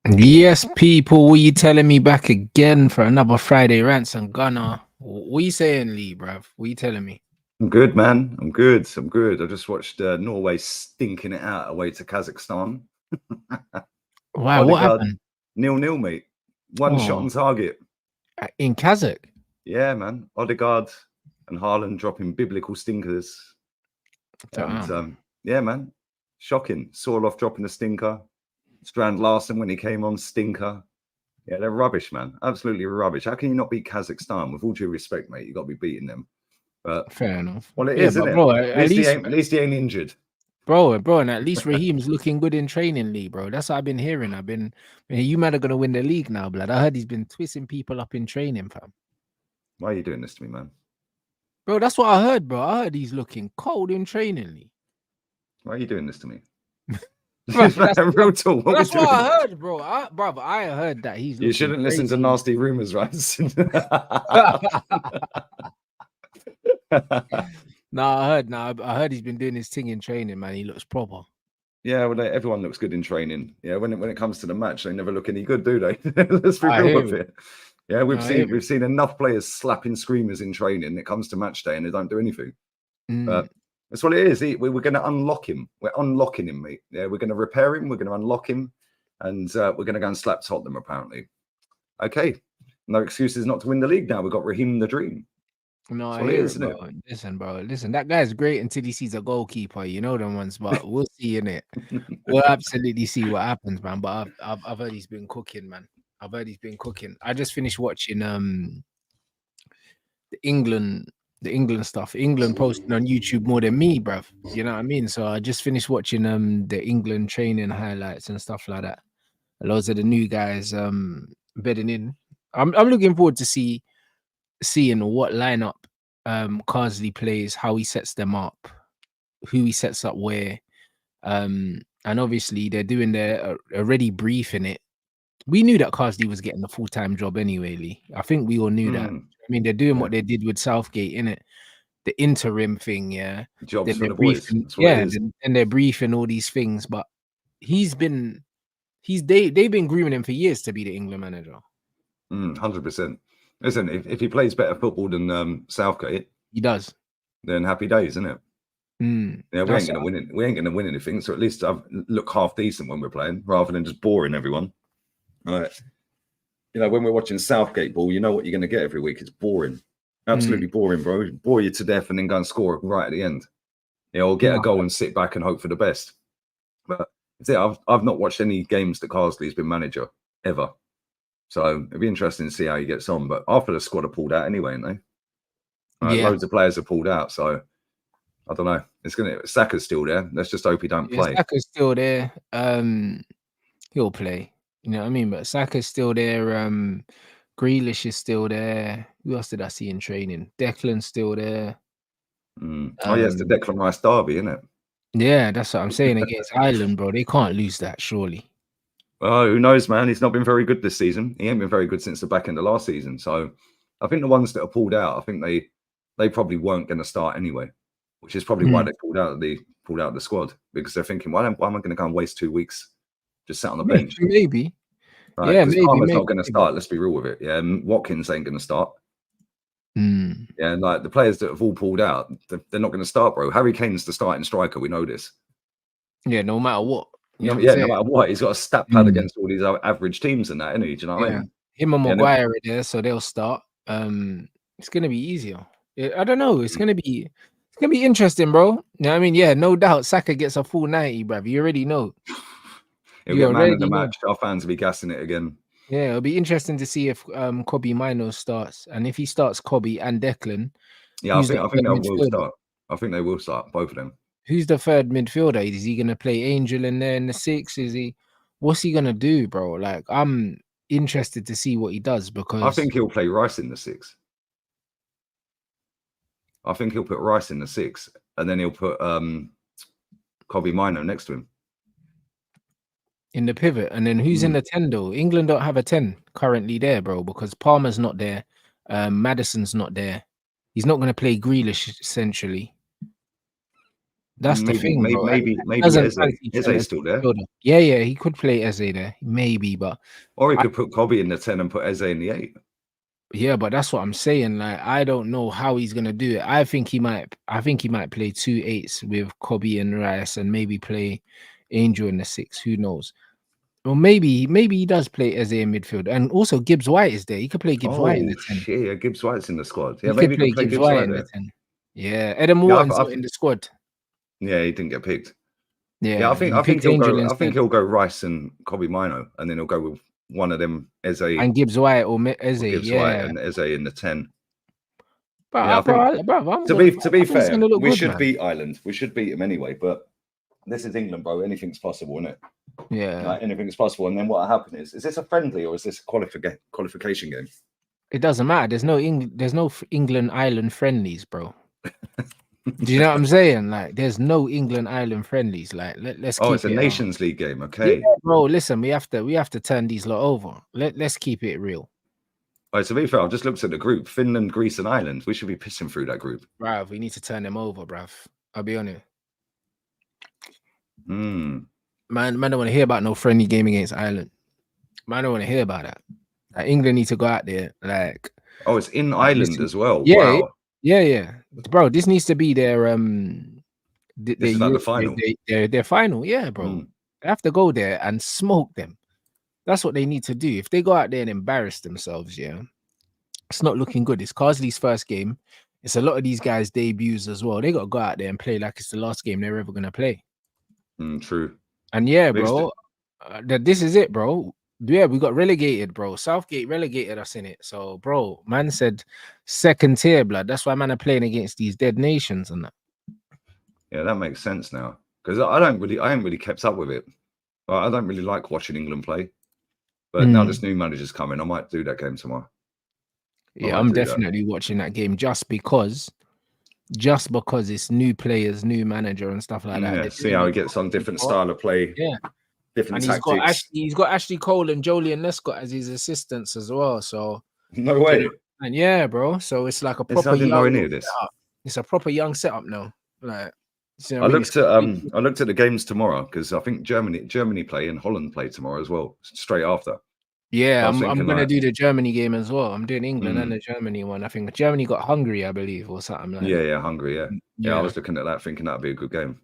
Yes, people, what you telling me back again for another Friday Rants and Gunner? What you saying, Lee, bruv? What you telling me? I'm good, man. I'm good. I'm good. I just watched Norway stinking it out away to Kazakhstan. Why? What Odegaard, happened? 0-0, mate. One shot Oh, on target. in Kazakh? Yeah, man. Odegaard and Haaland dropping biblical stinkers. And Damn. yeah, man. Shocking. Sorloth dropping a stinker. Strand Larsen when he came on, stinker. Yeah, they're rubbish, man. Absolutely rubbish. How can you not beat Kazakhstan? With all due respect, mate, you got to be beating them. But Fair enough. well, it Yeah, is, isn't but it? bro, At least he ain't injured. bro, and at least Raheem's looking good in training, Lee, bro. That's what I've been hearing. You might have gonna win the league now, blood. I heard he's been twisting people up in training, fam. Why are you doing this to me, man? Bro, that's what I heard, bro. I heard he's looking cold in training, Lee. Why are you doing this to me? Bro, that's Real talk. What what we doing? I heard, bro. I heard that he's looking You shouldn't listen to crazy. nasty rumors, right? No, I heard he's been doing his thing in training, man. He looks proper. Yeah, well, everyone looks good in training. Yeah, when it comes to the match, they never look any good, do they? Let's be I real hear with it. it. Yeah, I hear we've seen enough players slapping screamers in training. It comes to match day and they don't do anything. But that's what it is. We're going to unlock him. We're unlocking him, mate. Yeah, we're going to repair him. We're going to unlock him, and we're going to go and slap Tottenham. Apparently, okay. No excuses not to win the league now. We've got Raheem the Dream. No, That's I what it hear is, it, isn't bro. it? Listen, that guy's great until he sees a goalkeeper. You know them ones, but we'll see in it. We'll absolutely see what happens, man. But I've heard he's been cooking, man. I've heard he's been cooking. I just finished watching the England stuff. England posting on YouTube more than me, bruv. You know what I mean? So I just finished watching the England training highlights and stuff like that. Loads of the new guys bedding in. I'm looking forward to seeing what lineup Carsley plays, how he sets them up, who he sets up where. And obviously they're doing their already briefing it. We knew that Carsley was getting the full-time job anyway, Lee. I think we all knew that. I mean, they're doing what they did with Southgate, innit? The interim thing, yeah. Jobs Then for they're the boys. briefing, That's what it yeah, is. then they're briefing all these things, but they've been grooming him for years to be the England manager. 100%. Listen, if he plays better football than Southgate, he does. Then happy days, isn't it? Yeah, we ain't gonna win it. We ain't gonna win anything. So at least I look half decent when we're playing, rather than just boring everyone. Right. You know, when we're watching Southgate ball, you know what you're gonna get every week. It's boring. Absolutely boring, bro. Bore you to death and then go and score right at the end. You know, or get a goal and sit back and hope for the best. But I've not watched any games that Carsley's been manager ever. So it'd be interesting to see how he gets on. But after the squad are pulled out anyway, ain't they? Yeah. Loads of players are pulled out. So I don't know. Saka's still there. Let's just hope he don't play. Saka's still there. He'll play. You know what I mean? But Saka's still there. Grealish is still there. Who else did I see in training? Declan's still there. Oh, yeah, it's the Declan Rice derby, isn't it? Yeah, that's what I'm saying against Ireland, bro. They can't lose that, surely. Oh, who knows, man? He's not been very good this season. He ain't been very good since the back end of last season. So I think the ones that are pulled out, I think they probably weren't going to start anyway, which is probably why they pulled out the squad, because they're thinking, why am I going to go and waste 2 weeks just sat on the bench? Maybe. Right, Yeah, because maybe. Palmer's not going to start. Let's be real with it. Yeah, Watkins ain't going to start. Yeah, and like the players that have all pulled out, they're not going to start, bro. Harry Kane's the starting striker. We know this. Yeah, no matter what. No matter what, he's got a stat pad against all these average teams and that, isn't he? Do you know what I mean? Him and Maguire are there, so they'll start. It's gonna be easier. I don't know. It's gonna be interesting, bro. You know what I mean? Yeah, no doubt. Saka gets a full 90, bruv. You already know. He'll get man of the match. Our fans will be gassing it again. Yeah, it'll be interesting to see if Kobbie Mainoo starts, and if he starts Kobbie and Declan. Yeah, I think they will start. I think they will start, both of them. Who's the third midfielder? Is he gonna play Angel in there in the 6? What's he gonna do, bro? Like, I'm interested to see what he does, because I think he'll play Rice in the 6. I think he'll put Rice in the 6, and then he'll put Kobbie Mainoo next to him in the pivot. And then who's in the 10 though? England don't have a 10 currently there, bro, because Palmer's not there. Madison's not there. He's not going to play Grealish essentially. That's the thing, bro. Maybe Eze's still there. Yeah, he could play Eze there, maybe, but or he could put Kobe in the 10 and put Eze in the 8. Yeah, but that's what I'm saying. Like, I don't know how he's gonna do it. I think he might play 2 8s with Kobe and Rice, and maybe play Angel in the 6. Who knows? Or maybe he does play Eze in midfield, and also Gibbs White is there. He could play Gibbs White in the 10. Shit, Gibbs White's in the squad. Yeah, He maybe could play Gibbs White in the 10. Yeah, Adam Morton's not in the squad. Yeah, he didn't get picked. Yeah, I think he'll go Rice and Kobe Mino, and then he'll go with one of them, Eze and Gibbs White or Eze. White and Eze in the 10. But yeah, to be fair, we should beat Ireland. We should beat them anyway. But this is England, bro. Anything's possible, isn't it? Yeah, like, anything's possible. And then what happened is this a friendly or is this a qualification game? It doesn't matter. There's no England Ireland friendlies, bro. Do you know what I'm saying? Like, there's no England Ireland friendlies. Like, let's keep it. It's a Nations League game, okay? Yeah, bro, listen, we have to turn these lot over. Let's keep it real. All right, to be fair, I've just looked at the group: Finland, Greece, and Ireland. We should be pissing through that group. Bruv, we need to turn them over, bruv. I'll be honest. Man don't want to hear about no friendly game against Ireland. Man don't want to hear about that. Like, England need to go out there. Like, it's in Ireland as well. Yeah, wow. Yeah. Bro, this needs to be their this is like the final. Their final, yeah, bro. They have to go there and smoke them. That's what they need to do. If they go out there and embarrass themselves, yeah, it's not looking good. It's Carsley's first game. It's a lot of these guys' debuts as well. They got to go out there and play like it's the last game they're ever gonna play. True. And yeah, bro, this is it, bro. Yeah, we got relegated, bro. Southgate relegated us in it. So, bro, man said second tier, blood. That's why man are playing against these dead nations and that. Yeah, that makes sense now. Because I ain't really kept up with it. I don't really like watching England play. But now this new manager's coming. I might do that game tomorrow. Yeah, I'm definitely watching that game just because it's new players, new manager and stuff like that. Yeah, see how he gets on, different style of play. Yeah. Different and tactics. He's got Ashley Cole and Jolie and Lescott as his assistants as well. So no way. And yeah, bro. So it's like a proper I didn't know any of this. Setup. It's a proper young setup now. Like, I looked at the games tomorrow because I think Germany play and Holland play tomorrow as well, straight after. Yeah, I'm gonna do the Germany game as well. I'm doing England and the Germany one. I think Germany got Hungary, I believe, or something like that. Yeah, Hungary, yeah. I was looking at that thinking that'd be a good game.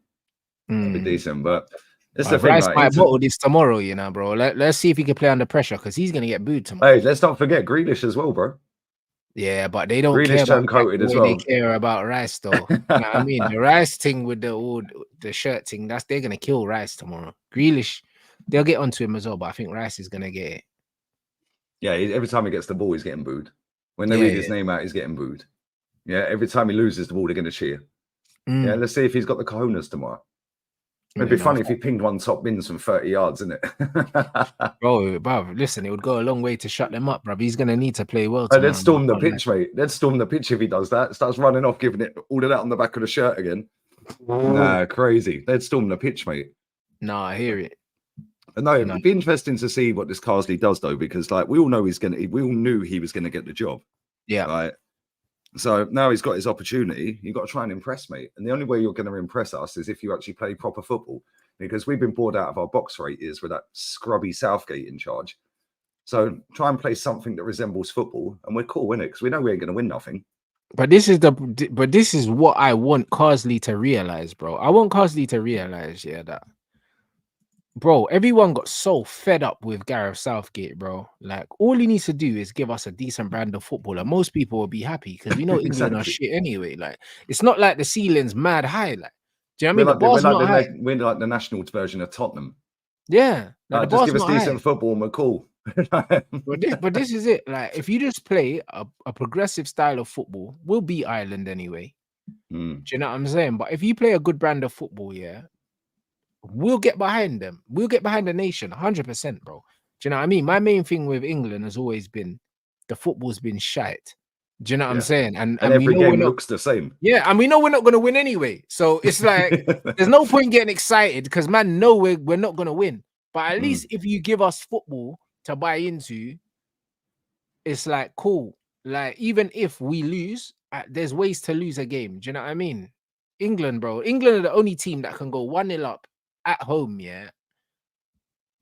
That'd be decent, but it's the thing. Rice might bottle this tomorrow, you know, bro. Let's see if he can play under pressure because he's gonna get booed tomorrow. Hey, let's not forget Grealish as well, bro. Yeah, but they don't Grealish care coated as well. They care about Rice though. You know what I mean? The Rice thing with the shirt thing, they're gonna kill Rice tomorrow. Grealish, they'll get onto him as well, but I think Rice is gonna get it. Yeah, every time he gets the ball, he's getting booed. When they read his name out, he's getting booed. Yeah, every time he loses the ball, they're gonna cheer. Yeah, let's see if he's got the cojones tomorrow. It'd be funny if he pinged one top bins from 30 yards, isn't it? Bro, listen, it would go a long way to shut them up, bro. He's going to need to play well. Let's storm the pitch, mate. Let's storm the pitch if he does that. Starts running off, giving it all of that on the back of the shirt again. Nah, crazy. Let's storm the pitch, mate. No, I hear it. No, it'd be interesting to see what this Carsley does, though, because like we all knew he was going to get the job. Yeah. Right. So now he's got his opportunity. You've got to try and impress, mate. And the only way you're going to impress us is if you actually play proper football, because we've been bored out of our box for 8 years with that scrubby Southgate in charge. So try and play something that resembles football, and we're cool, innit? Because we know we ain't going to win nothing. But this is what I want Carsley to realize, bro. I want Carsley to realize, that. Bro, everyone got so fed up with Gareth Southgate, bro. Like, all he needs to do is give us a decent brand of football, and most people will be happy because we know England are shit anyway. Like, it's not like the ceiling's mad high. Like, do you know what I mean? We're like the national version of Tottenham. Yeah, just give us decent football and we're cool. but this is it. Like, if you just play a progressive style of football, we'll beat Ireland anyway. Do you know what I'm saying? But if you play a good brand of football, we'll get behind them. We'll get behind the nation 100%, bro. Do you know what I mean? My main thing with England has always been the football's been shite. Do you know what I'm saying? And every game looks the same. Yeah, and we know we're not going to win anyway. So it's like there's no point getting excited because man, know we're not going to win. But at least if you give us football to buy into, it's like cool. Like even if we lose, there's ways to lose a game. Do you know what I mean? England, bro. England are the only team that can go 1-0 up at home, yeah.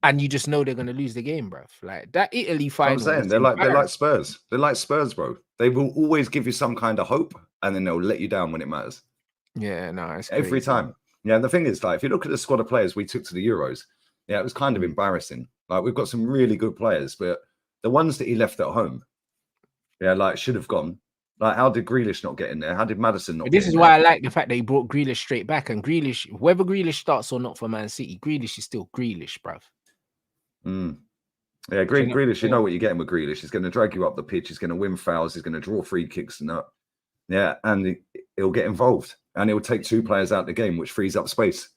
And you just know they're gonna lose the game, bro. Like that Italy final. I'm saying they're like Spurs. They're like Spurs, bro. They will always give you some kind of hope, and then they'll let you down when it matters. Yeah, no, it's every time. Yeah, and the thing is, like, if you look at the squad of players we took to the Euros, yeah, it was kind of embarrassing. Like, we've got some really good players, but the ones that he left at home, yeah, like, should have gone. Like, how did Grealish not get in there? How did Maddison not? This is why I like the fact that he brought Grealish straight back, and Grealish, whether Grealish starts or not for Man City, Grealish is still Grealish, bruv. Yeah, Grealish, you know what you're getting with Grealish. He's going to drag you up the pitch. He's going to win fouls. He's going to draw free kicks and that. Yeah, and he'll get involved, and he'll take 2 players out of the game, which frees up space.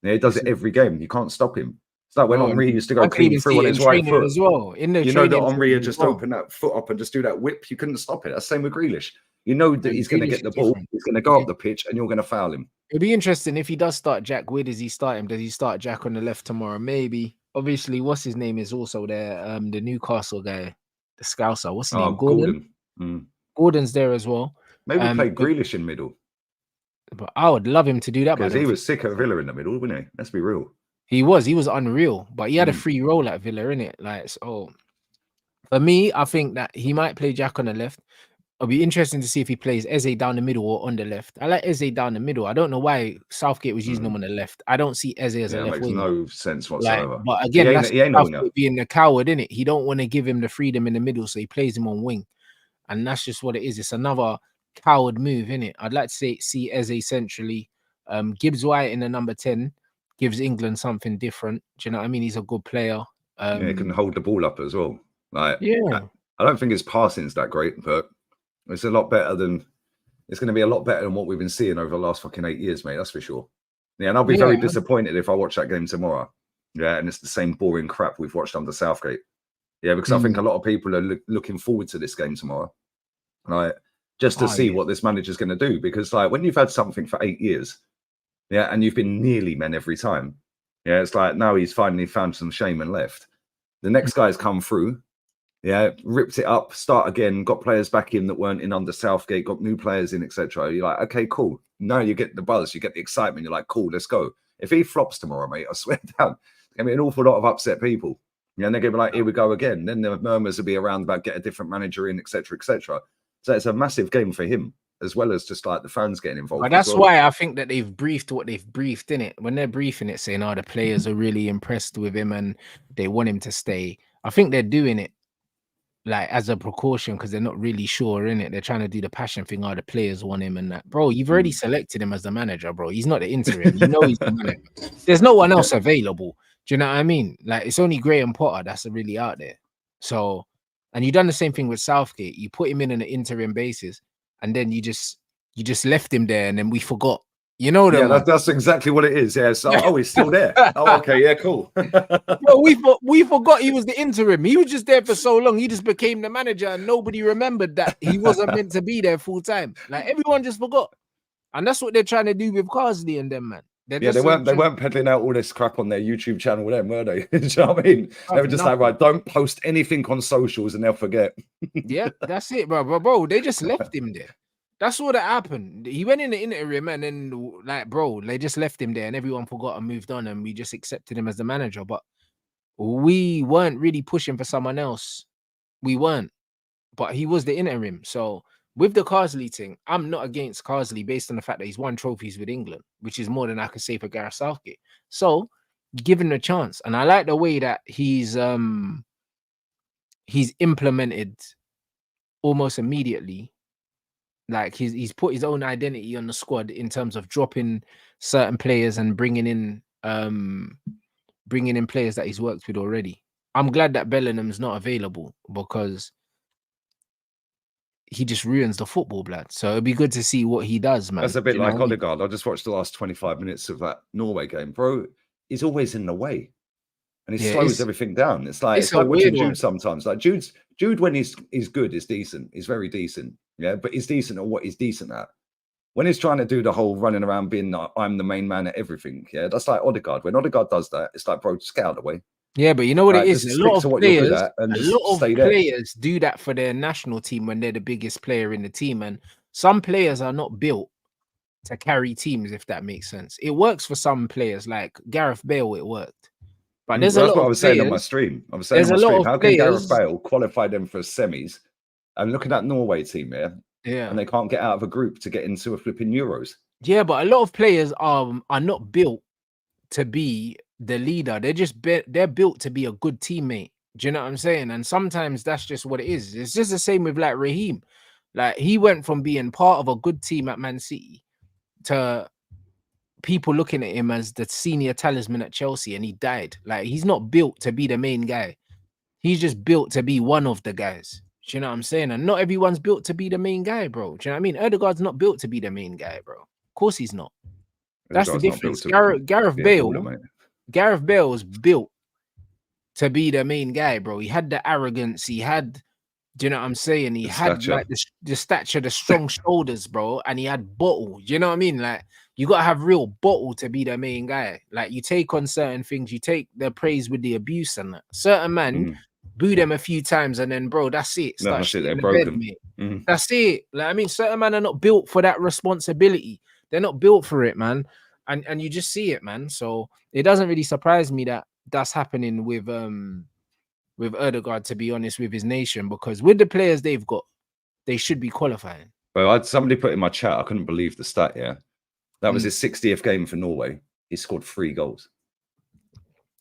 Yeah, he does it every game. You can't stop him. It's like when Henry used to go clean through on his right foot as well. You know that Henry had just opened that foot up and just do that whip. You couldn't stop it. That's the same with Grealish. You know that he's going to get the ball. He's going to go up the pitch, and you're going to foul him. It'd be interesting if he does start Jack. Where does he start him? Does he start Jack on the left tomorrow? Maybe. Obviously, what's his name is also there. The Newcastle guy, the Scouser. What's his name? Gordon. Gordon's there as well. Maybe play Grealish in middle. But I would love him to do that because he was sick at Villa in the middle, wasn't he? Let's be real. He was unreal, but he had a free role at Villa, innit? Like, so for me, I think that he might play Jack on the left. It'll be interesting to see if he plays Eze down the middle or on the left. I like Eze down the middle. I don't know why Southgate was using him on the left. I don't see Eze as a left winger. Makes no sense whatsoever. Like, but again, that's Southgate being a coward, innit? He don't want to give him the freedom in the middle, so he plays him on wing. And that's just what it is. It's another coward move, innit? I'd like to see Eze centrally. Gibbs White in the number 10 gives England something different. Do you know what I mean? He's a good player. Yeah, he can hold the ball up as well. Like, yeah, I don't think his passing's that great, but it's a lot better than. It's going to be a lot better than what we've been seeing over the last fucking 8 years, mate. That's for sure. Yeah, and I'll be very disappointed if I watch that game tomorrow. Yeah, and it's the same boring crap we've watched under Southgate. Yeah, because I think a lot of people are looking forward to this game tomorrow, right? Just to see what this manager's going to do. Because, like, when you've had something for 8 years, yeah, and you've been nearly men every time, yeah, it's like now he's finally found some shame and left. The next guy's come through, yeah, ripped it up, start again, got players back in that weren't in under Southgate, got new players in, etc. You're like, okay, cool. Now you get the buzz, you get the excitement. You're like, cool, let's go. If he flops tomorrow, mate, I swear down, there's going to be an awful lot of upset people. Yeah, and they're going to be like, here we go again. Then the murmurs will be around about get a different manager in, etc., etc. So it's a massive game for him, as well as just like the fans getting involved. But that's why I think that they've briefed what they've briefed in it. When they're briefing it, saying, oh, the players are really impressed with him and they want him to stay. I think they're doing it like as a precaution because they're not really sure in it. They're trying to do the passion thing. Oh, the players want him and that. Bro, you've already selected him as the manager, bro. He's not the interim. You know he's the manager. There's no one else available. Do you know what I mean? Like, it's only Graham Potter that's really out there. So, and you've done the same thing with Southgate. You put him in an interim basis, and then you just left him there, and then we forgot. You know that? Yeah, that's exactly what it is. Yeah. So, oh, he's still there. Oh, okay. Yeah, cool. Bro, we forgot he was the interim. He was just there for so long. He just became the manager, and nobody remembered that he wasn't meant to be there full time. Like, everyone just forgot, and that's what they're trying to do with Carsley and them, man. They weren't peddling out all this crap on their YouTube channel with them, were they? Do you know what I mean? They were just like, right, don't post anything on socials and they'll forget. Yeah, that's it, bro. They just left him there. That's what happened. He went in the interim and then, like, bro, they just left him there and everyone forgot and moved on and we just accepted him as the manager. But we weren't really pushing for someone else. We weren't. But he was the interim. So with the Carsley thing, I'm not against Carsley based on the fact that he's won trophies with England, which is more than I could say for Gareth Southgate. So give him a chance. And I like the way that he's implemented almost immediately. Like he's put his own identity on the squad in terms of dropping certain players and bringing in players that he's worked with already. I'm glad that Bellingham's not available because he just ruins the football, blood. So it'd be good to see what he does, man. That's a bit like Odegaard. I just watched the last 25 minutes of that Norway game, bro. He's always in the way, and he slows everything down. It's like watching Jude sometimes. Like Jude when he's good, is decent. He's very decent, yeah. But he's decent at what he's decent at. When he's trying to do the whole running around being I'm the main man at everything, yeah, that's like Odegaard. When Odegaard does that, it's like, bro, just get out of the way. Yeah, but you know what it is? A lot of players do that for their national team when they're the biggest player in the team. And some players are not built to carry teams, if that makes sense. It works for some players, like Gareth Bale, it worked. But there's That's a lot what of I was players, saying on my stream. I was saying on my stream, how can Gareth Bale qualify them for semis? And look at that Norway team here. Yeah. And they can't get out of a group to get into a flipping Euros. Yeah, but a lot of players are not built to be the leader. They're built to be a good teammate. Do you know what I'm saying? And sometimes that's just what it is. It's just the same with like RAHEEM. Like he went from being part of a good team at Man City to people looking at him as the senior talisman at Chelsea, and he died. Like he's not built to be the main guy. He's just built to be one of the guys. Do you know what I'm saying? And not everyone's built to be the main guy, bro. Do you know what I mean? Odegaard's not built to be the main guy, bro. Of course he's not. That's the difference. Gareth Bale was built to be the main guy, bro. He had the arrogance. He had, do you know what I'm saying? He had like the stature, the strong shoulders, bro. And he had bottle. Do you know what I mean? Like you gotta have real bottle to be the main guy. Like you take on certain things, you take the praise with the abuse and that. Certain man boo them a few times and then, bro, that's it. Start shit in the bed, mate. That's it. Like I mean, certain men are not built for that responsibility. They're not built for it, man. And you just see it, man. So it doesn't really surprise me that that's happening with Odegaard, to be honest, with his nation, because with the players they've got, they should be qualifying. Well, I had somebody put in my chat, I couldn't believe the stat. Yeah, that was his 60th game for Norway. He scored 3 goals.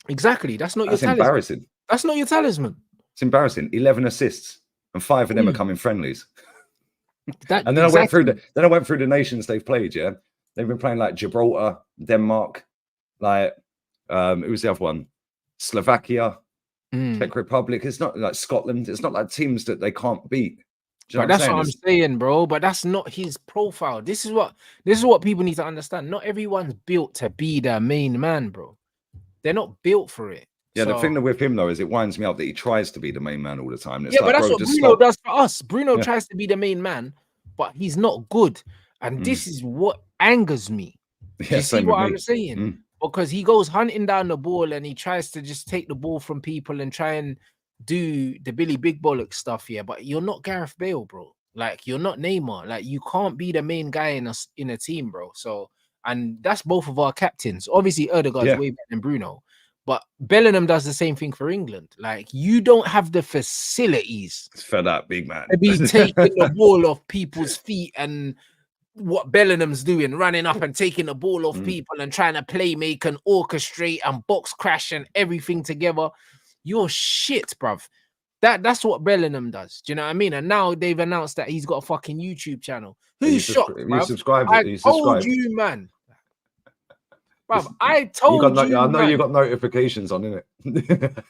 Exactly. That's not your talisman. Embarrassing. That's not your talisman. It's embarrassing. 11 assists, and 5 of them are coming friendlies. And then I went through the nations they've played. Yeah, they've been playing like Gibraltar, Denmark, like who was the other one? Slovakia, Czech Republic. It's not like Scotland. It's not like teams that they can't beat. But that's what I'm saying, bro. But that's not his profile. This is what people need to understand. Not everyone's built to be the main man, bro. They're not built for it. Yeah, the thing with him though is it winds me up that he tries to be the main man all the time. It's but that's what Bruno does for us. Bruno tries to be the main man, but he's not good. And this is what angers me. Do you see what I'm saying? Because he goes hunting down the ball and he tries to just take the ball from people and try and do the Billy Big Bollock stuff here. But you're not Gareth Bale, bro. Like you're not Neymar. Like you can't be the main guy in a team, bro. So, and that's both of our captains. Obviously, Odegaard's way better than Bruno. But Bellingham does the same thing for England. Like you don't have the facilities for that big man to be taking the ball off people's feet and what Bellingham's doing, running up and taking the ball off people and trying to play make and orchestrate and box crash and everything together. You're shit, bruv. That's what Bellingham does. Do you know what I mean? And now they've announced that he's got a fucking YouTube channel. Who's shocked, bruv? You subscribed. I told you, man. Bruv, I told you. I know you got notifications on, innit?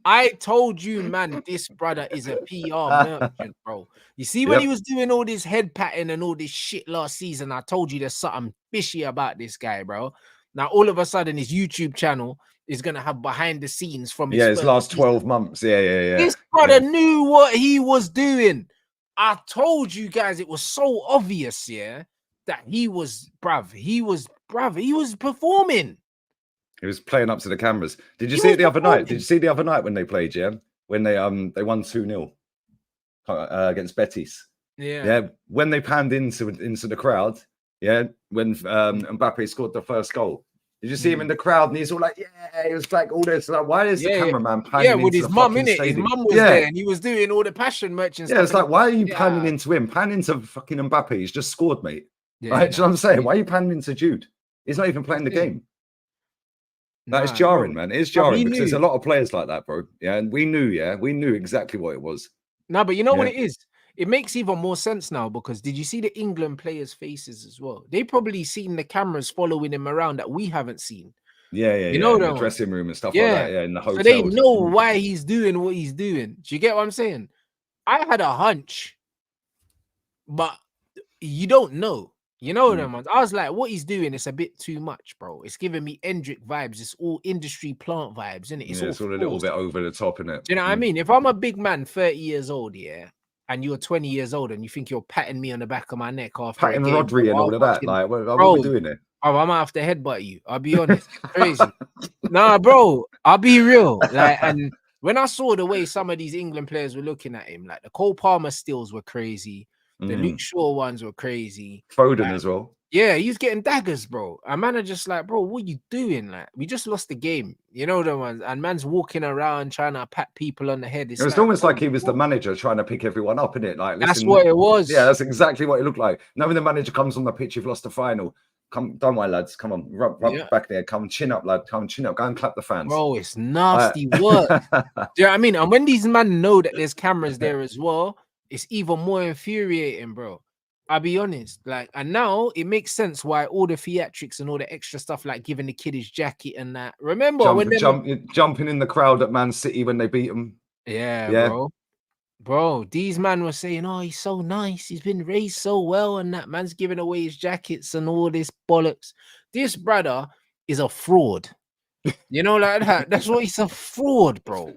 I told you, man, this brother is a PR merchant, bro. You see, when he was doing all this head patting and all this shit last season, I told you there's something fishy about this guy, bro. Now, all of a sudden, his YouTube channel is going to have behind the scenes from his last 12 months. Yeah. This brother knew what he was doing. I told you guys it was so obvious, that he was performing. He was playing up to the cameras. Did you see it the other night? Did you see the other night when they played, when they won 2-0 against Betis? Yeah. When they panned into the crowd, when Mbappe scored the first goal. Did you see him in the crowd? And he's all like, he was like all this. Like, why is the cameraman panning with into his mum, innit? His mum was there and he was doing all the passion merchants. Yeah, it's like, why are you panning into him? Pan into fucking Mbappe. He's just scored, mate. Right? Do you know what I'm saying? Why are you panning into Jude? He's not even playing the game. That is jarring, man. It is jarring because there's a lot of players like that, bro. Yeah, and we knew exactly what it was. No, but you know what it is? It makes even more sense now because did you see the England players' faces as well? They probably seen the cameras following him around that we haven't seen. You know, in the dressing room and stuff like that. Yeah, in the hotel. So they know why he's doing what he's doing. Do you get what I'm saying? I had a hunch, but you don't know. You know them ones. I was like, what he's doing is a bit too much, bro. It's giving me Endrick vibes. It's all industry plant vibes, isn't it? It's all a little bit over the top, isn't it? Do you know what I mean? If I'm a big man, 30 years old, and you're 20 years old, and you think you're patting me on the back of my neck after patting Rodri and all of that, like, what are we doing there? Oh, I might have to headbutt you. I'll be honest. Crazy. Nah, bro. I'll be real. Like, and when I saw the way some of these England players were looking at him, like the Cole Palmer stills were crazy. The Luke Shaw ones were crazy. Foden as well. Yeah, he's getting daggers, bro. And man are just like, bro, what you doing? Like, we just lost the game. You know the ones. And man's walking around trying to pat people on the head. It was almost like he was the manager trying to pick everyone up, innit? Like, listen, that's what it was. Yeah, that's exactly what it looked like. Now when the manager comes on the pitch, you've lost the final. Come, don't worry, lads. Come on, rub back there. Come chin up, lad. Come chin up. Go and clap the fans. Bro, it's nasty work. Do you know what I mean? And when these men know that there's cameras there as well, it's even more infuriating, bro. I'll be honest. Like, and now it makes sense why all the theatrics and all the extra stuff, like giving the kid his jacket and that. Remember jumping in the crowd at Man City when they beat them? Yeah, bro. These men were saying, "Oh, he's so nice. He's been raised so well," and that man's giving away his jackets and all this bollocks. This brother is a fraud. You know, like that. That's what he's a fraud, bro.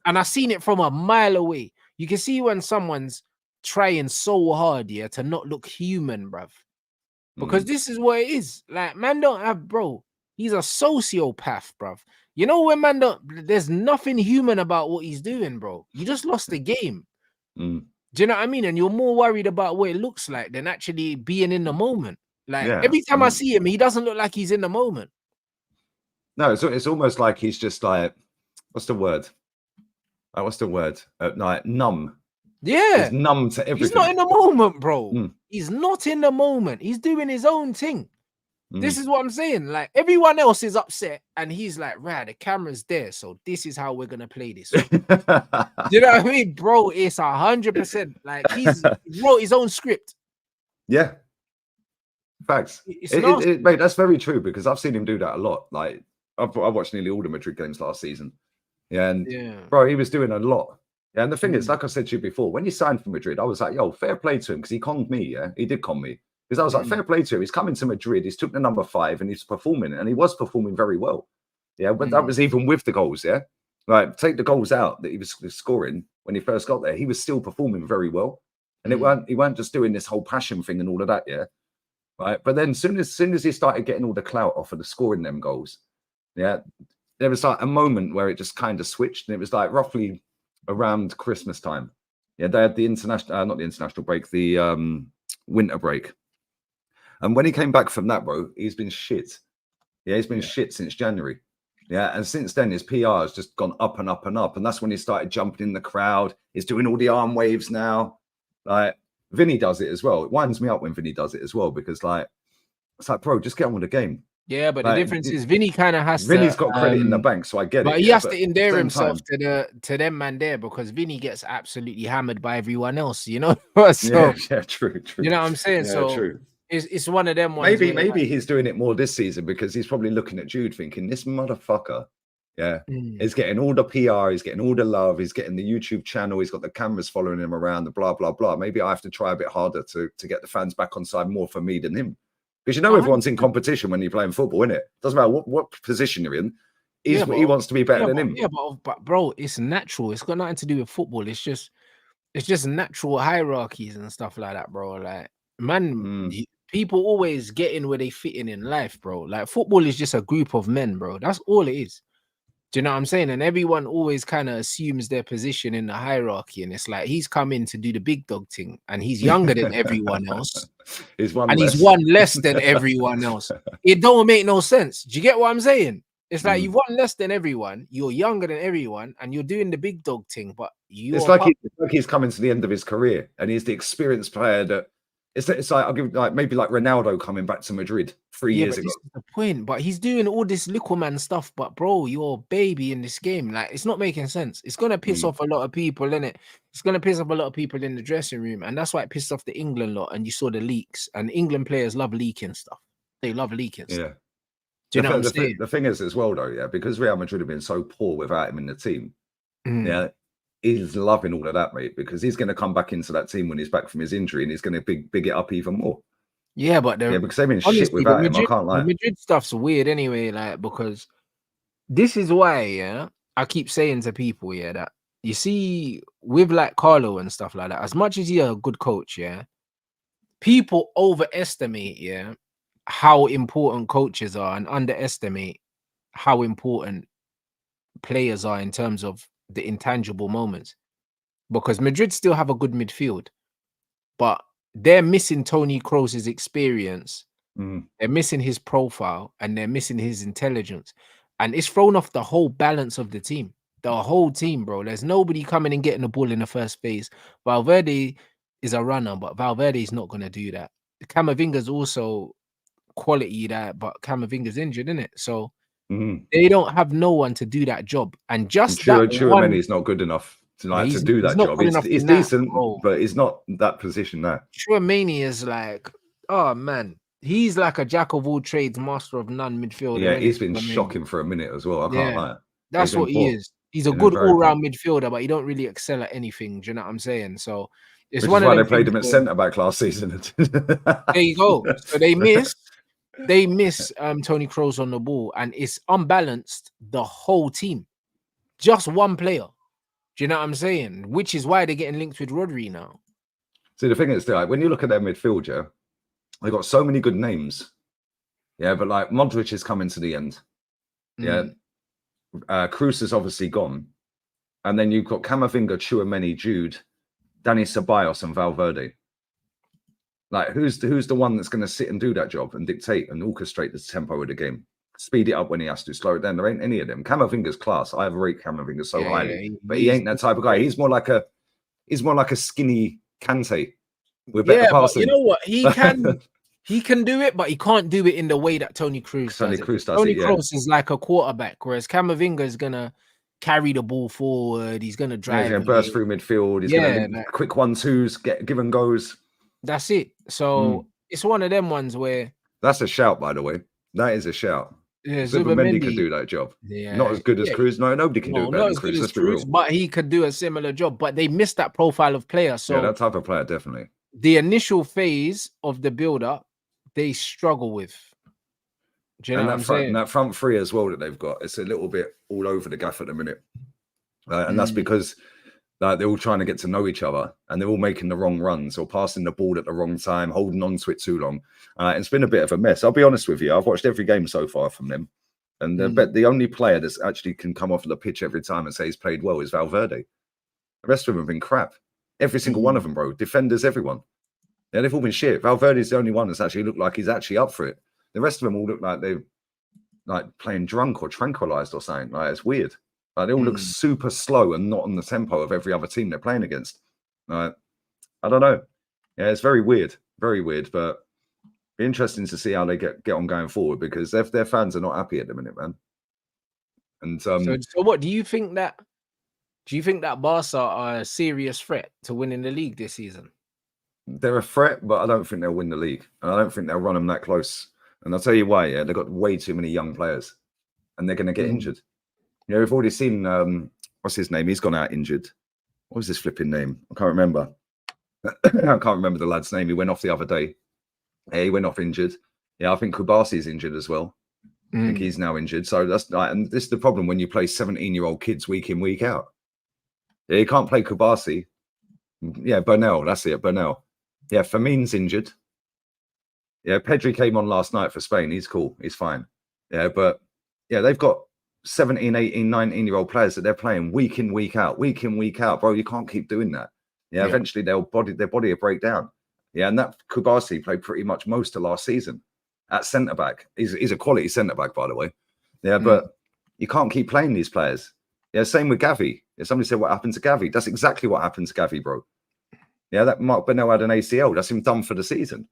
And I seen it from a mile away. You can see when someone's trying so hard, yeah, to not look human, bruv. Because this is what it is. Like, man don't have, bro. He's a sociopath, bruv. You know when man don't, there's nothing human about what he's doing, bro. You just lost the game. Do you know what I mean? And you're more worried about what it looks like than actually being in the moment. Like, every time I see him, he doesn't look like he's in the moment. No, it's almost like he's just like, what's the word? Like numb. Yeah, he's numb to everything. He's not in the moment, bro. He's not in the moment. He's doing his own thing. This is what I'm saying. Like, everyone else is upset, and he's like, right, the camera's there, so this is how we're gonna play this. You know what I mean, bro? It's 100%. Like, he wrote his own script. Yeah, facts. Mate, that's very true, because I've seen him do that a lot. Like, I watched nearly all the Madrid games last season. Yeah, and bro, he was doing a lot. Yeah, and the thing is, like I said to you before, when he signed for Madrid, I was like, yo, fair play to him, because he conned me. Yeah, he did con me, because I was like, fair play to him. He's coming to Madrid. He's took the number 5 and he's performing, and he was performing very well. Yeah, but that was even with the goals. Yeah, like, take the goals out that he was scoring when he first got there. He was still performing very well, and he weren't just doing this whole passion thing and all of that. Yeah, right. But then soon as he started getting all the clout off of the scoring them goals, yeah, there was like a moment where it just kind of switched, and it was like roughly around Christmas time. Yeah, they had the international, not the international break, the winter break. And when he came back from that, bro, he's been shit. Yeah, he's been shit since January. Yeah, and since then his PR has just gone up and up and up. And that's when he started jumping in the crowd. He's doing all the arm waves now. Like, Vini does it as well. It winds me up when Vini does it as well, because like, it's like, bro, just get on with the game. Yeah, but like, the difference is Vini kind of has Vini's got credit in the bank, so I get it. But he has to endear himself to them man there, because Vini gets absolutely hammered by everyone else, you know? So, yeah, true. You know what I'm saying? Yeah, so true. It's one of them ones. Maybe he's doing it more this season, because he's probably looking at Jude thinking, this motherfucker, is getting all the PR, he's getting all the love, he's getting the YouTube channel, he's got the cameras following him around, the blah, blah, blah. Maybe I have to try a bit harder to get the fans back on side more for me than him. Because you know everyone's in competition when you're playing football, innit? Doesn't matter what position you're in. He wants to be better than him. Yeah, but bro, it's natural. It's got nothing to do with football. It's just natural hierarchies and stuff like that, bro. Like, man, people always get in where they fit in life, bro. Like, football is just a group of men, bro. That's all it is. Do you know what I'm saying? And everyone always kind of assumes their position in the hierarchy, and it's like, he's come in to do the big dog thing, and he's younger than everyone else. He's one less than everyone else. It don't make no sense. Do you get what I'm saying? It's like, you've won less than everyone, you're younger than everyone, and you're doing the big dog thing. But it's like he's coming to the end of his career, and he's the experienced player that. It's like, I'll give maybe like Ronaldo coming back to Madrid 3 years ago. This is the point. But he's doing all this little man stuff. But bro, you're a baby in this game. Like, it's not making sense. It's gonna piss off a lot of people, innit? It's gonna piss off a lot of people in the dressing room, and that's why it pissed off the England lot. And you saw the leaks. And England players love leaking stuff. They love leaking stuff. Do you know what I'm saying? The thing is as well, though, because Real Madrid have been so poor without him in the team. Yeah. He's loving all of that, mate, because he's going to come back into that team when he's back from his injury, and he's going to big it up even more. Yeah, but because they've been shit without him. I can't lie. The Madrid stuff's weird anyway, like, because this is why, I keep saying to people, that you see with like Carlo and stuff like that, as much as he's a good coach, people overestimate, how important coaches are, and underestimate how important players are in terms of the intangible moments, because Madrid still have a good midfield, but they're missing Toni Kroos's experience They're missing his profile and they're missing his intelligence. And it's thrown off the whole balance of the team. The whole team, bro. There's nobody coming and getting the ball in the first phase. Valverde is a runner, but Valverde is not going to do that. Camavinga's also quality that, but Camavinga's injured, isn't it? So they don't have no one to do that job. And just that one, is not good enough to do that job. It's that, decent, but it's not that position there. Chouameni is like, oh man, he's like a jack of all trades, master of none midfielder. Yeah, he's been shocking for a minute as well. I can't lie. That's what he is. He's a good all-round midfielder, but he don't really excel at anything. Do you know what I'm saying? So it's Which is why they played him at centre back last season. There you go. So they miss Tony Kroos on the ball, and it's unbalanced the whole team. Just one player. Do you know what I'm saying? Which is why they're getting linked with Rodri now. See, the thing is, like, when you look at their midfield, yeah, they've got so many good names. Yeah, but like Modric is coming to the end. Yeah. Kroos is obviously gone. And then you've got Camavinga, Chouameni, Jude, Dani Ceballos, and Valverde. Like, who's the one that's going to sit and do that job and dictate and orchestrate the tempo of the game? Speed it up when he has to, slow it down. There ain't any of them. Camavinga's class. I rate Camavinga so highly, but he ain't that type of guy. He's more like a skinny Kante with better passing. You know what? He can do it, but he can't do it in the way that Tony Kroos does. Tony Kroos is like a quarterback, whereas Camavinga is gonna carry the ball forward. He's gonna drive. He's gonna burst through midfield. He's gonna quick 1-2s, get give and goes. That's it. So it's one of them ones where that's a shout, by the way. That is a shout. Yeah, Zubimendi could do that job. Yeah, not as good as Kroos. No, nobody can do it better than Kroos. Let's be real. But he could do a similar job. But they missed that profile of player. So yeah, that type of player definitely. The initial phase of the build-up, they struggle with. Do you know what I'm saying? And that front three as well that they've got, it's a little bit all over the gaff at the minute, and that's because they're all trying to get to know each other, and they're all making the wrong runs or passing the ball at the wrong time, holding on to it too long. And it's been a bit of a mess. I'll be honest with you. I've watched every game so far from them, and the only player that's actually can come off the pitch every time and say he's played well is Valverde. The rest of them have been crap. Every single one of them, bro. Defenders, everyone. Yeah, they've all been shit. Valverde's the only one that's actually looked like he's actually up for it. The rest of them all look like they're like playing drunk or tranquilized or something. Like, it's weird. Like, they all look super slow and not on the tempo of every other team they're playing against. I don't know. Yeah, it's very weird, but be interesting to see how they get on going forward, because their fans are not happy at the minute, man. And so what do you think that? Do you think that Barca are a serious threat to winning the league this season? They're a threat, but I don't think they'll win the league, and I don't think they'll run them that close. And I'll tell you why. Yeah, they've got way too many young players, and they're going to get injured. You know, we've already seen what's his name? He's gone out injured. What was his flipping name? I can't remember. I can't remember the lad's name. He went off the other day. Yeah, he went off injured. Yeah, I think Kubasi's injured as well. I think he's now injured. So that's and this is the problem when you play 17-year-old kids week in, week out. Yeah, you can't play Kubasi. Yeah, Bernal. That's it, Bernal. Yeah, Fermin's injured. Yeah, Pedri came on last night for Spain. He's cool. He's fine. Yeah, but yeah, they've got 17, 18, 19-year-old players that they're playing week in, week out, bro. You can't keep doing that. Yeah, eventually their body will break down. Yeah, and that Kubasi played pretty much most of last season at centre back. He's a quality centre back, by the way. Yeah, but you can't keep playing these players. Yeah, same with Gavi. If somebody said what happened to Gavi, that's exactly what happened to Gavi, bro. Yeah, that Mark Bernal had an ACL. That's him done for the season.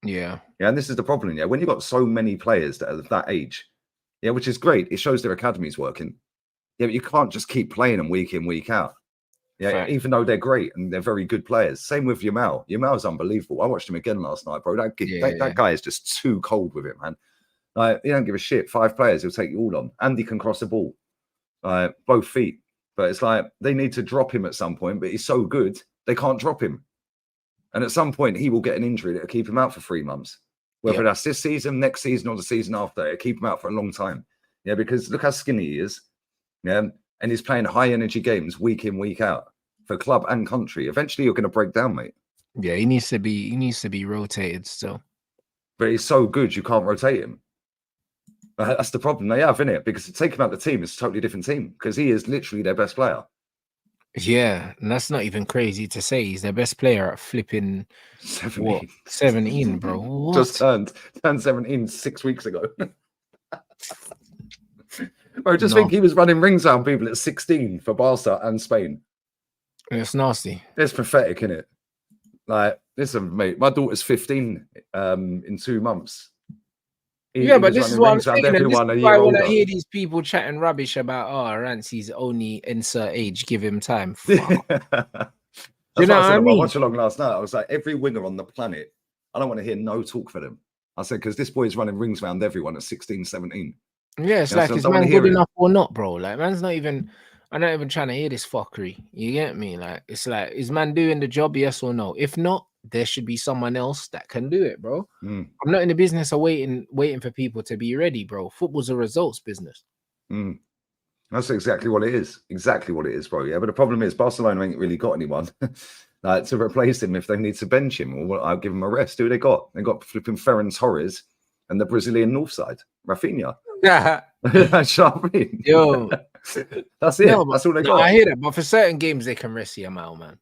Yeah. Yeah, and this is the problem. Yeah, when you've got so many players that are that age, yeah, which is great. It shows their academy's working. Yeah, but you can't just keep playing them week in, week out. Yeah, even though they're great and they're very good players. Same with Yamal. Yamal's unbelievable. I watched him again last night, bro. That guy is just too cold with it, man. Like, he don't give a shit. 5 players, he'll take you all on. And he can cross the ball. Both feet. But it's like they need to drop him at some point, but he's so good, they can't drop him. And at some point, he will get an injury that'll keep him out for 3 months. Whether that's this season, next season, or the season after, it'll keep him out for a long time. Yeah, because look how skinny he is. Yeah, and he's playing high-energy games week in, week out for club and country. Eventually, you're going to break down, mate. Yeah, he needs to be rotated still. But he's so good, you can't rotate him. That's the problem they have, isn't it? Because to take him out of the team, it's a totally different team because he is literally their best player. Yeah, and that's not even crazy to say. He's their best player at flipping 17, bro. What? Just turned 17 6 weeks ago. Bro, just think he was running rings around people at 16 for Barca and Spain. It's nasty. It's pathetic, isn't it? Like, listen, mate, my daughter's 15 in 2 months. But this is what I'm saying. And this is why when I hear these people chatting rubbish about, Rants, he's only insert age, give him time. You know what I mean? I watched along last night. I was like, every winger on the planet, I don't want to hear no talk for them. I said, because this boy's running rings around everyone at 16, 17. Yeah, it's like, is man good enough or not, bro? Like, man's not even, I'm not even trying to hear this fuckery. You get me? Like, it's like, is man doing the job, yes or no? If not, there should be someone else that can do it, bro. I'm not in the business of waiting for people to be ready, bro. Football's a results business. That's exactly what it is. Exactly what it is, bro. Yeah, but the problem is Barcelona ain't really got anyone like to replace him if they need to bench him, or I'll give him a rest. Who they got? They got flipping Ferran Torres and the Brazilian North Side, Rafinha. Yeah. That's what I mean. Yo. That's it. That's all they got. I hear that, but for certain games they can rest Yamal, man.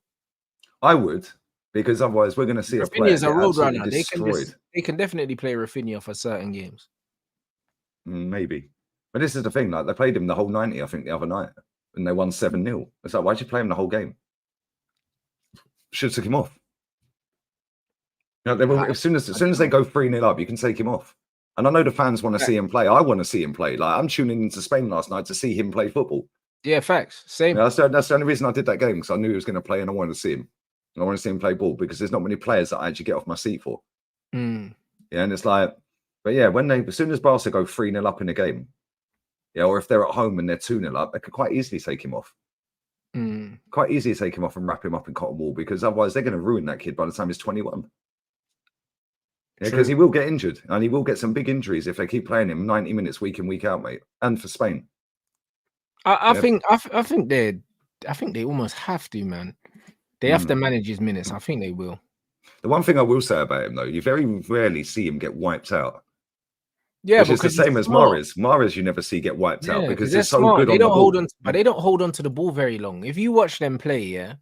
I would. Because otherwise, we're going to see us play a road runner. They can definitely play Rafinha for certain games. Maybe. But this is the thing. Like, they played him the whole 90, I think, the other night. And they won 7-0. It's like, why'd you play him the whole game? Should have took him off. You know, as soon as they go 3-0 up, you can take him off. And I know the fans want to see him play. I want to see him play. Like, I'm tuning into Spain last night to see him play football. Yeah, facts. Same. You know, that's the only reason I did that game, because I knew he was going to play and I wanted to see him. I want to see him play ball, because there's not many players that I actually get off my seat for. Yeah, and it's like, but yeah, as soon as Barca go 3-0 up in a game, yeah, or if they're at home and they're 2-0 up, they could quite easily take him off. Quite easily take him off and wrap him up in cotton wool, because otherwise they're going to ruin that kid by the time he's 21. Yeah, because he will get injured, and he will get some big injuries if they keep playing him 90 minutes week in, week out, mate. And for Spain, I think they almost have to, man. They have to manage his minutes. I think they will. The one thing I will say about him, though, you very rarely see him get wiped out. Yeah, which is the same as Mahrez. Mahrez, you never see get wiped out because they're so good on the ball. But they don't hold on to the ball very long. If you watch them play, yeah,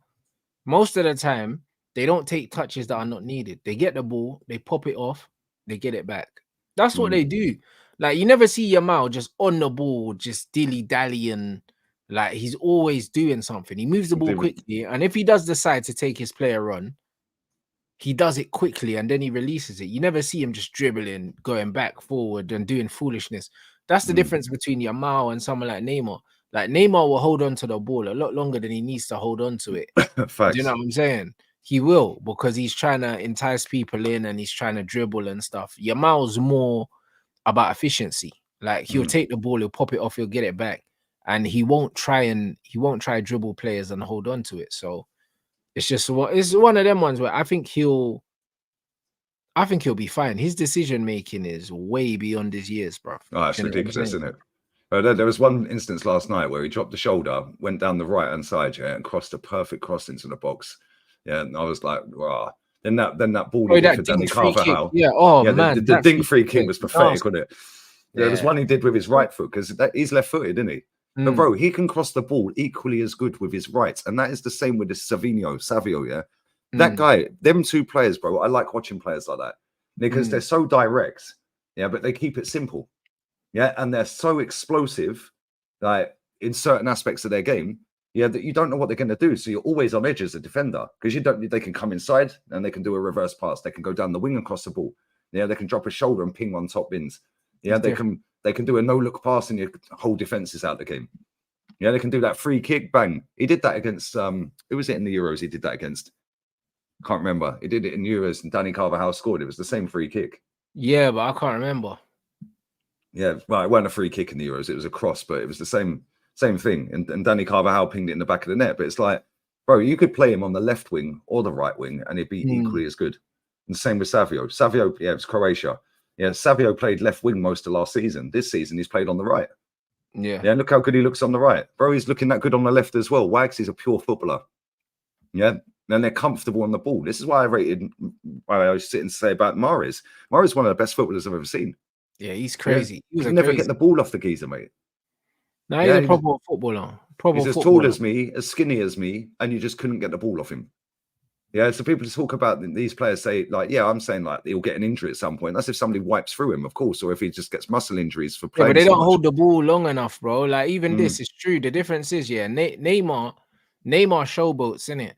most of the time they don't take touches that are not needed. They get the ball, they pop it off, they get it back. That's what they do. Like, you never see Yamal just on the ball, just dilly-dallying. Like, he's always doing something. He moves the ball quickly, and if he does decide to take his player on, he does it quickly and then he releases it. You never see him just dribbling, going back, forward, and doing foolishness. That's the difference between Yamal and someone like Neymar. Like, Neymar will hold on to the ball a lot longer than he needs to hold on to it. Do you know what I'm saying? He will, because he's trying to entice people in and he's trying to dribble and stuff. Yamal's more about efficiency. Like, he'll take the ball, he'll pop it off, he'll get it back. And he won't try dribble players and hold on to it. So it's one of them ones where I think he'll be fine. His decision making is way beyond his years, bro. Oh, it's ridiculous, isn't it? There was one instance last night where he dropped the shoulder, went down the right hand side, and crossed a perfect cross into the box. Yeah, and I was like, wow. Then that ball he did for Danny Carvajal. Yeah, man. The dink free kick was pathetic, wasn't it? Yeah, there was one he did with his right foot, because he's left footed, isn't he? But bro, he can cross the ball equally as good with his right, and that is the same with the Savio. Yeah, that guy, them two players, bro. I like watching players like that because they're so direct. Yeah, but they keep it simple. Yeah, and they're so explosive, like in certain aspects of their game. Yeah, that you don't know what they're going to do, so you're always on edge as a defender, because they can come inside and they can do a reverse pass. They can go down the wing and cross the ball. Yeah, they can drop a shoulder and ping one top bins. Yeah, they can do a no-look pass and your whole defense is out the game. Yeah, they can do that free kick, bang. He did that against, who was it in the Euros he did that against? Can't remember. He did it in Euros and Danny Carvajal scored. It was the same free kick. Yeah, but I can't remember. Yeah, well, it wasn't a free kick in the Euros. It was a cross, but it was the same thing. And Danny Carvajal pinged it in the back of the net. But it's like, bro, you could play him on the left wing or the right wing and he'd be equally as good. And same with Savio. Savio, yeah, it was Croatia. Yeah, Savio played left wing most of last season. This season, he's played on the right. Yeah. Yeah, look how good he looks on the right. Bro, he's looking that good on the left as well. Wags is a pure footballer. Yeah, and they're comfortable on the ball. This is why I always sit and say about Mahrez. Mahrez is one of the best footballers I've ever seen. Yeah, he's crazy. Yeah. You can never get the ball off the geezer, mate. Now he's a proper footballer. He's as tall as me, as skinny as me, and you just couldn't get the ball off him. Yeah, so people talk about these players say, like, yeah, I'm saying like he'll get an injury at some point. That's if somebody wipes through him, of course, or if he just gets muscle injuries for playing. Yeah, but they don't hold the ball long enough, bro. Like even this is true. The difference is, yeah, Neymar showboats, innit?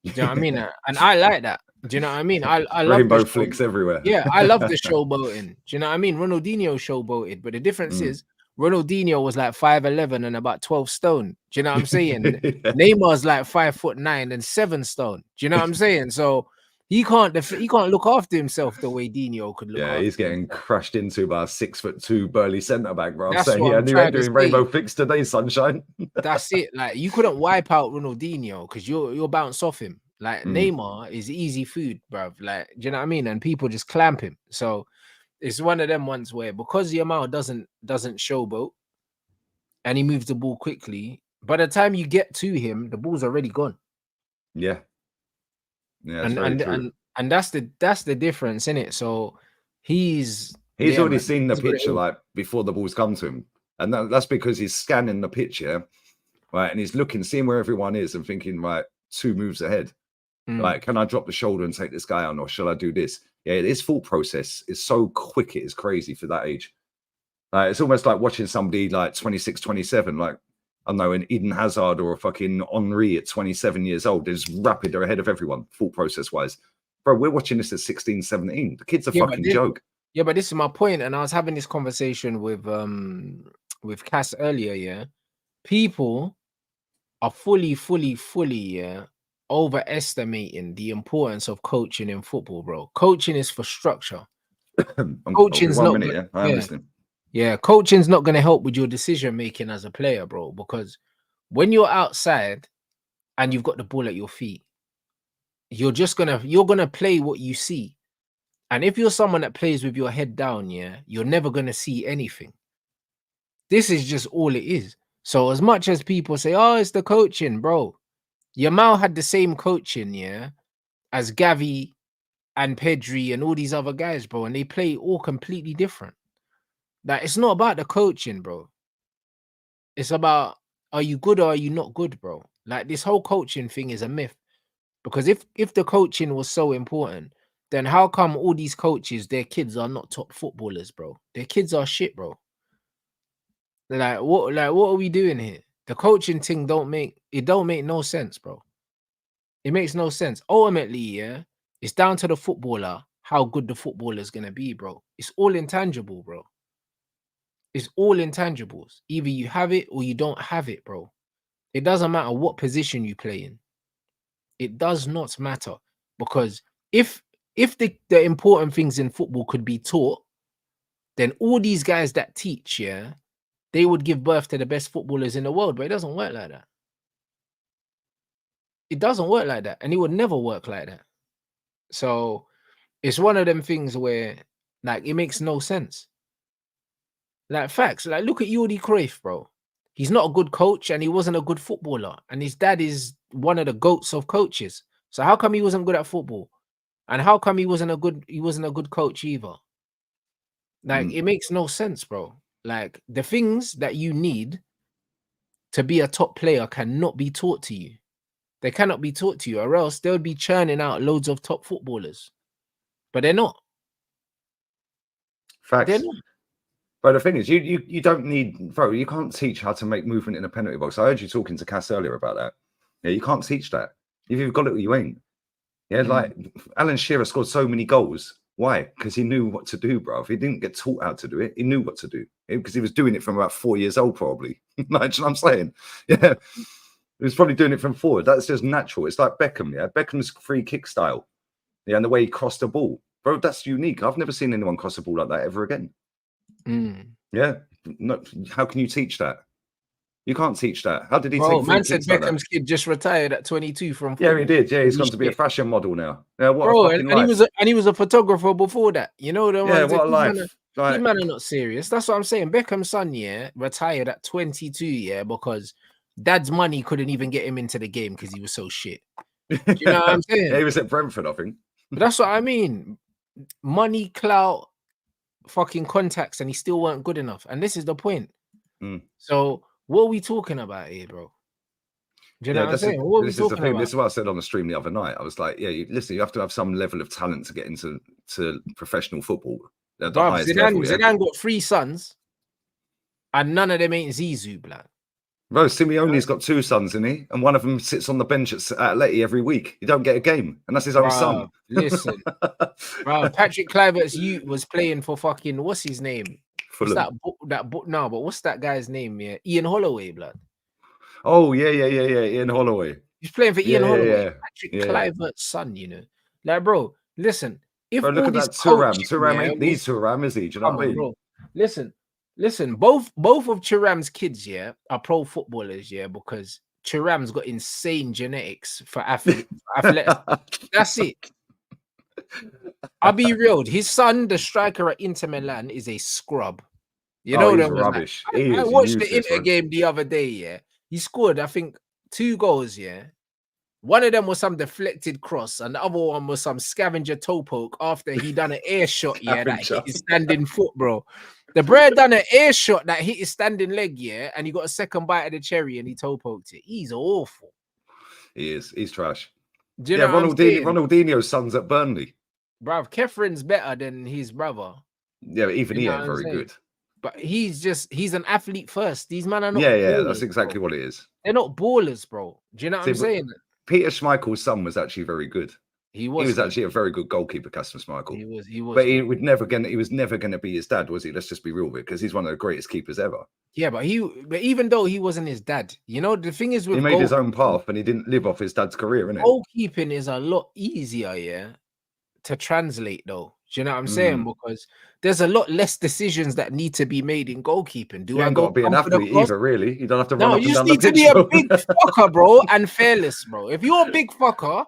Do you know what I mean? And I like that. Do you know what I mean? I love rainbow flicks everywhere. Yeah, I love the showboating. Do you know what I mean? Ronaldinho showboated, but the difference is Ronaldinho was like 5'11" and about 12 stone. Do you know what I'm saying? Neymar's like 5'9" and 7 stone. Do you know what I'm saying? So he can't look after himself the way Dino could look after. Yeah, he's getting crushed into by a 6'2" burly centre back, bro. That's saying, what I'm you ain't doing rainbow flicks today, sunshine. That's it. Like you couldn't wipe out Ronaldinho because you'll bounce off him. Like Neymar is easy food, bruv. Like, do you know what I mean? And people just clamp him. So it's one of them ones where because Yamal doesn't showboat and he moves the ball quickly, by the time you get to him, the ball's already gone. Yeah. Yeah, and that's the difference, isn't it? So he's already seen the picture like before the ball's come to him. And that's because he's scanning the picture, right? And he's looking, seeing where everyone is and thinking, right, 2 moves ahead. Like, can I drop the shoulder and take this guy on, or shall I do this? Yeah, his thought process is so quick, it is crazy for that age. It's almost like watching somebody like 26, 27, like, I don't know, an Eden Hazard or a fucking Henry at 27 years old. They're just rapid, they're ahead of everyone, thought process-wise. Bro, we're watching this at 16, 17. The kid's a fucking joke. Yeah, but this is my point, and I was having this conversation with Cass earlier, yeah? People are fully, yeah, overestimating the importance of coaching in football, bro. Coaching is for structure. Coaching's not I'm listening. Yeah, coaching's not going to help with your decision making as a player, bro, because when you're outside and you've got the ball at your feet, you're gonna play what you see. And if you're someone that plays with your head down, yeah, you're never gonna see anything. This is just all it is. So as much as people say, oh, it's the coaching, bro, Yamal had the same coaching, yeah, as Gavi and Pedri and all these other guys, bro, and they play all completely different. Like, it's not about the coaching, bro. It's about, are you good or are you not good, bro? Like, this whole coaching thing is a myth. Because if the coaching was so important, then how come all these coaches, their kids are not top footballers, bro? Their kids are shit, bro. Like what are we doing here? The coaching thing don't make no sense, bro. It makes no sense. Ultimately, yeah, it's down to the footballer how good the footballer is gonna be, bro. It's all intangible, bro. It's all intangibles. Either you have it or you don't have it, bro. It doesn't matter what position you play in. It does not matter, because if the important things in football could be taught, then all these guys that teach, yeah, they would give birth to the best footballers in the world. But it doesn't work like that. It doesn't work like that, and it would never work like that. So it's one of them things where, like, it makes no sense. Like, facts. Like, look at Jordi Cruyff, bro. He's not a good coach and he wasn't a good footballer. And his dad is one of the GOATs of coaches. So how come he wasn't good at football? And how come he wasn't a good coach either? Like, it makes no sense, bro. Like, the things that you need to be a top player cannot be taught to you. They cannot be taught to you, or else they'll be churning out loads of top footballers. But they're not. Facts. They're not. But the thing is, you don't need, bro, you can't teach how to make movement in a penalty box. I heard you talking to Cass earlier about that. Yeah, you can't teach that. If you've got it, you ain't. Yeah, like Alan Shearer scored so many goals. Why? Because he knew what to do, bro. He didn't get taught how to do it. He knew what to do because he was doing it from about 4 years old, probably. Like, you know what I'm saying? Yeah. He was probably doing it from forward. That's just natural. It's like Beckham, yeah? Beckham's free kick style. Yeah, and the way he crossed the ball. Bro, that's unique. I've never seen anyone cross a ball like that ever again. Yeah. No, how can you teach that? You can't teach that. How did he take man said Beckham's kid just retired at 22 from football. Yeah, he did. Yeah, he's gone to be a fashion model now. Yeah, what bro, a fucking life. He was a photographer before that. You know the yeah, what a life. These men are not serious. That's what I'm saying. Beckham's son, yeah, retired at 22, yeah, because dad's money couldn't even get him into the game because he was so shit. Do you know what I'm saying? Yeah, he was at Brentford, I think. But that's what I mean. Money, clout, fucking contacts, and he still weren't good enough. And this is the point. So What are we talking about here, bro? Do you know what I'm saying? What are we talking about? This is what I said on the stream the other night. I was like, yeah, listen, you have to have some level of talent to get into professional football at the highest level. Yeah? Zidane got 3 sons, and none of them ain't Zizou, blood. Bro, Simeone's got 2 sons, isn't he? And one of them sits on the bench at Atleti every week. He don't get a game, and that's his own son. Listen, bro, Patrick Kluivert's youth was playing for fucking what's his name? Fulham. No, but what's that guy's name? Yeah, Ian Holloway, blood. Oh yeah, Ian Holloway. He's playing for Ian Holloway, Patrick Kluivert's son. You know, like, bro, listen. If look at that Thuram ain't the Thuram, is he? Do you know what I mean? Bro, listen. Both of Thuram's kids, yeah, are pro footballers, yeah, because Thuram's got insane genetics for athletics. That's it. I'll be real. His son, the striker at Inter Milan, is a scrub. You know, he's rubbish. I watched the Inter game the other day, yeah. He scored, I think, 2 goals, yeah. One of them was some deflected cross, and the other one was some scavenger toe poke after he done an air shot, yeah, that hit his standing foot, bro. The bro done an air shot that hit his standing leg, yeah, and he got a second bite of the cherry and he toe poked it. He's awful. He is. He's trash. Do you know Ronaldinho's son's at Burnley. Bruv, Kefren's better than his brother. Yeah, but even he ain't very good. But he's an athlete first. These men are not. Yeah, that's exactly what it is. They're not ballers, bro. Do you know what I'm saying? Peter Schmeichel's son was actually very good. He was actually a very good goalkeeper, Kasper Schmeichel. He was. But he was never gonna be his dad, was he? Let's just be real with it, because he's one of the greatest keepers ever. Yeah, but even though he wasn't his dad, you know, the thing is, with he made his own path and he didn't live off his dad's career, innit? Goalkeeping is a lot easier, yeah, to translate though. Do you know what I'm saying? Because there's a lot less decisions that need to be made in goalkeeping. You ain't got to be an athlete either, really. You don't have to run up and down the pitch. You just need to be a big fucker, bro, and fearless, bro. If you're a big fucker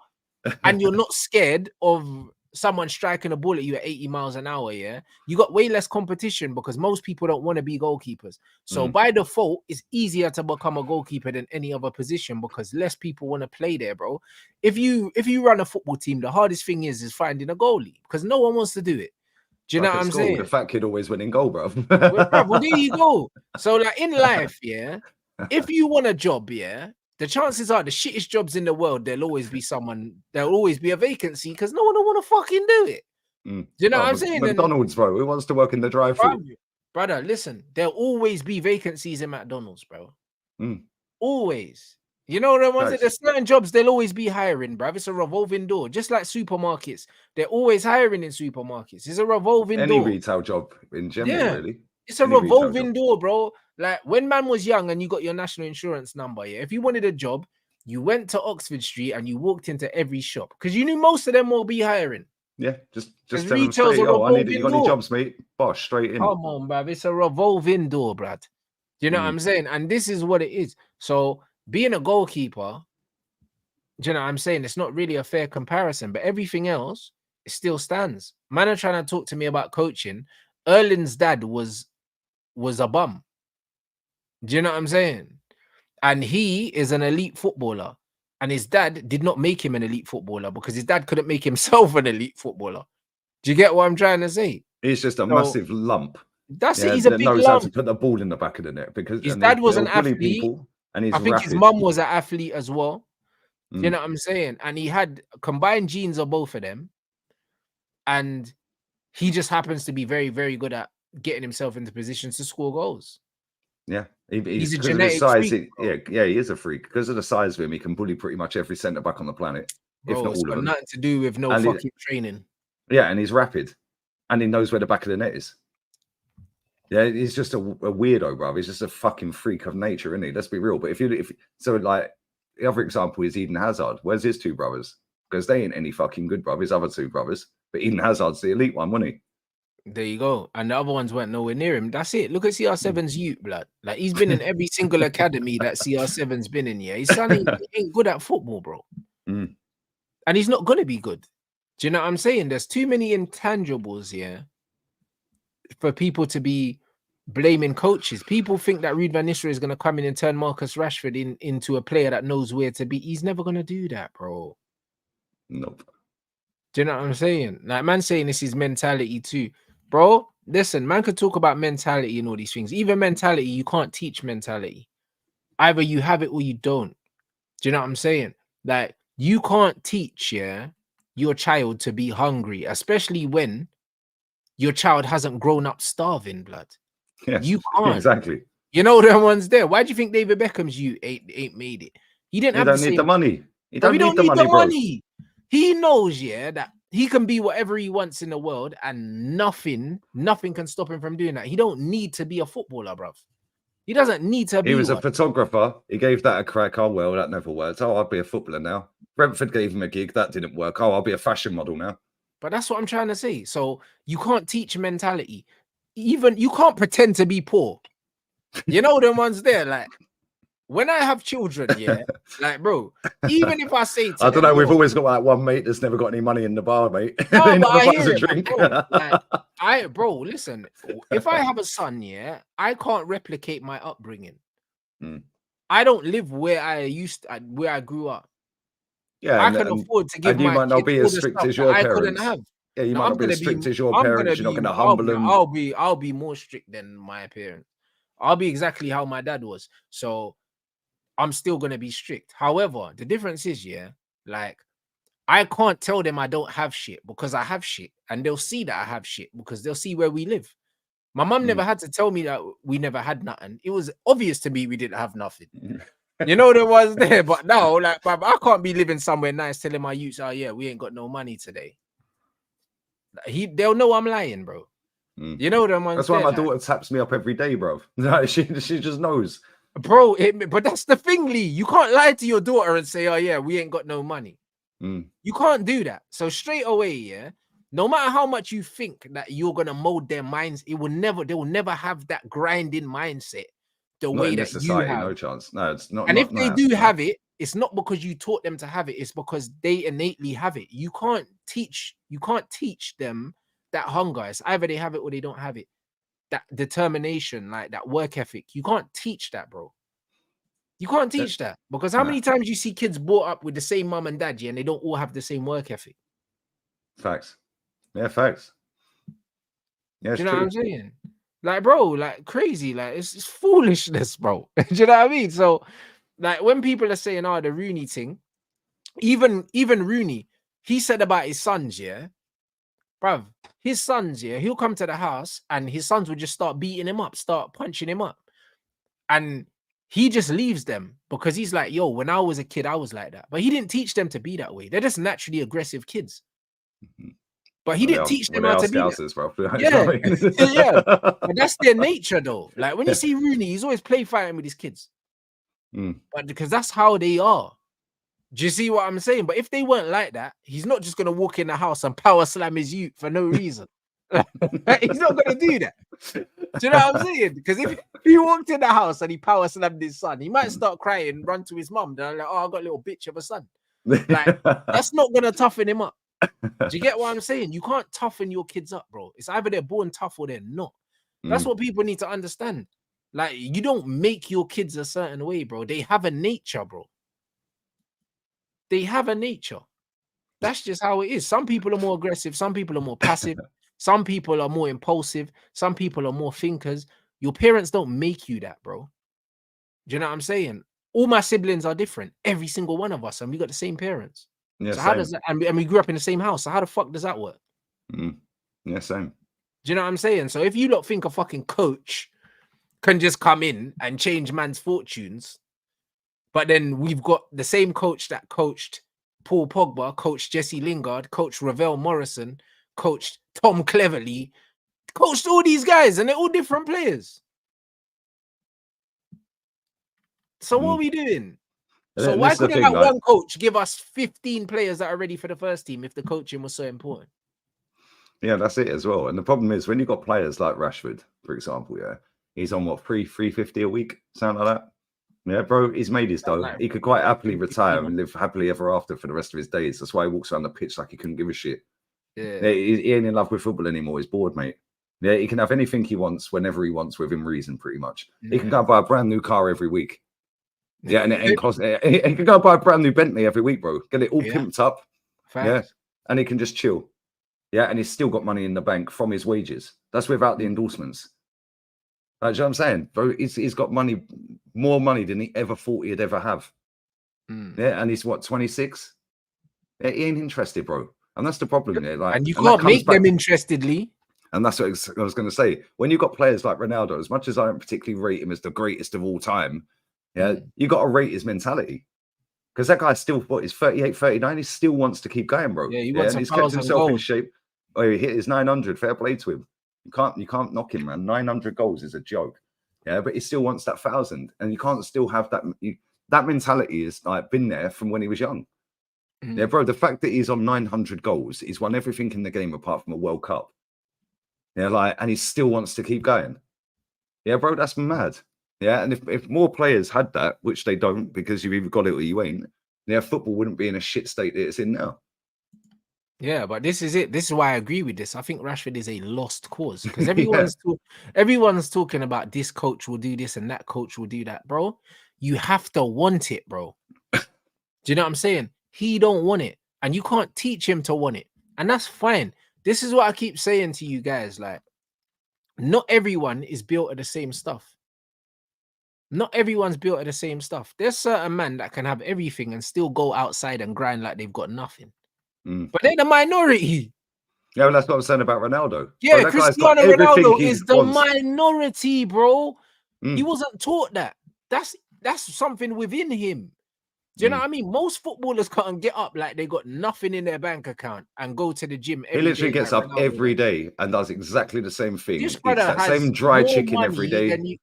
and you're not scared of someone striking a ball at you at 80 miles an hour, yeah, you got way less competition because most people don't want to be goalkeepers. So by default, it's easier to become a goalkeeper than any other position because less people want to play there, bro. If you run a football team, the hardest thing is finding a goalie because no one wants to do it. Do you know what I'm saying? The fat kid always win in goal, bro. Well, there you go. So, like, in life, yeah, if you want a job, yeah, the chances are the shittest jobs in the world, there'll always be a vacancy because no one will want to fucking do it. Do you know what I'm saying? McDonald's, bro. Who wants to work in the drive-thru? Brother, listen, there'll always be vacancies in McDonald's, bro. Always. You know the ones that there's certain jobs they'll always be hiring, bruv. It's a revolving door, just like supermarkets. They're always hiring in supermarkets. It's a revolving door. Any retail job in general, really. It's a revolving door, bro. Like when man was young and you got your national insurance number, yeah. If you wanted a job, you went to Oxford Street and you walked into every shop because you knew most of them will be hiring. Yeah, just tell them straight, you got any jobs, mate? Bosh, straight in. Come on, bruv. It's a revolving door, bruv. Do you know what I'm saying? And this is what it is. So being a goalkeeper, do you know what I'm saying? It's not really a fair comparison, but everything else, it still stands. Man are trying to talk to me about coaching. Erling's dad was a bum. Do you know what I'm saying? And he is an elite footballer. And his dad did not make him an elite footballer because his dad couldn't make himself an elite footballer. Do you get what I'm trying to say? He's just a massive lump. That's it. He's a big lump. Knows how to put the ball in the back of the net because his dad was an athlete. And I think his mum was an athlete as well. You know what I'm saying? And he had combined genes of both of them. And he just happens to be very, very good at getting himself into positions to score goals. Yeah. He's a genetic size, freak. he is a freak. Because of the size of him, he can bully pretty much every centre back on the planet. Bro, if not all of them. Nothing to do with fucking training. Yeah, and he's rapid. And he knows where the back of the net is. Yeah, he's just a weirdo, bro. He's just a fucking freak of nature, isn't he? Let's be real. But so like the other example is Eden Hazard. Where's his 2 brothers? Because they ain't any fucking good, bro. His other 2 brothers. But Eden Hazard's the elite one, wasn't he? There you go. And the other ones weren't nowhere near him. That's it. Look at CR7's youth, blood. Like he's been in every single academy that CR7's been in. Yeah, his son ain't good at football, bro. And he's not gonna be good. Do you know what I'm saying? There's too many intangibles here for people to be blaming coaches. People think that Ruud van Nistelrooy is going to come in and turn Marcus Rashford into a player that knows where to be. He's never going to do that, bro. Nope. Do you know what I'm saying? Like, man saying this is mentality too. Bro, listen, man could talk about mentality and all these things. Even mentality, you can't teach mentality. Either you have it or you don't. Do you know what I'm saying? Like, you can't teach, your child to be hungry, especially when your child hasn't grown up starving, blood. Yes, You can't. exactly. You know them ones there. Why do you think David Beckham's ain't made it? He didn't have don't the need same the money. He Bro, don't need the money, bro. He knows, that he can be whatever he wants in the world, and nothing can stop him from doing that. He don't need to be a footballer, bruv. He doesn't need to be. He was a photographer. He gave that a crack. Oh well, that never worked. Oh, I'll be a footballer now. Brentford gave him a gig. That didn't work. Oh, I'll be a fashion model now. But that's what I'm trying to say. So you can't teach mentality. Even you can't pretend to be poor. You know them ones there, like. When I have children, like, bro, even if I say to I don't know, we've always got like one mate that's never got any money in the bar, mate. No, but I hear it, drink. Bro, listen, if I have a son, I can't replicate my upbringing. I don't live where I grew up. Yeah, I can afford to give you my might not be as strict as your parents. couldn't have. Yeah, you might not be as strict as your parents. You're not going to humble them. I'll be more strict than my parents. I'll be exactly how my dad was. So I'm still going to be strict. However, the difference is, like, I can't tell them I don't have shit because I have shit, and they'll see that I have shit because they'll see where we live. My mum never had to tell me that we never had nothing. It was obvious to me we didn't have nothing. You know, there was there, but now, like, I can't be living somewhere nice telling my youths, oh yeah, we ain't got no money today. They'll know I'm lying, bro. You know them ones. That's why my daughter taps me up every day, bro. she just knows. Bro, but that's the thing, Lee. You can't lie to your daughter and say, oh yeah, we ain't got no money. You can't do that. So straight away, no matter how much you think that you're gonna mold their minds, they will never have that grinding mindset the not way in that this society, you have. No chance. No, it's not. And if they do have it, it's not because you taught them to have it, it's because they innately have it. You can't teach them that hunger. It's either they have it or they don't have it. That determination, like that work ethic, you can't teach that, bro. You can't teach that because how many times you see kids brought up with the same mum and dad, and they don't all have the same work ethic? Facts. Yeah, facts. Yeah, do you know what I'm saying? Like, bro, like crazy, like it's foolishness, bro. Do you know what I mean? So, like, when people are saying, "Oh, the Rooney thing," even Rooney, he said about his sons, bruv, his sons, he'll come to the house and his sons will just start beating him up, start punching him up. And he just leaves them because he's like, yo, when I was a kid, I was like that. But he didn't teach them to be that way. They're just naturally aggressive kids. But he didn't teach them how to be that. Bro. Yeah. But that's their nature, though. Like, when you see Rooney, he's always play fighting with his kids. But because that's how they are. Do you see what I'm saying? But if they weren't like that, he's not just going to walk in the house and power slam his youth for no reason. He's not going to do that. Do you know what I'm saying? Because if he walked in the house and he power slammed his son, he might start crying, run to his mum. Then I'm like, oh, I got a little bitch of a son. Like, that's not going to toughen him up. Do you get what I'm saying? You can't toughen your kids up, bro. It's either they're born tough or they're not. That's what people need to understand. Like, you don't make your kids a certain way, bro. They have a nature, bro. They have a nature. That's just how it is. Some people are more aggressive. Some people are more passive. Some people are more impulsive. Some people are more thinkers. Your parents don't make you that, bro. Do you know what I'm saying? All my siblings are different. Every single one of us. And we got the same parents. Yeah, so how does that, and we grew up in the same house. So how the fuck does that work? Yeah, same. Do you know what I'm saying? So if you don't think a fucking coach can just come in and change man's fortunes, but then we've got the same coach that coached Paul Pogba, coached Jesse Lingard, coached Ravel Morrison, coached Tom Cleverley, coached all these guys, and they're all different players. So what are we doing? So why couldn't that one coach give us 15 players that are ready for the first team if the coaching was so important? Yeah, that's it as well. And the problem is when you've got players like Rashford, for example, he's on what, $350 a week, something like that. Yeah, bro, he's made his dough. He could quite happily retire and live happily ever after for the rest of his days. That's why he walks around the pitch like he couldn't give a shit. Yeah, he ain't in love with football anymore. He's bored, mate. Yeah, he can have anything he wants whenever he wants within reason, pretty much. He can go buy a brand new car every week. Yeah, and it ain't cost. He can go buy a brand new Bentley every week, bro. Get it all pimped up. Facts. Yeah, and he can just chill. Yeah, and he's still got money in the bank from his wages. That's without the endorsements. Like, you know what I'm saying? Bro, he's got money, more money than he ever thought he'd ever have. Yeah, and he's what, 26? Yeah, he ain't interested, bro. And that's the problem there. Like, and you can't make them interestedly. And that's what I was going to say. When you've got players like Ronaldo, as much as I don't particularly rate him as the greatest of all time, yeah, you got to rate his mentality. Because that guy still, what, is 38, 39? He still wants to keep going, bro. Yeah, he wants and he's kept himself in shape. Oh, he hit his 900. Fair play to him. You can't knock him, man. 900 goals is a joke. Yeah, but he still wants that 1,000. And you can't still have that. That mentality is like been there from when he was young. Yeah, bro, the fact that he's on 900 goals, he's won everything in the game apart from a World Cup. Yeah, like, and he still wants to keep going. Yeah, bro, that's mad. Yeah, and if more players had that, which they don't, because you've either got it or you ain't, yeah, football wouldn't be in a shit state that it's in now. Yeah, but this is it. This is why I agree with this. I think Rashford is a lost cause because everyone's talking about this coach will do this and that coach will do that, bro. You have to want it, bro. Do you know what I'm saying? He don't want it, and you can't teach him to want it, and that's fine. This is what I keep saying to you guys. Like, not everyone is built of the same stuff. Not everyone's built of the same stuff. There's certain men that can have everything and still go outside and grind like they've got nothing. But they're the minority. Yeah, well, that's what I'm saying about Ronaldo. Yeah, bro, Cristiano Ronaldo is the minority, bro. He wasn't taught that. That's something within him. Do you know what I mean? Most footballers can't get up like they got nothing in their bank account and go to the gym every day. He literally gets up every day and does exactly the same thing. It's that same dry chicken every day. Than you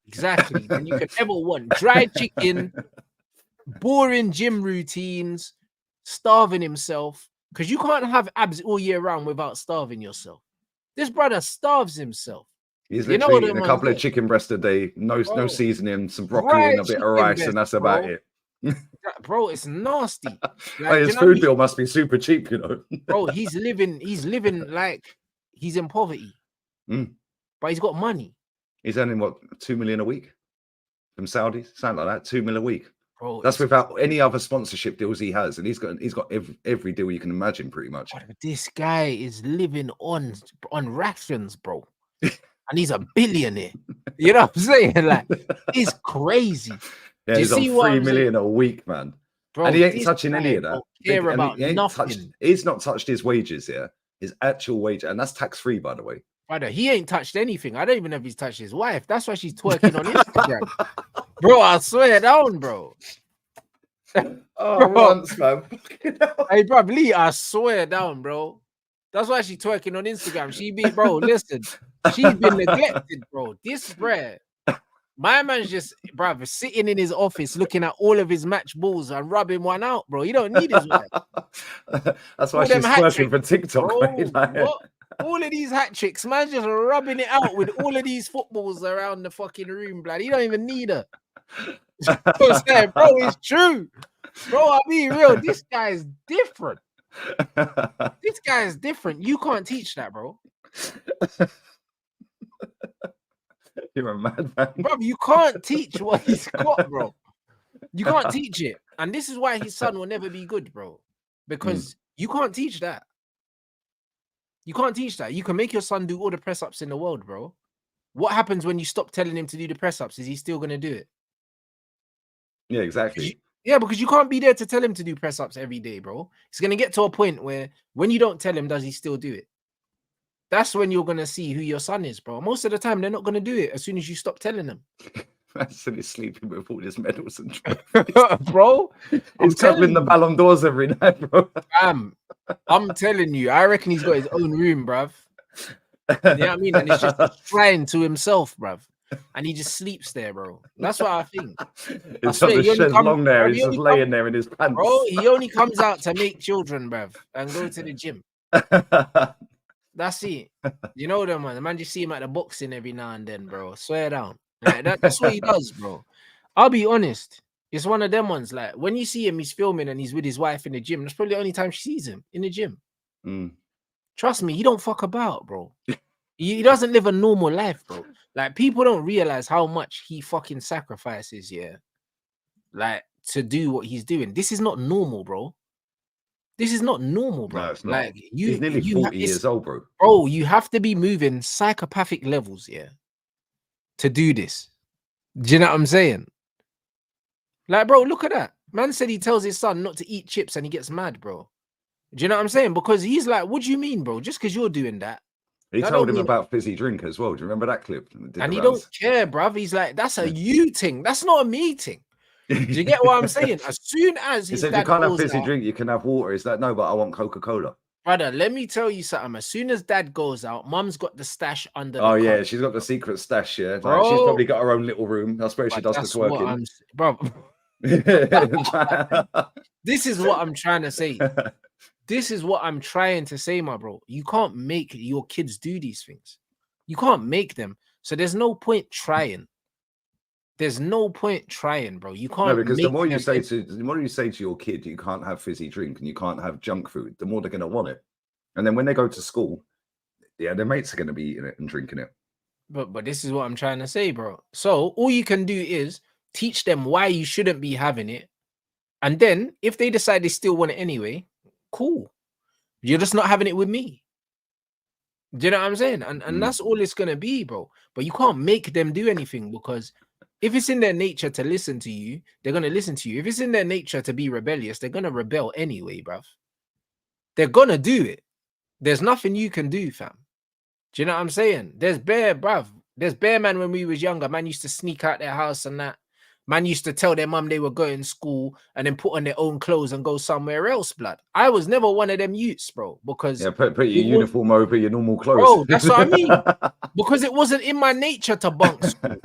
could ever want. Dry chicken, boring gym routines, starving himself. Because you can't have abs all year round without starving yourself. This brother starves himself. He's literally eating a couple of chicken breasts a day, no seasoning, some broccoli and a bit of rice, and that's about it. Bro, it's nasty. Like, his food bill must be super cheap, you know. Bro, he's living like he's in poverty. But he's got money. He's earning what, 2 million a week from Saudis? Something like that, 2 million a week. Bro, that's without any other sponsorship deals he has, and he's got every deal you can imagine, pretty much. This guy is living on rations, bro, and he's a billionaire. You know what I'm saying? Like, it's crazy. Yeah, he's on 3 million a week, man. Bro, and he ain't touching any of that. Care about nothing. He's not touched his wages here, his actual wage, and that's tax free, by the way. Brother, he ain't touched anything. I don't even know if he's touched his wife. That's why she's twerking on Instagram. Bro, I swear down, bro. Oh, once, man. Hey, bro, Lee, I swear down, bro. That's why she's twerking on Instagram. Bro, listen, she's been neglected, bro. This bread. My man's just, bro, sitting in his office looking at all of his match balls and rubbing one out, bro. You don't need his wife. That's why she's twerking for TikTok, bro. All of these hat tricks, man, just rubbing it out with all of these footballs around the fucking room, blood. You don't even need her. Saying, bro, it's true. Bro, I'll be real. This guy is different. This guy is different. You can't teach that, bro. You're a madman. Bro, you can't teach what he's got, bro. You can't teach it. And this is why his son will never be good, bro. Because you can't teach that. You can't teach that. You can make your son do all the press-ups in the world, bro. What happens when you stop telling him to do the press-ups? Is he still going to do it? Yeah, exactly. Because you can't be there to tell him to do press-ups every day, bro. It's going to get to a point where when you don't tell him, does he still do it? That's when you're going to see who your son is, bro. Most of the time, they're not going to do it as soon as you stop telling them. So he's sleeping with all his medals and bro. He's covering the Ballon d'Ors every night, bro. I'm telling you, I reckon he's got his own room, bruv. You know what I mean? And he's just flying to himself, bruv. And he just sleeps there, bro. That's what I think. He's on the shed long there. He's just laying there in his pants. Bro, he only comes out to make children, bruv, and go to the gym. That's it. You know them, man. The man just see him at the boxing every now and then, bro. Swear down. Like, that's what he does, bro. I'll be honest. It's one of them ones. Like, when you see him, he's filming and he's with his wife in the gym. That's probably the only time she sees him in the gym. Trust me, he don't fuck about, bro. He doesn't live a normal life, bro. Like, people don't realize how much he fucking sacrifices, yeah. Like, to do what he's doing. This is not normal, bro. This is not normal, bro. No, it's not. Like, he's nearly 40 years old, bro. Bro, you have to be moving psychopathic levels, yeah, to do this. Do you know what I'm saying? Like, bro, look at that. Man said he tells his son not to eat chips and he gets mad, bro. Do you know what I'm saying? Because he's like, what do you mean, bro? Just because you're doing that. He told him about fizzy drink as well. Do you remember that clip? And he don't care, bruv. He's like, that's a you thing. That's not a me thing. Do you get what I'm saying? As soon as he said, you can't have fizzy drink, you can have water. He's like, no, but I want Coca-Cola. Brother, let me tell you something. As soon as dad goes out, mum's got the stash under the yeah, cupboard. she's got the secret stash, yeah. Like, she's probably got her own little room. That's where she does the twerking. Bro. This is what I'm trying to say. This is what I'm trying to say, my bro. You can't make your kids do these things. You can't make them. So there's no point trying. There's no point trying, bro. You can't. No, because the more you say to your kid, you can't have fizzy drink and you can't have junk food, the more they're going to want it. And then when they go to school, yeah, their mates are going to be eating it and drinking it. But this is what I'm trying to say, bro. So all you can do is teach them why you shouldn't be having it. And then if they decide they still want it anyway, cool. You're just not having it with me. Do you know what I'm saying? And that's all it's going to be, bro. But you can't make them do anything, because if it's in their nature to listen to you, they're going to listen to you. If it's in their nature to be rebellious, they're going to rebel anyway, bruv. They're going to do it. There's nothing you can do, fam. Do you know what I'm saying? There's bare, bruv. There's bare, man, when we was younger, man used to sneak out their house and that. Man used to tell their mum they were going to school and then put on their own clothes and go somewhere else, blood. I was never one of them youths, bro, because... Yeah, put your uniform over your normal clothes. Bro, that's what I mean. Because it wasn't in my nature to bunk school.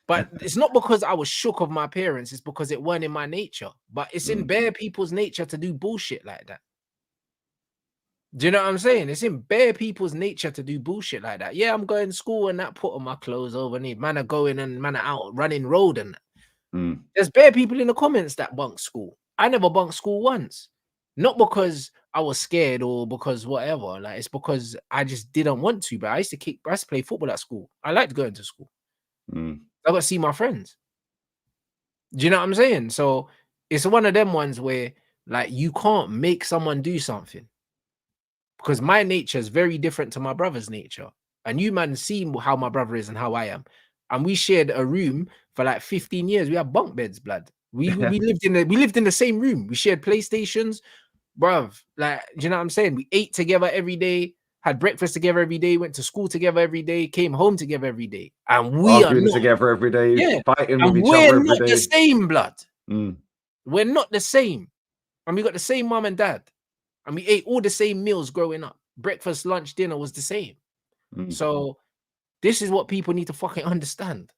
But it's not because I was shook of my parents. It's because it weren't in my nature. But it's in bare people's nature to do bullshit like that. Do you know what I'm saying? It's in bare people's nature to do bullshit like that. Yeah, I'm going to school and that, put on my clothes over me. Man are going and man are out running road and that. There's bare people in the comments that bunk school. I never bunked school once. Not because I was scared or because whatever. Like, it's because I just didn't want to. But I used to play football at school. I liked going to school. I got to see my friends. Do you know what I'm saying? So it's one of them ones where, like, you can't make someone do something. Because my nature is very different to my brother's nature. And you, man, see how my brother is and how I am. And we shared a room for like 15 years. We had bunk beds, blood. We lived in the same room. We shared PlayStations, bruv. Like, do you know what I'm saying? We ate together every day, had breakfast together every day, went to school together every day, came home together every day. And we arguing together every day, fighting with each other every day. We're not the same, blood. We're not the same. And we got the same mom and dad. And we ate all the same meals growing up. Breakfast, lunch, dinner was the same. So this is what people need to fucking understand.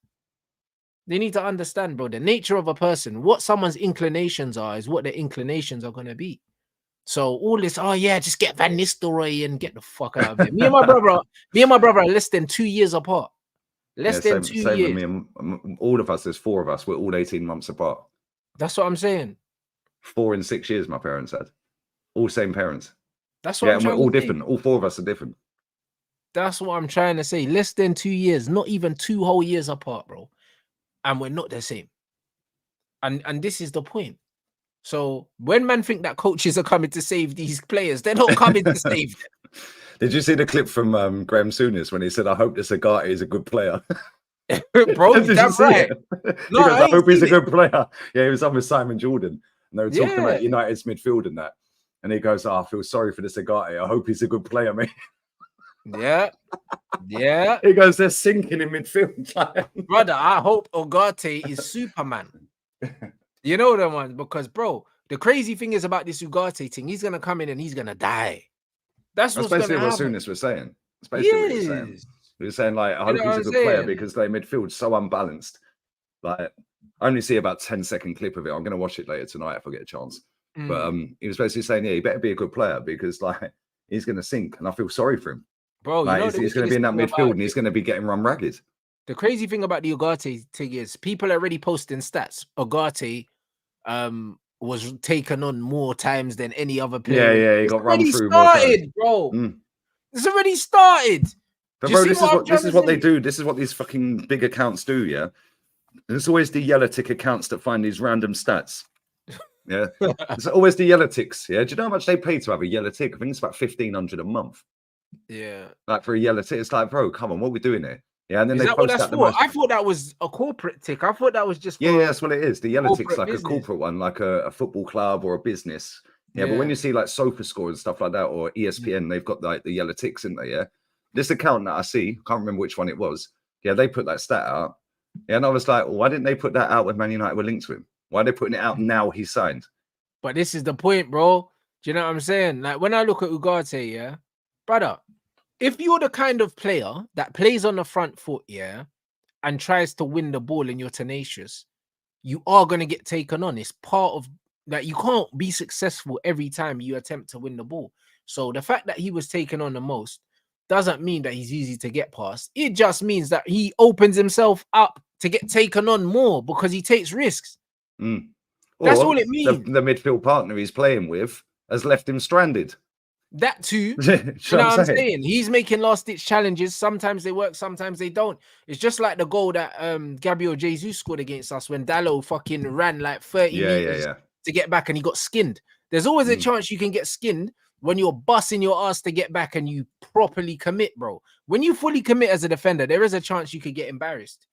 They need to understand, bro, the nature of a person. What someone's inclinations are is what their inclinations are going to be. So all this, oh yeah, just get Van Nistelrooy and get the fuck out of here. Me and my brother are less than 2 years apart. Less than 2 years. With me and all of us, there's 4 of us. We're all 18 months apart. That's what I'm saying. 4 and 6 years, my parents had. All same parents. That's what I'm trying to say. And we're all different. All 4 of us are different. That's what I'm trying to say. Less than 2 years, not even 2 whole years apart, bro. And we're not the same. And this is the point. So when men think that coaches are coming to save these players, they're not coming to save them. Did you see the clip from Graham Souness when he said, I hope this Ugarte is a good player? Bro, that's right. No, he goes, I hope he's a good player. Yeah, he was on with Simon Jordan. And they were talking about United's midfield and that. And he goes, I feel sorry for this Ugarte. I hope he's a good player, mate. Yeah. Yeah. He goes, they're sinking in midfield. Brother, I hope Ugarte is Superman. You know the one, because, bro, the crazy thing is about this Ugarte thing, he's going to come in and he's going to die. That's basically what Souness was saying. That's basically what he was saying. He was saying, like, I hope he's a good player because their midfield's so unbalanced. Like, I only see about 10-second clip of it. I'm going to watch it later tonight if I get a chance. But he was basically saying, yeah, he better be a good player because, like, he's going to sink, and I feel sorry for him. Bro, like, he's going to be in that midfield, and he's going to be getting run ragged. The crazy thing about the Ugarte thing is people are already posting stats. Ugarte was taken on more times than any other player. Yeah, he got run through more times. Bro. It's already started. But bro, this is what they do. This is what these fucking big accounts do, yeah? There's always the yellow tick accounts that find these random stats. Yeah, it's always the yellow ticks. Yeah, do you know how much they pay to have a yellow tick? I think it's about $1,500 a month. Yeah, like for a yellow tick. It's like, bro, come on, what are we doing here? Yeah, and then Is they that what post that's out the for? most. I thought that was a corporate tick. I thought that was just Yeah, that's what it is. The yellow tick's like business. a corporate one, like a football club or a business. Yeah, but when you see like SofaScore and stuff like that, or ESPN, they've got like the yellow ticks in there. Yeah, this account that I see, can't remember which one it was. Yeah, they put that stat out. Yeah, and I was like, well, why didn't they put that out when Man United were linked to him? Why are they putting it out now he's signed? But this is the point, bro. Do you know what I'm saying? Like when I look at Ugarte, yeah, brother, if you're the kind of player that plays on the front foot, yeah, and tries to win the ball and you're tenacious, you are going to get taken on. It's part of that. You can't be successful every time you attempt to win the ball. So the fact that he was taken on the most doesn't mean that he's easy to get past. It just means that he opens himself up to get taken on more because he takes risks. That's all it means. The midfield partner he's playing with has left him stranded. That too. You know what I'm saying? He's making last-ditch challenges. Sometimes they work, sometimes they don't. It's just like the goal that Gabriel Jesus scored against us when Dalot fucking ran like 30 meters to get back and he got skinned. There's always a chance you can get skinned when you're busting your ass to get back and you properly commit, bro. When you fully commit as a defender, there is a chance you could get embarrassed.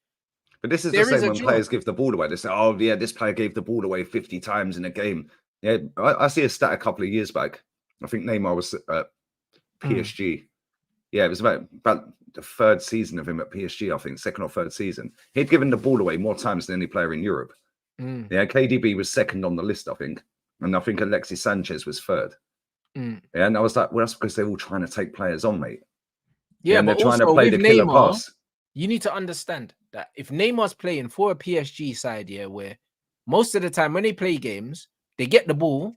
But this is the same when players give the ball away. They say, oh, yeah, this player gave the ball away 50 times in a game. Yeah, I see a stat a couple of years back. I think Neymar was at PSG. Yeah, it was about the third season of him at PSG, I think, second or third season. He'd given the ball away more times than any player in Europe. Yeah, KDB was second on the list, I think. And I think Alexis Sanchez was third. Yeah, and I was like, well, that's because they're all trying to take players on, mate. Yeah, and but they're trying to also play with the killer Neymar, pass. you need to understand that if Neymar's playing for a PSG side, yeah, where most of the time when they play games, they get the ball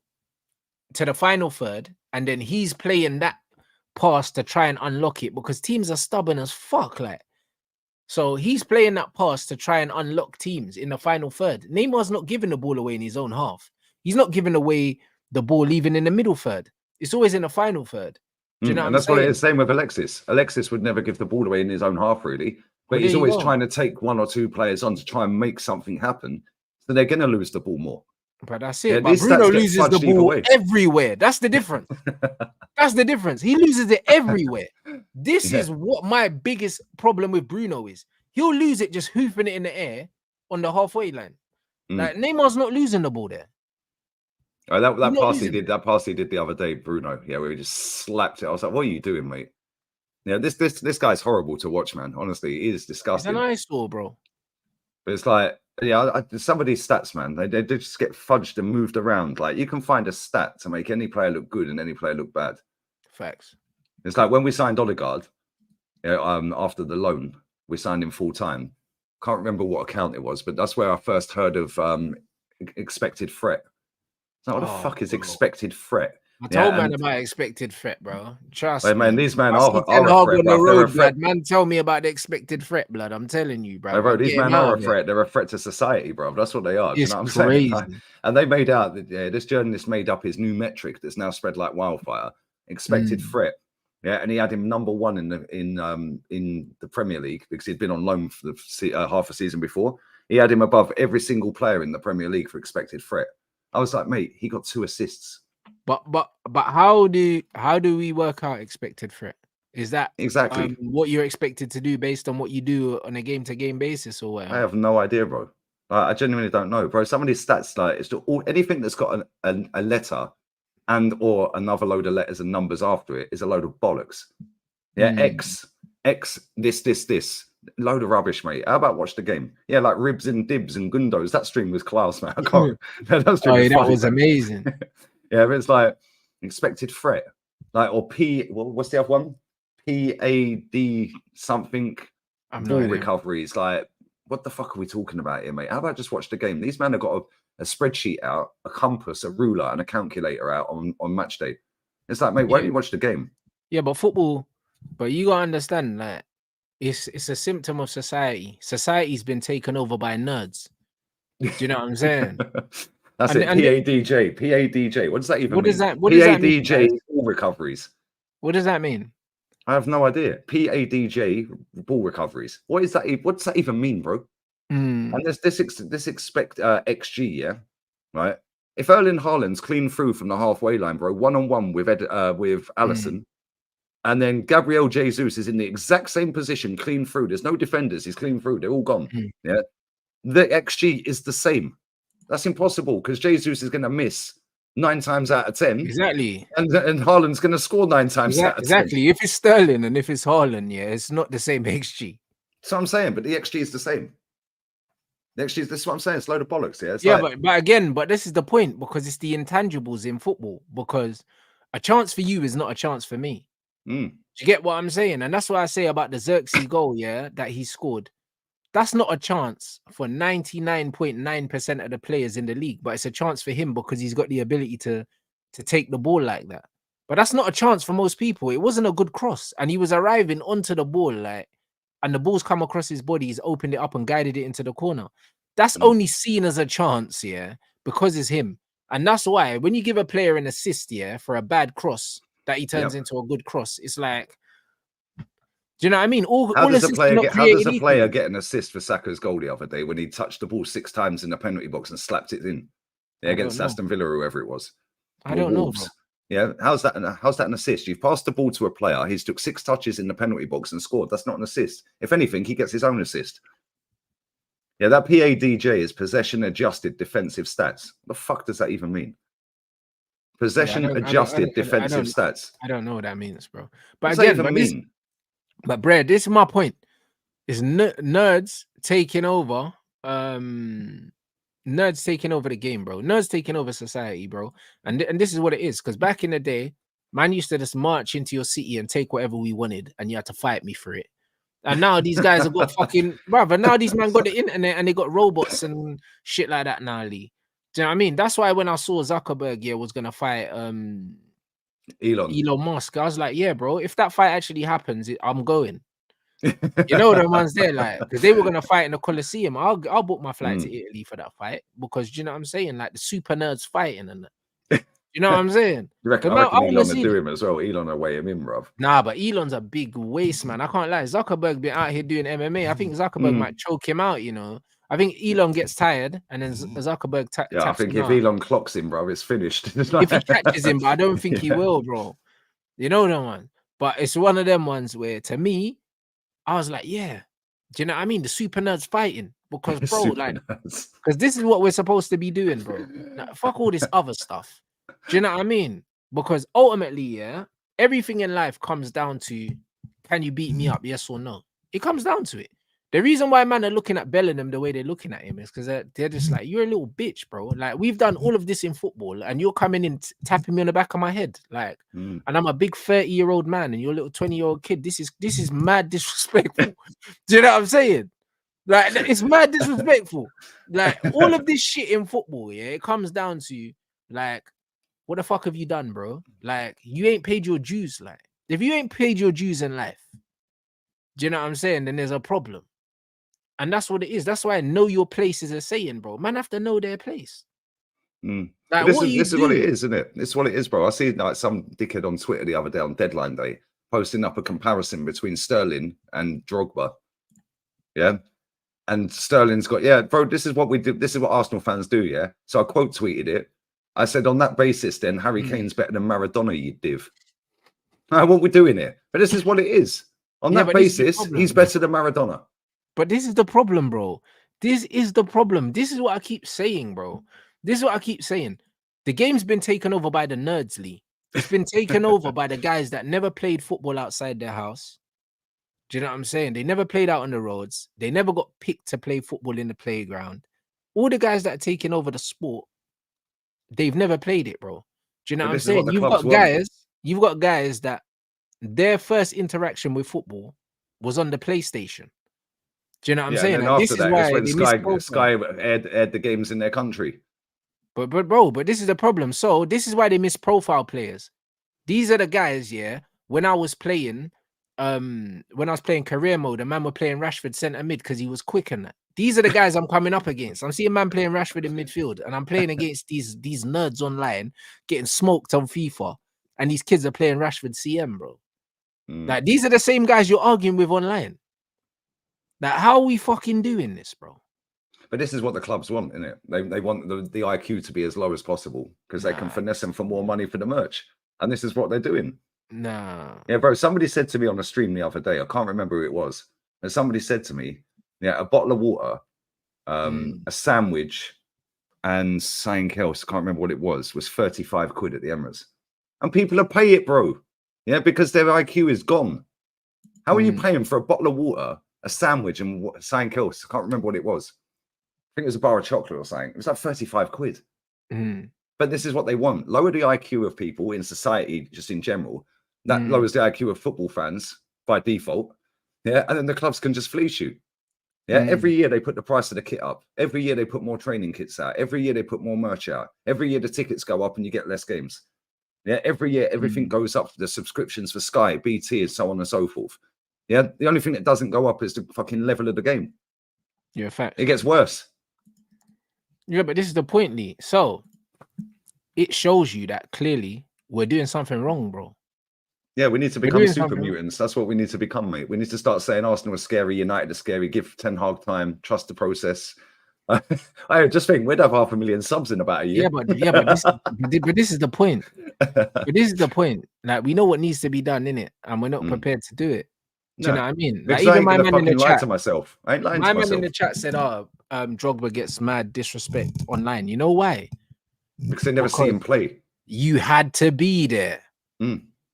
to the final third, and then he's playing that pass to try and unlock it because teams are stubborn as fuck. Like, so he's playing that pass to try and unlock teams in the final third. Neymar's not giving the ball away in his own half. He's not giving away the ball even in the middle third. It's always in the final third. Do you know and that's what it is. Same with Alexis. Alexis would never give the ball away in his own half, really. But he's always trying to take one or two players on to try and make something happen. So they're going to lose the ball more. But that's it. Yeah, but Bruno loses the ball everywhere. That's the difference. That's the difference. He loses it everywhere. This is what my biggest problem with Bruno is. He'll lose it just hoofing it in the air on the halfway line. Like Neymar's not losing the ball there. Oh, that pass he did the other day, Bruno. Yeah, where he just slapped it. I was like, what are you doing, mate? Yeah, this guy's horrible to watch, man. Honestly, he is disgusting. It's an eyesore, bro. But it's like, yeah, some of these stats, man, they just get fudged and moved around. Like, you can find a stat to make any player look good and any player look bad. Facts. It's like when we signed Odegaard, after the loan, we signed him full time. Can't remember what account it was, but that's where I first heard of expected threat. Like, what the fuck is expected threat? I told man about expected threat, bro. Trust me. Man, these men are a threat. On the road, blood. Man, tell me about the expected threat, blood. I'm telling you, bro. These men are a threat. They're a threat to society, bro. That's what they are. Do you know what I'm saying? Like, and they made out that this journalist made up his new metric that's now spread like wildfire. Expected threat. Yeah, and he had him number one in the Premier League because he'd been on loan for the half a season before. He had him above every single player in the Premier League for expected threat. I was like, mate, he got 2 assists. But how do we work out expected threat? Is that exactly what you're expected to do based on what you do on a game-to-game basis, or what? I have no idea, bro. I genuinely don't know, bro. Some of these stats, like, it's anything that's got a letter and or another load of letters and numbers after it is a load of bollocks. Yeah, X this. Load of rubbish, mate. How about watch the game? Yeah, like Ribs and Dibs and Gundos. That stream was class, man. I can't. That was amazing. Yeah, but it's like expected threat, like, or what's the other one? PAD something. Ball recoveries. Like, what the fuck are we talking about here, mate? How about just watch the game? These men have got a spreadsheet out, a compass, a ruler, and a calculator out on match day. It's like, mate, why don't you watch the game? Yeah, but football. But you gotta understand, like, it's a symptom of society. Society's been taken over by nerds. Do you know what I'm saying? That's it. PADJ. What does that even mean? What does that mean? PADJ ball recoveries. What does that mean? I have no idea. PADJ ball recoveries. What is that? What does that even mean, bro? And this expect XG, yeah, right? If Erling Haaland's clean through from the halfway line, bro, 1-on-1 with Alisson, And then Gabriel Jesus is in the exact same position, clean through. There's no defenders. He's clean through. They're all gone. Yeah. The XG is the same. That's impossible because Jesus is going to miss 9 times out of 10. Exactly. And Haaland's going to score 9 times out of 10. Exactly. If it's Sterling and if it's Haaland, yeah, it's not the same XG. So I'm saying, but the XG is the same. The XG is, this is what I'm saying. It's a load of bollocks. Yeah. Yeah, like, but this is the point, because it's the intangibles in football, because a chance for you is not a chance for me. Do you get what I'm saying? And that's what I say about the Xerxes goal, yeah, that he scored. That's not a chance for 99.9% of the players in the league, but it's a chance for him because he's got the ability to take the ball like that. But that's not a chance for most people. It wasn't a good cross, and he was arriving onto the ball, like, and the ball's come across his body. He's opened it up and guided it into the corner. That's only seen as a chance, yeah, because it's him. And that's why when you give a player an assist, yeah, for a bad cross that he turns into a good cross, it's like, do you know what I mean? How does a player get an assist for Saka's goal the other day when he touched the ball 6 times in the penalty box and slapped it in? Yeah, against Aston Villa or whoever it was. I don't know. Yeah, how's that an assist? You've passed the ball to a player. He's took 6 touches in the penalty box and scored. That's not an assist. If anything, he gets his own assist. Yeah, that PADJ is possession adjusted defensive stats. What the fuck does that even mean? Possession adjusted defensive stats. I don't know what that means, bro. But again, but Brad, this is my point. Is nerds taking over? Nerds taking over the game, bro. Nerds taking over society, bro. And this is what it is. Because back in the day, man used to just march into your city and take whatever we wanted, and you had to fight me for it. And now these guys have got fucking brother. Now these men got the internet and they got robots and shit like that now, Lee. Do you know what I mean? That's why when I saw Zuckerberg was gonna fight Elon Musk, I was like, yeah, bro. If that fight actually happens, I'm going. You know the ones there, like, because they were gonna fight in the Colosseum. I'll book my flight to Italy for that fight, because you know what I'm saying, like the super nerds fighting and that. You know what I'm saying? You reckon Elon will do him as well? Elon will weigh him in, bruv. Nah, but Elon's a big waste, man. I can't lie. Zuckerberg been out here doing MMA. I think Zuckerberg might choke him out, you know. I think Elon gets tired and then Zuckerberg taps him. I think if Elon clocks him, bro, it's finished. If he catches him, but I don't think he will, bro. You know that one. But it's one of them ones where, to me, I was like, yeah. Do you know what I mean? The super nerds fighting. Because, bro, like, because this is what we're supposed to be doing, bro. Now, fuck all this other stuff. Do you know what I mean? Because ultimately, yeah, everything in life comes down to, can you beat me up, yes or no? It comes down to it. The reason why man are looking at Bellingham the way they're looking at him is because they're just like, you're a little bitch, bro. Like, we've done all of this in football and you're coming in tapping me on the back of my head. Like, and I'm a big 30-year-old man and you're a little 20-year-old kid. This is mad disrespectful. Do you know what I'm saying? Like, it's mad disrespectful. Like, all of this shit in football, yeah, it comes down to, like, what the fuck have you done, bro? Like, you ain't paid your dues. Like, if you ain't paid your dues in life, do you know what I'm saying? Then there's a problem. And that's what it is. That's why know your place is a saying, bro. Man have to know their place. Like, this is what it is, isn't it? This is what it is, bro. I see like some dickhead on Twitter the other day on deadline day posting up a comparison between Sterling and Drogba. Yeah. And Sterling's got, yeah, bro, this is what we do. This is what Arsenal fans do, yeah? So I quote tweeted it. I said, on that basis, then, Harry Kane's better than Maradona, you div. What we're doing here. But this is what it is. On that basis, he's better than Maradona. But this is the problem, bro. This is the problem. This is what I keep saying, bro. This is what I keep saying. The game's been taken over by the nerds, Lee. It's been taken over by the guys that never played football outside their house. Do you know what I'm saying? They never played out on the roads. They never got picked to play football in the playground. All the guys that are taking over the sport, they've never played it, bro. Do you know what I'm saying? You've got guys that their first interaction with football was on the PlayStation. Do you know what I'm saying? And after this is why when Sky aired the games in their country. But this is the problem. So this is why they misprofile players. These are the guys, yeah. When I was playing career mode, a man were playing Rashford centre mid because he was quick and that. These are the guys I'm coming up against. I'm seeing man playing Rashford in midfield, and I'm playing against these nerds online getting smoked on FIFA, and these kids are playing Rashford CM, bro. Like, these are the same guys you're arguing with online. Like, how are we fucking doing this, bro? But this is what the clubs want, isn't it? They want the IQ to be as low as possible because they can finesse them for more money for the merch. And this is what they're doing. Nah. Yeah, bro. Somebody said to me on a stream the other day, I can't remember who it was, and somebody said to me, yeah, a bottle of water, a sandwich, and something else, I can't remember what it was 35 quid at the Emirates. And people are paying it, bro. Yeah, because their IQ is gone. How are you paying for a bottle of water, a sandwich, and something else? I can't remember what it was. I think it was a bar of chocolate or something. It was like 35 quid. But this is what they want. Lower the IQ of people in society, just in general. That lowers the IQ of football fans by default. Yeah, and then the clubs can just fleece you. Yeah, every year they put the price of the kit up. Every year they put more training kits out. Every year they put more merch out. Every year the tickets go up and you get less games. Yeah, every year everything goes up. The subscriptions for Sky, BT, and so on and so forth. Yeah, the only thing that doesn't go up is the fucking level of the game. Yeah, fact. It gets worse. Yeah, but this is the point, Lee. So it shows you that clearly we're doing something wrong, bro. Yeah, we need to become super mutants. That's what we need to become, mate. We need to start saying Arsenal is scary, United is scary, give Ten Hag time, trust the process. I just think we'd have 500,000 subs in about a year. But this is the point. But this is the point. Like, we know what needs to be done, innit? And we're not prepared to do it. Do you know what I mean? Like, even my man in the chat, to myself. I ain't lying to myself. My man in the chat said, Drogba gets mad disrespect online. You know why? Because they never see him play. You had to be there.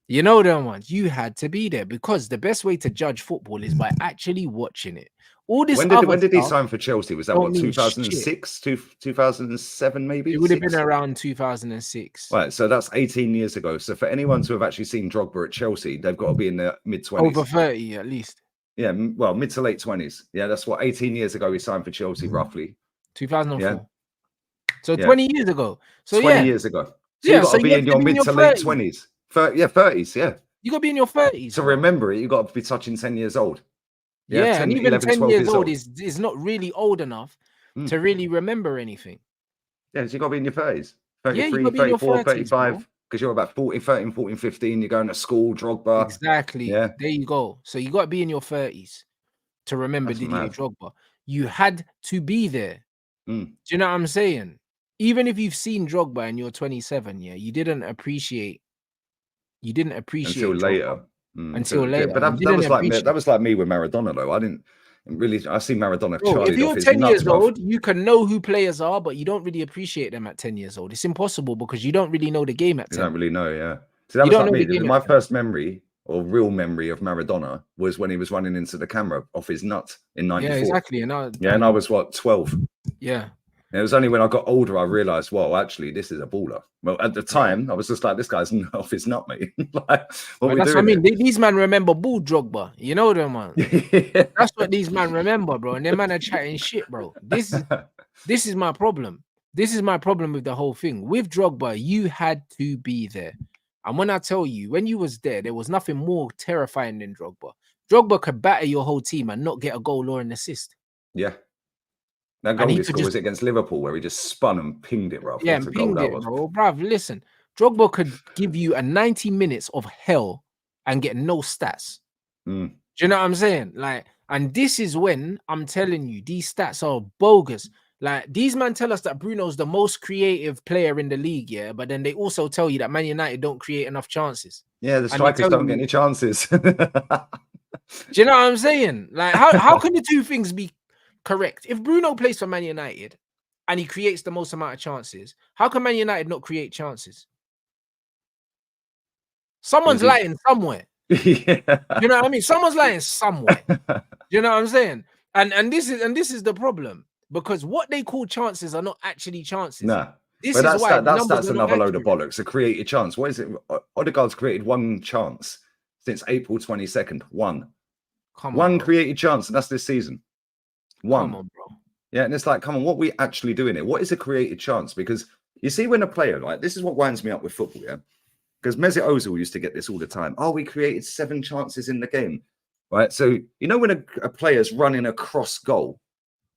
You know them ones. You had to be there, because the best way to judge football is by actually watching it. All this. When did he sign for Chelsea? Was that what, 2006, 2007, maybe? It would have been around 2006. Right, so that's 18 years ago. So for anyone to have actually seen Drogba at Chelsea, they've got to be in their mid-20s. Over 30 at least. Yeah, well, mid to late 20s. Yeah, that's what, 18 years ago he signed for Chelsea, roughly. 2004. Yeah. So 20 years ago. So 20 years ago. So you've got to be in your mid to late 20s. 30s, yeah. You got to be in your 30s. To remember it, you got to be touching 10 years old. Yeah, 10, and even 11, 10 years old is not really old enough to really remember anything. Yeah, so you got to be in your 30s. 33, 34, 30s, 35. Because you're about 13, 14, 15. You're going to school, Drogba. Exactly. Yeah. There you go. So you got to be in your 30s to remember Didier Drogba. You had to be there. Do you know what I'm saying? Even if you've seen Drogba and you're 27, yeah, you didn't appreciate until later. Until later. But that was like me with Maradona, though. I didn't really. I see Maradona. Bro, if you're 10 years old, you can know who players are, but you don't really appreciate them at 10 years old. It's impossible because you don't really know the game at 10. You don't really know, yeah. See, that was like me. My first memory or real memory of Maradona was when he was running into the camera off his nut in '94. Yeah, exactly. And I was what, 12. Yeah. And it was only when I got older I realized, well, actually, this is a baller. Well, at the time, I was just like, this guy's off his nut, mate. Like, that's what I mean. These men remember Bull Drogba. You know them, man. That's what these men remember, bro. And them man are chatting shit, bro. This is my problem. This is my problem with the whole thing. With Drogba, you had to be there. And when I tell you, when you was there was nothing more terrifying than Drogba. Drogba could batter your whole team and not get a goal or an assist. Yeah. That goal he scored was against Liverpool, where he just spun and pinged it, bro. Yeah, and pinged it, bro. Bruv, listen, Drogba could give you a 90 minutes of hell and get no stats. Do you know what I'm saying? Like, and this is when I'm telling you, these stats are bogus. Like, these men tell us that Bruno's the most creative player in the league, yeah, but then they also tell you that Man United don't create enough chances. Yeah, the strikers don't get any chances. Do you know what I'm saying? Like, how can the two things be correct? If Bruno plays for Man United and he creates the most amount of chances, how can Man United not create chances? Someone's lying somewhere. Yeah. You know what I mean? Someone's lying somewhere. You know what I'm saying? And this is the problem, because what they call chances are not actually chances. Nah. That's another load of bollocks. A created chance. What is it? Odegaard's created one chance since April 22nd. One created chance, and that's this season. One. Come on, bro. Yeah, and it's like, come on, what are we actually doing here? What is a created chance? Because you see, when a player, like, this is what winds me up with football, yeah? Because Mesut Ozil used to get this all the time. Oh, we created 7 chances in the game, right? So, you know, when a player's running across goal,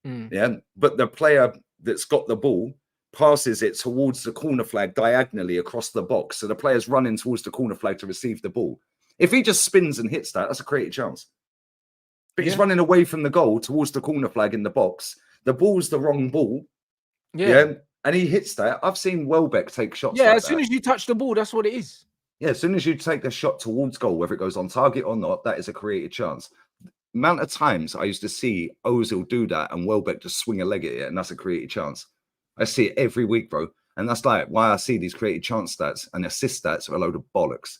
yeah, but the player that's got the ball passes it towards the corner flag diagonally across the box. So the player's running towards the corner flag to receive the ball. If he just spins and hits that, that's a created chance. But he's running away from the goal towards the corner flag in the box. The ball's the wrong ball. Yeah. And he hits that. I've seen Welbeck take shots. Yeah, like as soon as you touch the ball, that's what it is. Yeah, as soon as you take a shot towards goal, whether it goes on target or not, that is a created chance. Amount of times I used to see Ozil do that and Welbeck just swing a leg at it, and that's a created chance. I see it every week, bro. And that's like why I see these created chance stats and assist stats are a load of bollocks.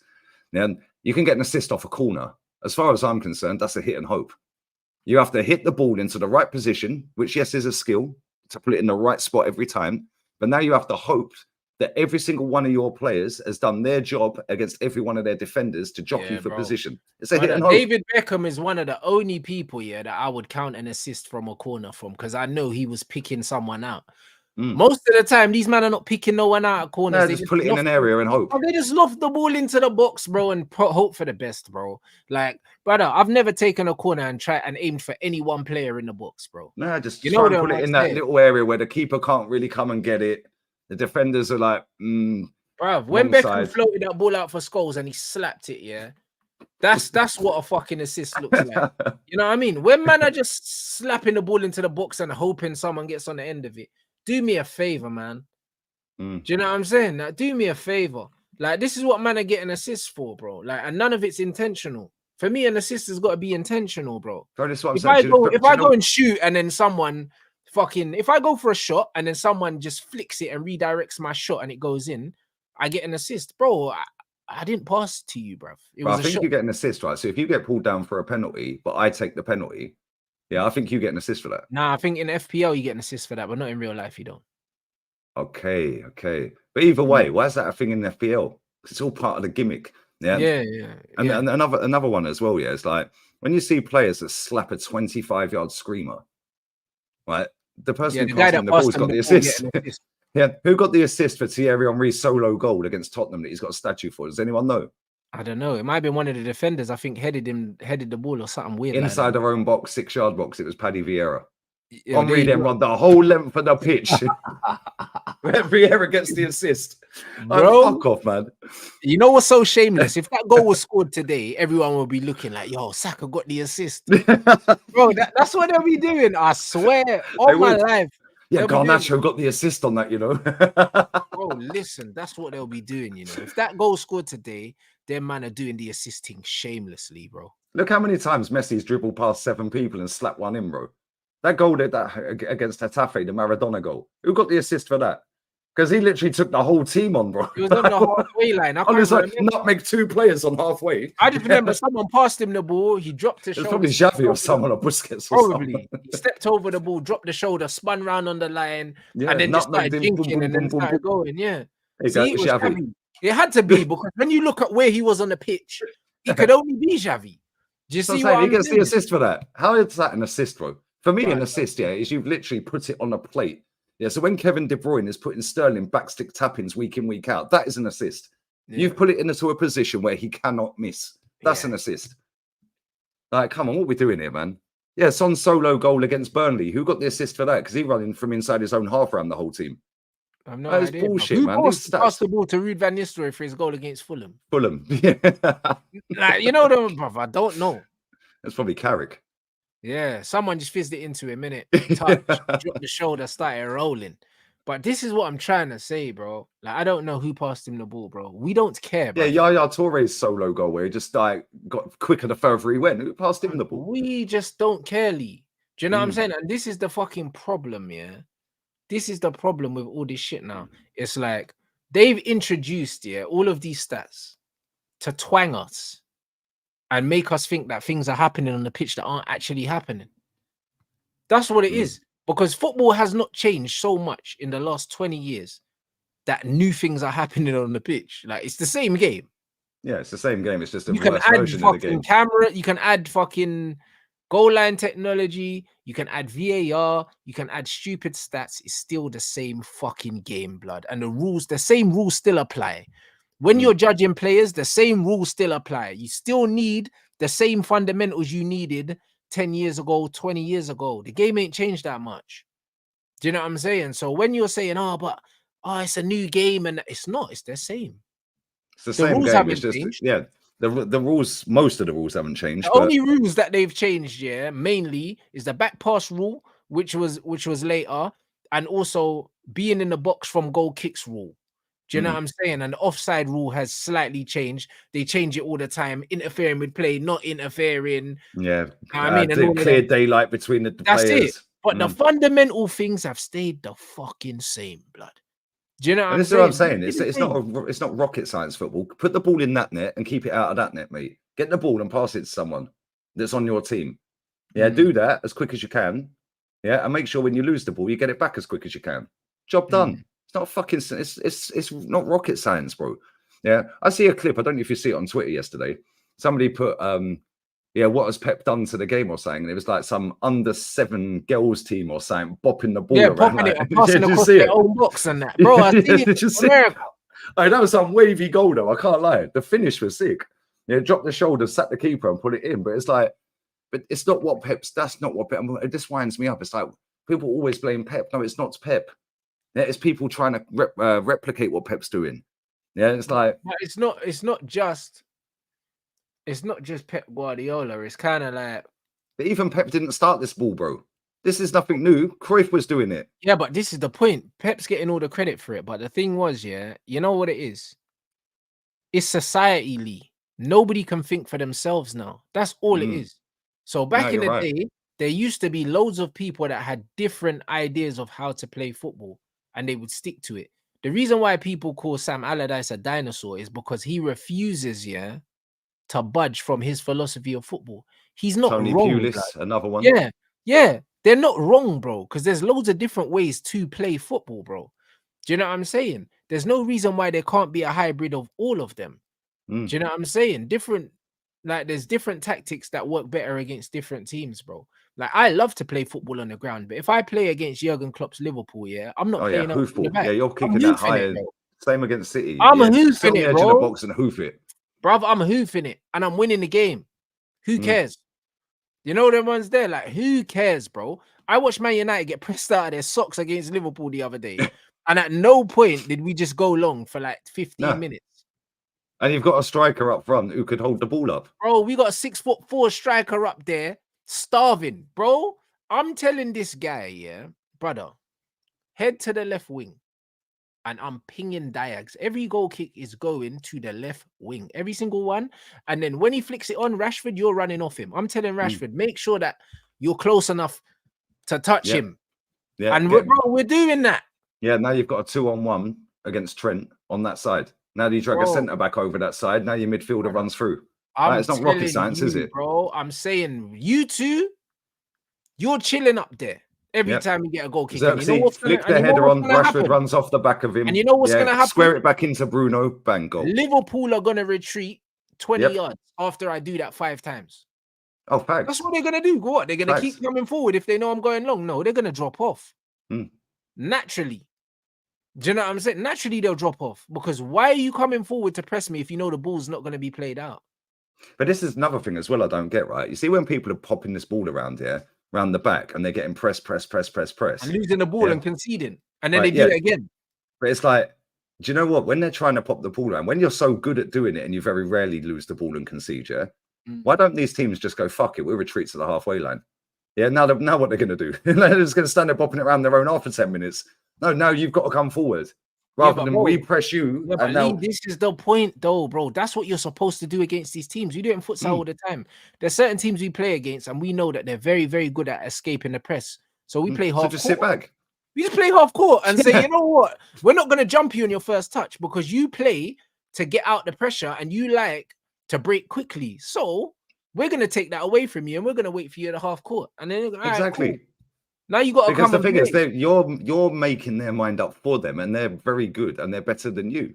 Now, you can get an assist off a corner. As far as I'm concerned, that's a hit and hope. You have to hit the ball into the right position, which, yes, is a skill to put it in the right spot every time. But now you have to hope that every single one of your players has done their job against every one of their defenders to jockey for position. It's a hit and hope. David Beckham is one of the only people, that I would count an assist from a corner from, because I know he was picking someone out. Most of the time, these men are not picking no one out of corners. No, they just put it in an area and hope. They just loft the ball into the box, bro, and hope for the best, bro. Like, brother, I've never taken a corner and tried and aimed for any one player in the box, bro. No, just try and put it in that little area where the keeper can't really come and get it. The defenders are like, bro, when Beckham floated that ball out for Scholes and he slapped it, that's what a fucking assist looks like. You know what I mean? When man are just slapping the ball into the box and hoping someone gets on the end of it, do me a favor, man. Do you know what I'm saying? Like, do me a favor. Like, this is what man are getting assists for, bro. Like, and none of it's intentional. For me, an assist has got to be intentional, bro. If I go and shoot and then someone if I go for a shot and then someone just flicks it and redirects my shot and it goes in, I get an assist, bro. I didn't pass to you, bro. I think you get an assist, right? So if you get pulled down for a penalty, but I take the penalty, I think you get an assist for that. Nah, I think in FPL you get an assist for that, but not in real life you don't. Okay. But either way, why is that a thing in FPL? It's all part of the gimmick. Yeah. And another one as well, it's like when you see players that slap a 25-yard screamer, right? The person who passed him the ball's got the assist. Who got the assist for Thierry Henry's solo goal against Tottenham that he's got a statue for? Does anyone know? I don't know. It might have been one of the defenders. I think headed the ball or something weird. Inside their own box, 6-yard box. It was Paddy Vieira. Henry then run the whole length of the pitch. Vieira gets the assist. Bro, fuck off, man. You know what's so shameless? If that goal was scored today, everyone will be looking like, yo, Saka got the assist. Bro, that's what they'll be doing. I swear. All my life. Yeah, Garnacho got the assist on that, Bro, listen, that's what they'll be doing, If that goal scored today, them man are doing the assisting shamelessly, bro. Look how many times Messi's dribbled past 7 people and slapped one in, bro. That goal did that against Getafe, the Maradona goal. Who got the assist for that? Because he literally took the whole team on, bro. He was on the halfway line. I was like, nutmeg 2 players on halfway. I just remember someone passed him the ball. He dropped his shoulder. Probably Xavi or someone or Busquets. Probably. He stepped over the ball, dropped the shoulder, spun round on the line, and then just started jinking and then started going. Yeah. See, it had to be, because when you look at where he was on the pitch, it could only be Xavi. Do you see what he gets the assist for that? How is that an assist, bro? For me, an assist, is you've literally put it on a plate. Yeah, so when Kevin De Bruyne is putting Sterling backstick tappings week in, week out, that is an assist. Yeah. You've put it into a position where he cannot miss. That's an assist. Like, come on, what are we doing here, man? Yeah, Son's solo goal against Burnley. Who got the assist for that? Because he running from inside his own half around the whole team. I've no idea. It's bullshit, man. Who passed the ball to Ruud van Nistelrooy for his goal against Fulham? Yeah. Like, brother, I don't know. That's probably Carrick. Yeah, someone just fizzed it into him, innit? Touch, dropped the shoulder, started rolling. But this is what I'm trying to say, bro. Like, I don't know who passed him the ball, bro. We don't care, bro. Yeah, Yaya Touré's solo goal where he just got quicker the further he went. Who passed him the ball? We just don't care, Lee. Do you know what I'm saying? And this is the fucking problem, yeah? This is the problem with all this shit now. It's like they've introduced, all of these stats to twang us and make us think that things are happening on the pitch that aren't actually happening. That's what it is. Because football has not changed so much in the last 20 years that new things are happening on the pitch. Like, it's the same game. Yeah, it's the same game. It's just a you can add version of the game. Camera, you can add fucking goal line technology, you can add VAR, you can add stupid stats. It's still the same fucking game, blood. And the same rules still apply. When you're judging players, the same rules still apply. You still need the same fundamentals you needed 10 years ago, 20 years ago. The game ain't changed that much. Do you know what I'm saying? So when you're saying, it's a new game, and it's not, it's the same. It's the same game. It's just changed. The rules, most of the rules haven't changed. The only rules that they've changed, mainly is the back pass rule, which was later, and also being in the box from goal kicks rule. Do you know what I'm saying? And the offside rule has slightly changed. They change it all the time, interfering with play, not interfering. Yeah. I mean, and clear daylight between the that's players. it. But the fundamental things have stayed the fucking same, blood. Do you know what and I'm this saying? Is what I'm saying. It's not rocket science football. Put the ball in that net and keep it out of that net, mate. Get the ball and pass it to someone that's on your team. Yeah, do that as quick as you can. Yeah, and make sure when you lose the ball, you get it back as quick as you can. Job done. It's not fucking. It's not rocket science, bro. Yeah, I see a clip. I don't know if you see it on Twitter yesterday. Somebody put, what has Pep done to the game or something? And it was like some under-7 girls team or something, bopping the ball around. Popping it, passing across their own box and that, bro. I see it in America. That was some wavy goal, though. I can't lie. The finish was sick. Yeah, dropped the shoulders, sat the keeper, and put it in. But it's like. But it's not what Pep's. That's not what Pep. This winds me up. It's like people always blame Pep. No, it's not Pep. Yeah, it's people trying to replicate what Pep's doing. Yeah, it's like it's not just Pep Guardiola. It's kind of like. But even Pep didn't start this ball, bro. This is nothing new. Cruyff was doing it. Yeah, but this is the point. Pep's getting all the credit for it. But the thing was, yeah, you know what it is? It's society, Lee. Nobody can think for themselves now. That's all it is. So back in the day, there used to be loads of people that had different ideas of how to play football, and they would stick to it. The reason why people call Sam Allardyce a dinosaur is because he refuses, to budge from his philosophy of football. He's not Tony wrong. Pulis, another one. Yeah. They're not wrong, bro, because there's loads of different ways to play football, bro. Do you know what I'm saying? There's no reason why there can't be a hybrid of all of them. Do you know what I'm saying? There's different tactics that work better against different teams, bro. Like, I love to play football on the ground, but if I play against Jurgen Klopp's Liverpool, I'm not playing hoofball. Yeah, you're kicking that high. Same against City. I'm hoofing it, bro. Edge of the box and hoof it. Bruv, I'm hoofing it, and I'm winning the game. Who cares? You know them ones there? Like, who cares, bro? I watched Man United get pressed out of their socks against Liverpool the other day, and at no point did we just go long for like 15 minutes. And you've got a striker up front who could hold the ball up. Bro, we got a 6'4" striker up there, starving, bro. I'm telling this guy, brother, head to the left wing, and I'm pinging diags. Every goal kick is going to the left wing, every single one. And then when he flicks it on Rashford, you're running off him. I'm telling Rashford, make sure that you're close enough to touch him. Yeah, and we're doing that. Yeah, now you've got a 2-on-1 against Trent on that side. Now you drag a centre back over that side. Now your midfielder runs through. It's not rocket science, is it? Bro, I'm saying you two, you're chilling up there every time you get a goal kick. Flick the header on, Rashford runs off the back of him. And you know what's going to happen? Square it back into Bruno, bang, goal. Liverpool are going to retreat 20 yards after I do that 5 times. Oh, facts. That's what they're going to do. What? They're going to keep coming forward if they know I'm going long? No, they're going to drop off. Naturally. Do you know what I'm saying? Naturally, they'll drop off, because why are you coming forward to press me if you know the ball's not going to be played out? But this is another thing as well I don't get, right? You see when people are popping this ball around here, around the back, and they're getting press. And losing the ball and conceding. And then they do it again. But it's like, do you know what? When they're trying to pop the ball around, when you're so good at doing it and you very rarely lose the ball and concede, why don't these teams just go, fuck it, we'll retreat to the halfway line? Yeah, now what they're going to do? They're just going to stand there popping it around their own half for 10 minutes. No, you've got to come forward rather than we press you. Yeah, but Lee, this is the point, though, bro. That's what you're supposed to do against these teams. You do it in futsal all the time. There's certain teams we play against, and we know that they're very, very good at escaping the press. So we play half court. Sit back. We just play half court and say, you know what? We're not going to jump you on your first touch, because you play to get out the pressure and you like to break quickly. So we're going to take that away from you, and we're going to wait for you at the half court. And then exactly. Cool. Now you got to come. Because the thing is, you're making their mind up for them, and they're very good, and they're better than you.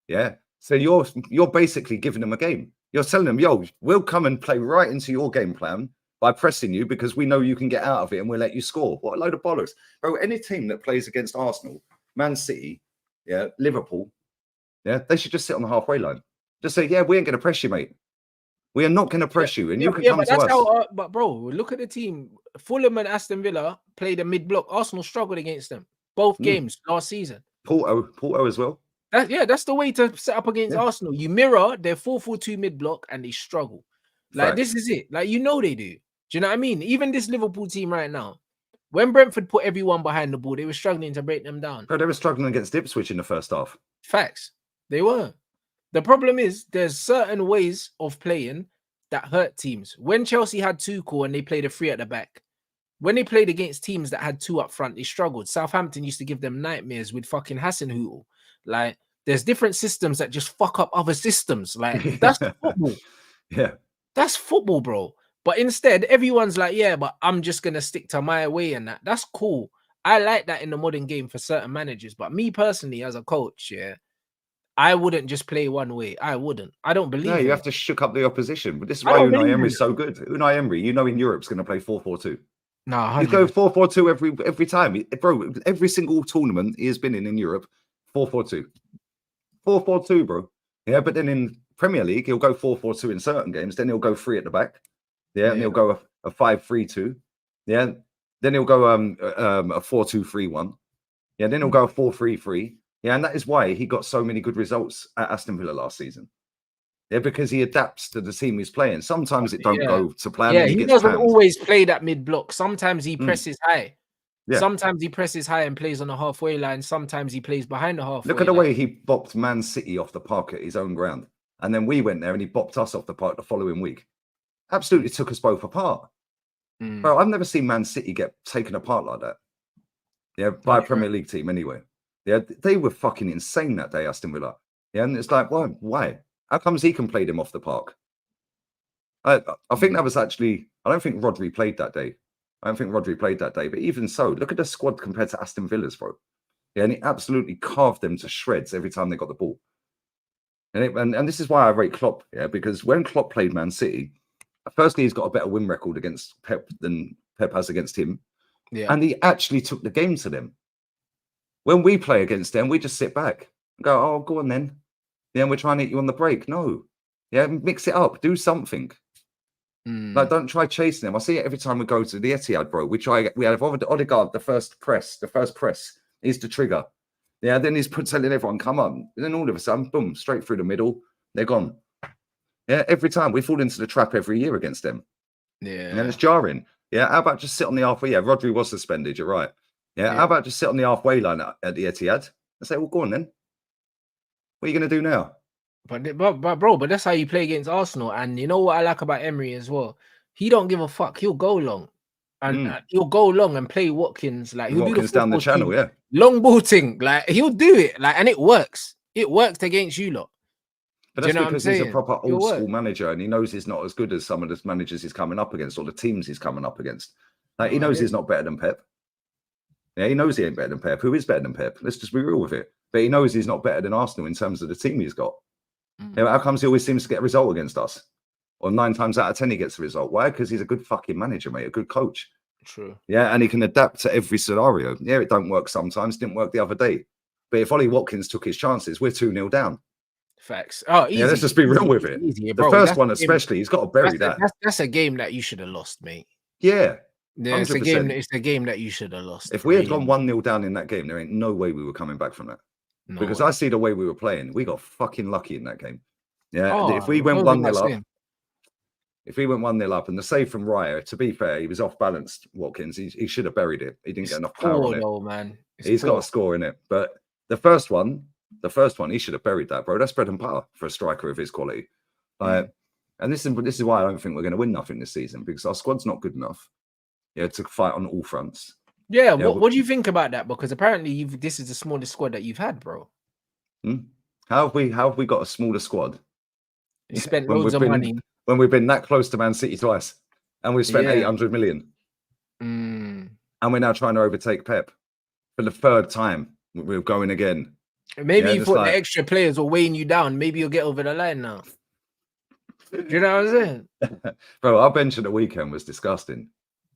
Yeah. So you're basically giving them a game. You're telling them, yo, we'll come and play right into your game plan by pressing you, because we know you can get out of it, and we'll let you score. What a load of bollocks, bro! Any team that plays against Arsenal, Man City, Liverpool, they should just sit on the halfway line. Just say, yeah, we ain't going to press you, mate. We are not going to press you, and you can come to us. But bro, look at the team. Fulham and Aston Villa played a mid-block. Arsenal struggled against them both games last season. Porto as well. That's the way to set up against Arsenal. You mirror their 4-4-2 mid-block, and they struggle. Like, this is it. Like, you know they do. Do you know what I mean? Even this Liverpool team right now, When Brentford put everyone behind the ball, they were struggling to break them down. Bro, they were struggling against Ipswich in the first half. Facts. They were. The problem is there's certain ways of playing that hurt teams. When Chelsea had Tuchel and they played a 3 at the back, when they played against teams that had 2 up front, they struggled. Southampton used to give them nightmares with fucking Hasenhüttl. Like, there's different systems that just fuck up other systems. Like, that's football. Yeah. That's football, bro. But instead, everyone's like, yeah, but I'm just going to stick to my way and that. That's cool. I like that in the modern game for certain managers. But me personally, as a coach, yeah, I wouldn't just play one way. I wouldn't. I don't believe No, you have to shook up the opposition. But this is I why don't Unai believe Emery is so good. Unai Emery, you know, in Europe's going to play 4-4-2. No, You go 4-4-2 every time. Bro, every single tournament he has been in Europe, 4-4-2. 4-4-2, bro. Yeah, but then in Premier League, he'll go 4-4-2 in certain games. Then he'll go 3 at the back. Yeah, and he'll go a 5-3-2. Yeah, then he'll go a 4-2-3-1. Yeah, then he'll go a 4-3-3. Yeah, and that is why he got so many good results at Aston Villa last season. Yeah, because he adapts to the team he's playing. Sometimes it don't go to plan. Yeah, and he gets doesn't panned. always play that mid block. Sometimes he presses high. Yeah. Sometimes he presses high and plays on the halfway line. Sometimes he plays behind the halfway. Look at the way he bopped Man City off the park at his own ground. And then we went there and he bopped us off the park the following week. Absolutely took us both apart. Bro, I've never seen Man City get taken apart like that. Yeah, by a Premier League team anyway. Yeah, they were fucking insane that day, Aston Villa. Yeah, and it's like, why? How comes he can play them off the park? I think that was actually, I don't think Rodri played that day. But even so, look at the squad compared to Aston Villa's, bro. Yeah, and he absolutely carved them to shreds every time they got the ball. And this is why I rate Klopp, yeah, because when Klopp played Man City, firstly, he's got a better win record against Pep than Pep has against him. Yeah. And he actually took the game to them. When we play against them, we just sit back and go, oh, go on then. Yeah, we're trying to hit you on the break. No. Yeah, mix it up. Do something. Like, don't try chasing them. I see it every time we go to the Etihad, bro. We have Odegaard, the first press is the trigger. Yeah, then he's telling everyone, come on. And then all of a sudden, boom, straight through the middle. They're gone. Yeah, every time. We fall into the trap every year against them. Yeah. And it's jarring. Yeah, how about just sit on the halfway? Yeah, Rodri was suspended, you're right. Yeah, how about just sit on the halfway line at the Etihad and say, well, go on then. What are you going to do now? But that's how you play against Arsenal. And you know what I like about Emery as well? He don't give a fuck. He'll go long. And he'll go long and play Watkins. Like, he'll Watkins down the channel, yeah. Long ball thing. Like, he'll do it. Like, and it works. It worked against you lot. But that's because he's a proper old school manager and he knows he's not as good as some of the managers he's coming up against or the teams he's coming up against. Like, he knows he's not better than Pep. Yeah, he knows he ain't better than Pep. Who is better than Pep? Let's just be real with it. But he knows he's not better than Arsenal in terms of the team he's got. Yeah, how comes he always seems to get a result against us? Or 9 times out of 10 he gets a result. Why? Because he's a good fucking manager, mate. A good coach. True. Yeah, and he can adapt to every scenario. Yeah, it don't work sometimes. Didn't work the other day. But if Ollie Watkins took his chances, we're 2-0 down. Facts. Oh, easy. Yeah, let's just be real with it. Easy, the first one especially, he's got to bury that. That's a game that you should have lost, mate. Yeah. Yeah, it's a game that you should have lost. If we had gone 1-0 down in that game, there ain't no way we were coming back from that. No because way. I see the way we were playing. We got fucking lucky in that game. Yeah, if we went 1-0 up, and the save from Raya, to be fair, he was off balance. Watkins, he should have buried it. He didn't get enough power on it. Though, man. He's got a score in it, but the first one, he should have buried that, bro. That's bread and butter for a striker of his quality. And this is why I don't think we're going to win nothing this season because our squad's not good enough. Yeah, to fight on all fronts. Yeah, what do you think about that? Because apparently this is the smallest squad that you've had, bro. How have we got a smaller squad? You spent loads of money when we've been that close to Man City twice, and we've spent 800 million, and we're now trying to overtake Pep for the 3rd time. We're going again. Maybe you thought the extra players were weighing you down. Maybe you'll get over the line now. Do you know what I'm saying? Bro, our bench at the weekend was disgusting.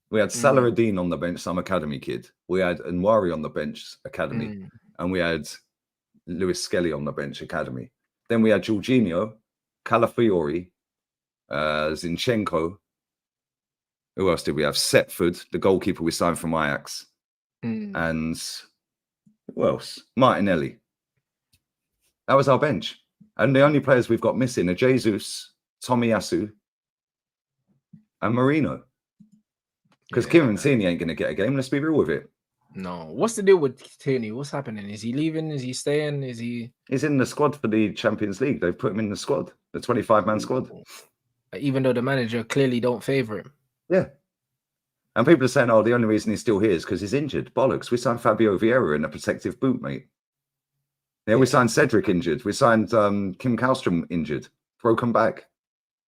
We had Salah-Eddin on the bench, some academy kid. We had Nwari on the bench, academy. And we had Lewis Skelly on the bench, academy. Then we had Jorginho, Calafiori, Zinchenko. Who else did we have? Setford, the goalkeeper we signed from Ajax. And who else? Martinelli. That was our bench. And the only players we've got missing are Jesus, Tomiyasu, and Marino. Because Kieran Tierney ain't going to get a game. Let's be real with it. No. What's the deal with Tierney? What's happening? Is he leaving? Is he staying? Is he? He's in the squad for the Champions League. They've put him in the squad, the 25-man squad. Even though the manager clearly don't favour him. Yeah. And people are saying, oh, the only reason he's still here is because he's injured. Bollocks. We signed Fabio Vieira in a protective boot, mate. Yeah, we signed Cedric injured. We signed Kim Kallstrom injured. Broken back.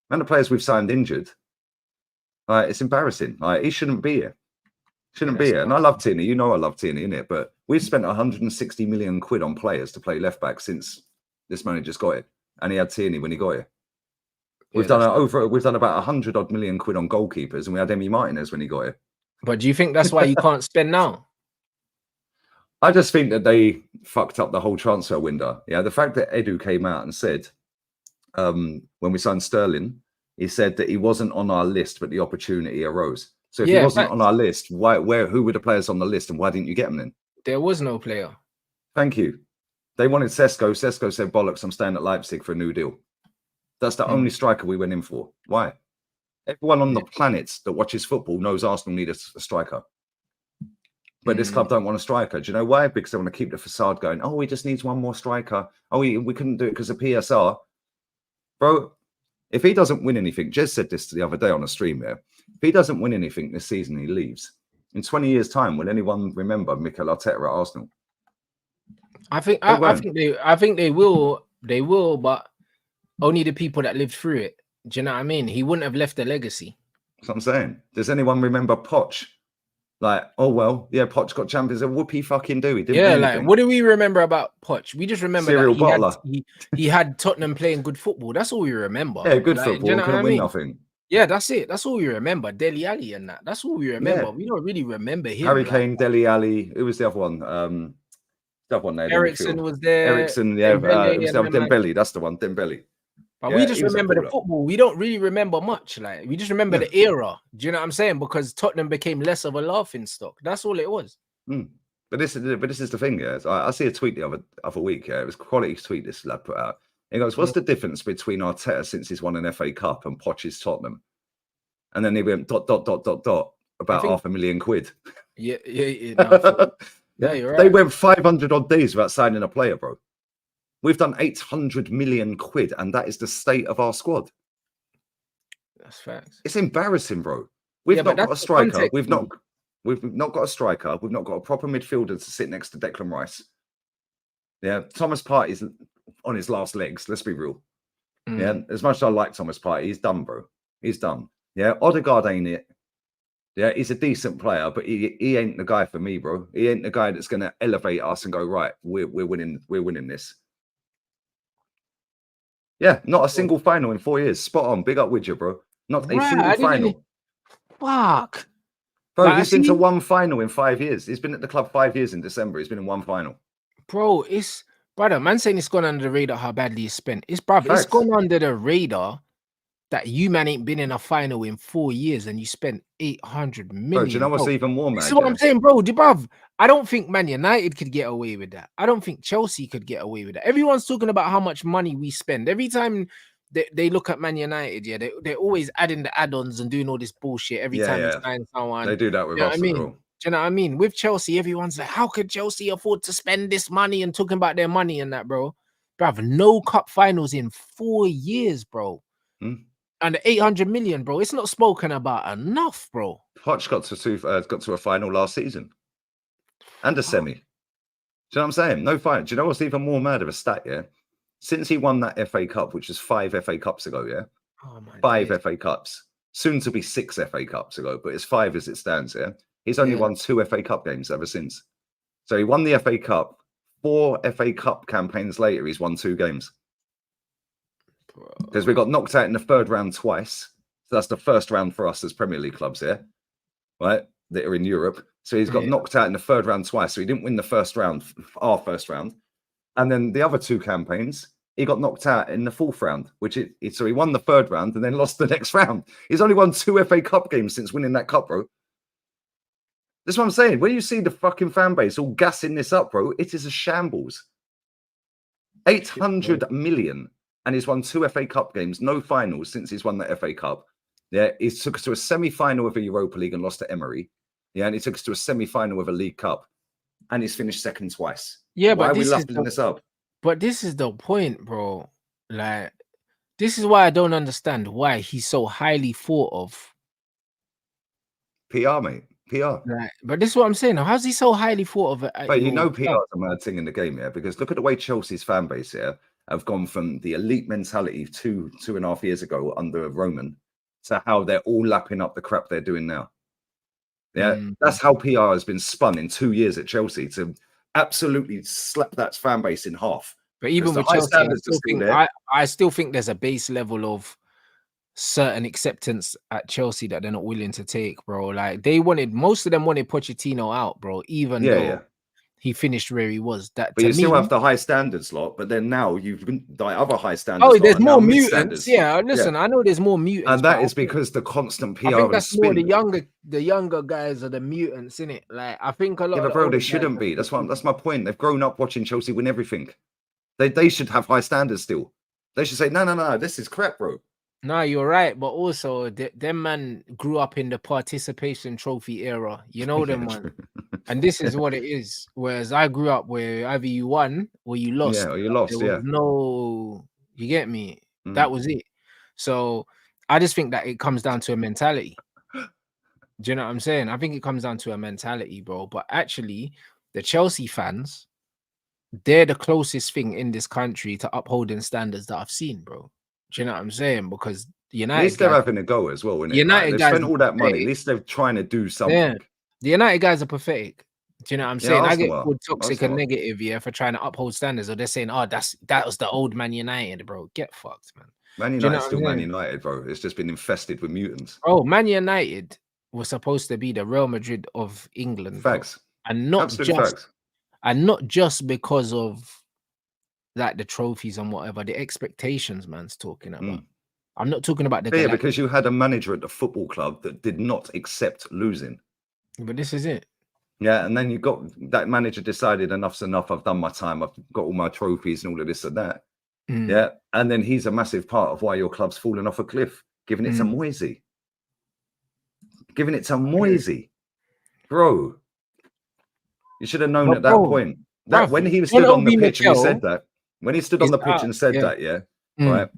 And the players we've signed injured. It's embarrassing. He shouldn't be here. Shouldn't be here. And I love Tierney. You know I love Tierney, innit? But we've spent 160 million quid on players to play left back since this manager's got it. And he had Tierney when he got it. We've done about 100 odd million quid on goalkeepers, and we had Emi Martinez when he got it. But do you think that's why you can't spend now? I just think that they fucked up the whole transfer window. Yeah, the fact that Edu came out and said when we signed Sterling, he said that he wasn't on our list, but the opportunity arose. So if he wasn't on our list, who were the players on the list, and why didn't you get them then? There was no player. Thank you. They wanted Sesko. Sesko said, bollocks, I'm staying at Leipzig for a new deal. That's the only striker we went in for. Why? Everyone on the planet that watches football knows Arsenal need a striker. But this club don't want a striker. Do you know why? Because they want to keep the facade going. Oh, he just needs one more striker. Oh, we couldn't do it because of PSR. Bro, if he doesn't win anything, Jez said this the other day on a stream there. If he doesn't win anything this season, he leaves. In 20 years' time, will anyone remember Mikel Arteta at Arsenal? I think they will. They will, but only the people that lived through it. Do you know what I mean? He wouldn't have left a legacy. That's what I'm saying. Does anyone remember Poch? Like, oh well, yeah, Poch got champions. Whoop he fucking do. He didn't. Yeah, like what do we remember about Poch? We just remember that he had Tottenham playing good football. That's all we remember. Yeah, good football. You know couldn't win nothing. Yeah, that's it. That's all we remember. Dele Alli and that. That's all we remember. Yeah. We don't really remember him. Harry Kane, Dele Alli. Who was the other one? The other one there. Ericsson was there. Ericsson, yeah. It was Dembele. That's the one. Dembele. But we just remember the football. We don't really remember much. Like we just remember the era. Do you know what I'm saying? Because Tottenham became less of a laughing stock. That's all it was. But this is the thing. Yeah, I see a tweet the other week. Yeah, it was a quality tweet this lad put out. He goes, "What's the difference between Arteta since he's won an FA Cup and Poch's Tottenham?" And then he went ... about £500,000 Yeah. No, yeah, you're right. They went 500 odd days without signing a player, bro. We've done 800 million quid, and that is the state of our squad. That's facts. It's embarrassing, bro. We've not got a striker. We've not got a striker. We've not got a proper midfielder to sit next to Declan Rice. Yeah, Thomas Partey's on his last legs. Let's be real. Yeah, as much as I like Thomas Partey, he's done, bro. He's done. Yeah, Odegaard ain't it. Yeah, he's a decent player, but he ain't the guy for me, bro. He ain't the guy that's going to elevate us and go, right, we're winning this. Yeah, not a single final in 4 years. Spot on. Big up with you, bro. Not a single final. Fuck. Bro, like, he's been to one final in 5 years. He's been at the club 5 years in December. He's been in one final. Bro, brother, man saying it's gone under the radar how badly it's spent. It's gone under the radar that you, man, ain't been in a final in 4 years and you spent 800 million. Bro, do you know what's even more, man? This is what I'm saying, bro. Bruv, I don't think Man United could get away with that. I don't think Chelsea could get away with that. Everyone's talking about how much money we spend. Every time they look at Man United, yeah, they're always adding the add-ons and doing all this bullshit every time they sign someone. They do that with us. Do you know what I mean? With Chelsea, everyone's like, how could Chelsea afford to spend this money and talking about their money and that, bro? Bruv, no cup finals in 4 years, bro. And the 800 million, bro, it's not spoken about enough, bro. Poch got to a final last season and a semi. Do you know what I'm saying? No final. Do you know what's even more mad of a stat, yeah? Since he won that FA Cup, which was 5 FA Cups ago, yeah? 5 FA Cups. Soon to be 6 FA Cups ago, but it's 5 as it stands, yeah? He's only won 2 FA Cup games ever since. So he won the FA Cup. 4 FA Cup campaigns later, he's won 2 games. Because we got knocked out in the 3rd round twice. So that's the first round for us as Premier League clubs here, right? That are in Europe. So he's got knocked out in the 3rd round twice. So he didn't win the first round, our first round. And then the other 2 campaigns, he got knocked out in the 4th round, so he won the 3rd round and then lost the next round. He's only won 2 FA Cup games since winning that cup, bro. That's what I'm saying. When you see the fucking fan base all gassing this up, bro, it is a shambles. 800 million. And he's won 2 FA Cup games, no finals since he's won the FA Cup. Yeah, he took us to a semi-final of a Europa League and lost to Emery. Yeah, and he took us to a semi-final of a League Cup, and he's finished second twice. Yeah, why but are we leveling this up? But this is the point, bro. Like, this is why I don't understand why he's so highly thought of. PR, mate. PR. Right. But this is what I'm saying. How's he so highly thought of it? But you know, PR is a mad thing in the game, yeah. Because look at the way Chelsea's fan base here have gone from the elite mentality 2.5 years ago under Roman to how they're all lapping up the crap they're doing now. Yeah, that's how PR has been spun in 2 years at Chelsea to absolutely slap that fan base in half. But even with Chelsea, I still think there's a base level of certain acceptance at Chelsea that they're not willing to take, bro. Like most of them wanted Pochettino out, bro. Even though he finished where he was. But you still have the high standards lot. But then now you've the other high standards. Oh, there's more mutants. Yeah, listen, I know there's more mutants, and that is because the constant PR. I think that's more the younger guys are the mutants, innit? Like I think a lot. Yeah, but bro, they shouldn't be. That's my point. They've grown up watching Chelsea win everything. They should have high standards still. They should say no, this is crap, bro. No, you're right, but also them man grew up in the participation trophy era. You know them man, and this is what it is. Whereas I grew up where either you won or you lost. Yeah, or you lost. There was no, you get me. That was it. So I just think that it comes down to a mentality. Do you know what I'm saying? I think it comes down to a mentality, bro. But actually, the Chelsea fans, they're the closest thing in this country to upholding standards that I've seen, bro. Do you know what I'm saying? Because United, at least they're having a go as well. Isn't it? United guys spent all that money. At least they're trying to do something. Yeah. The United guys are pathetic. Do you know what I'm saying? I get called toxic and negative, for trying to uphold standards. Or they're saying, "Oh, that was the old Man United, bro." Get fucked, man. Man United still Man United, bro. It's just been infested with mutants. Oh, Man United was supposed to be the Real Madrid of England. Facts. And not just because of like the trophies and whatever, the expectations man's talking about. I'm not talking about the because you had a manager at the football club that did not accept losing. But this is it. Yeah, and then you got that manager decided enough's enough. I've done my time. I've got all my trophies and all of this and that. Yeah, and then he's a massive part of why your club's fallen off a cliff, giving it to Moisey. Bro. You should have known at that point. That when he stood on the pitch and he said that. When he stood on the pitch and said that, right,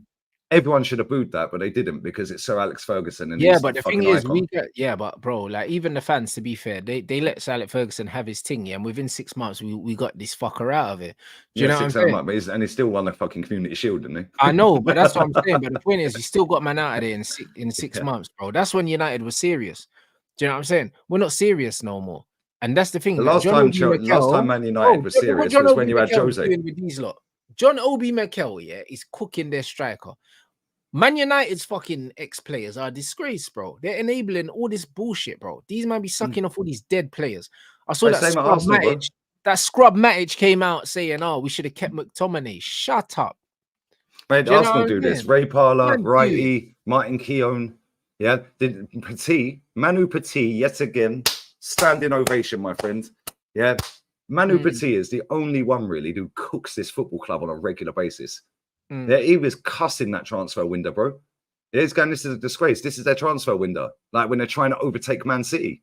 everyone should have booed that, but they didn't because it's Sir Alex Ferguson. And but the thing is, but bro, like even the fans, to be fair, they let Sir Alex Ferguson have his thing, and within 6 months, we got this fucker out of it. Do you know what I'm saying? And he still won the fucking Community Shield, didn't he? I know, but that's what I'm saying. But the point is, he still got man out of there in 6 months, bro. That's when United was serious. Do you know what I'm saying? We're not serious no more. And that's the thing. The last time Man United was serious was when you had Jose. John Obi Mikel, is cooking their striker. Man United's fucking ex-players are a disgrace, bro. They're enabling all this bullshit, bro. These man be sucking off all these dead players. I saw that Scrub Matic came out saying, "Oh, we should have kept McTominay." Shut up. Mate, Arsenal do this. Ray Parlour, Righty, Martin Keown. Yeah, Manu Petit, yet again, standing ovation, my friend. Yeah, Manu Petit is the only one really who cooks this football club on a regular basis. Yeah, he was cussing that transfer window, bro. Yeah, he's going, this is a disgrace. This is their transfer window. Like when they're trying to overtake Man City.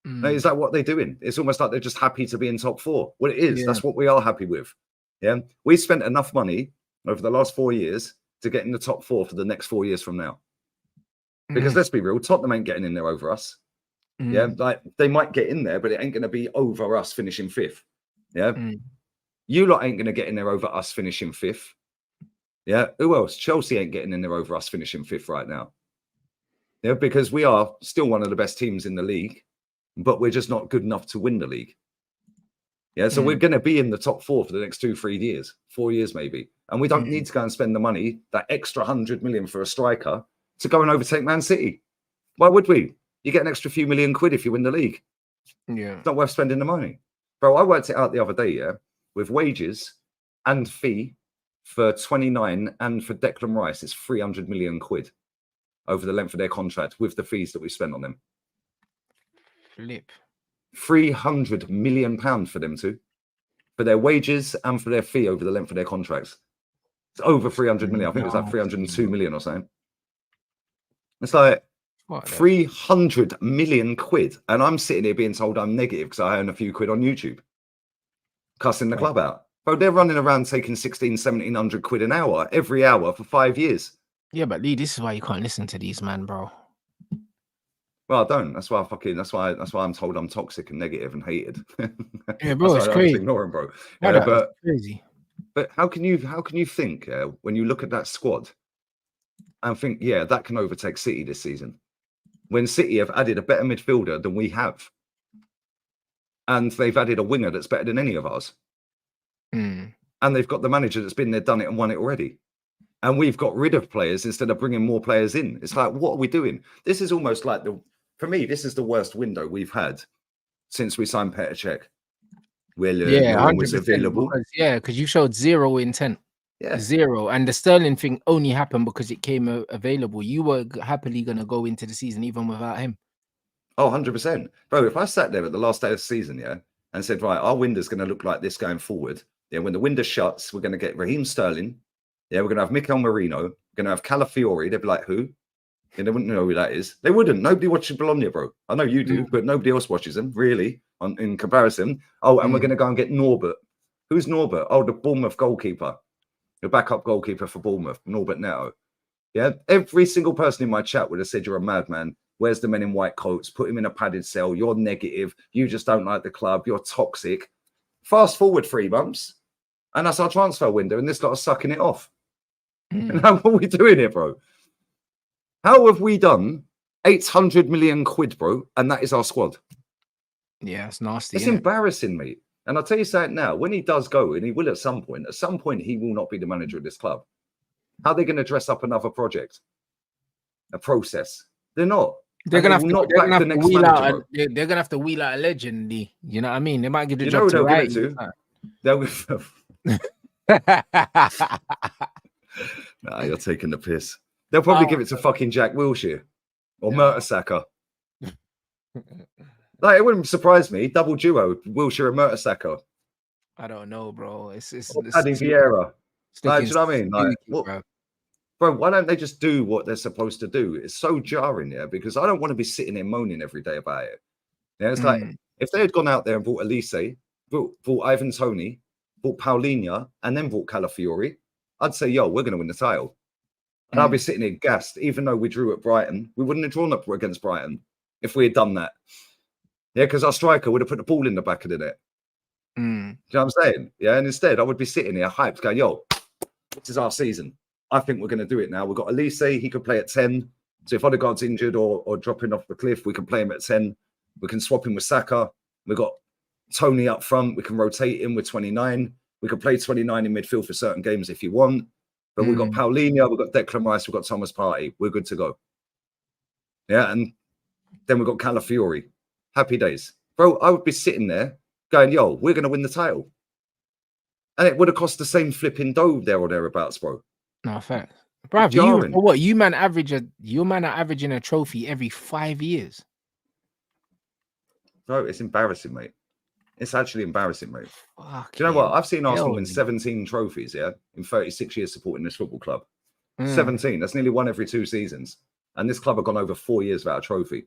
Is that what they're doing? It's almost like they're just happy to be in top 4. Well, it is. That's what we are happy with. Yeah, we spent enough money over the last 4 years to get in the top 4 for the next 4 years from now. Because let's be real, Tottenham ain't getting in there over us. Yeah, like they might get in there, but it ain't going to be over us finishing 5th. Yeah, you lot ain't going to get in there over us finishing 5th. Yeah, who else? Chelsea ain't getting in there over us finishing 5th right now. Yeah, because we are still one of the best teams in the league, but we're just not good enough to win the league. Yeah, so we're going to be in the top 4 for the next 2-3 years, 4 years maybe, and we don't need to go and spend the money, that extra 100 million for a striker, to go and overtake Man City. Why would we? You get an extra few million quid if you win the league. Yeah, it's not worth spending the money, bro. I worked it out the other day, with wages and fee. For 29 and for Declan Rice, it's 300 million quid over the length of their contract with the fees that we spent on them. Flip. 300 million pounds for them two, for their wages and for their fee over the length of their contracts. It's over 300 million. I think it was like 302 million or something. It's like, What 300 million quid. And I'm sitting here being told I'm negative because I earn a few quid on YouTube. Cussing the club out. Bro, they're running around taking 1,700 quid an hour, every hour for 5 years. Yeah, but Lee, this is why you can't listen to these, man, bro. Well, I don't. That's why that's why I'm told I'm toxic and negative and hated. Yeah, bro, it's crazy. Ignore him, bro. But crazy. But how can you think when you look at that squad and think, yeah, that can overtake City this season, when City have added a better midfielder than we have, and they've added a winger that's better than any of ours, and they've got the manager that's been there, done it, and won it already. And we've got rid of players instead of bringing more players in. It's like, what are we doing? This is almost like for me, this is the worst window we've had since we signed Petr Cech. No one was available. Because you showed zero intent. Yeah. Zero. And the Sterling thing only happened because it came available. You were happily going to go into the season even without him. Oh, 100%. Bro, if I sat there at the last day of the season, and said, right, our window's going to look like this going forward. Yeah, when the window shuts, we're going to get Raheem Sterling. Yeah, we're going to have Mikel Merino. We're going to have Calafiori. They'd be like, who? And they wouldn't know who that is. They wouldn't. Nobody watches Bologna, bro. I know you do, but nobody else watches them, really, in comparison. Oh, and we're going to go and get Norbert. Who's Norbert? Oh, the Bournemouth goalkeeper. The backup goalkeeper for Bournemouth, Norbert Neto. Yeah, every single person in my chat would have said, you're a madman. Where's the men in white coats? Put him in a padded cell. You're negative. You just don't like the club. You're toxic. Fast forward 3 months, and that's our transfer window, and this lot is sucking it off. And how are we doing here, bro? How have we done 800 million quid, bro? And that is our squad. Yeah, it's nasty. It's embarrassing, mate. And I'll tell you something now, when he does go, and he will at some point, he will not be the manager of this club. How are they going to dress up another project? A process? They're not. They're going to have to wheel out a legend, you know what I mean? They might give the job to Rai. They'll Nah, you're taking the piss. They'll probably give it to fucking Jack Wilshere or Mertesacker. Like, it wouldn't surprise me. Double duo, Wilshere and Mertesacker. I don't know, bro. It's Paddy Vieira. Like, do you know what I mean? Like, bro, why don't they just do what they're supposed to do? It's so jarring, because I don't want to be sitting there moaning every day about it. Yeah, it's like if they had gone out there and bought Elise, bought Ivan Toney, bought Paulinho, and then bought Calafiori, I'd say, yo, we're going to win the title. And I'll be sitting here gassed, even though we drew at Brighton. We wouldn't have drawn up against Brighton if we had done that. Yeah, because our striker would have put the ball in the back of the net. Do you know what I'm saying? Yeah, and instead I would be sitting here hyped going, yo, this is our season. I think we're going to do it now. We've got Elise, he could play at 10. So if Odegaard's injured or dropping off the cliff, we can play him at 10. We can swap him with Saka. We've got Tony up front. We can rotate him with 29. We can play 29 in midfield for certain games if you want. But we've got Paulinho, we've got Declan Rice, we've got Thomas Partey. We're good to go. Yeah, and then we've got Calafiori. Happy days. Bro, I would be sitting there going, yo, we're going to win the title. And it would have cost the same flipping dough there or thereabouts, bro. No, fact. Bro, you man are averaging a trophy every 5 years. Bro, it's embarrassing, mate. It's actually embarrassing, mate. Do you know what? I've seen Arsenal win 17 trophies, in 36 years supporting this football club. 17. That's nearly one every 2 seasons. And this club have gone over 4 years without a trophy.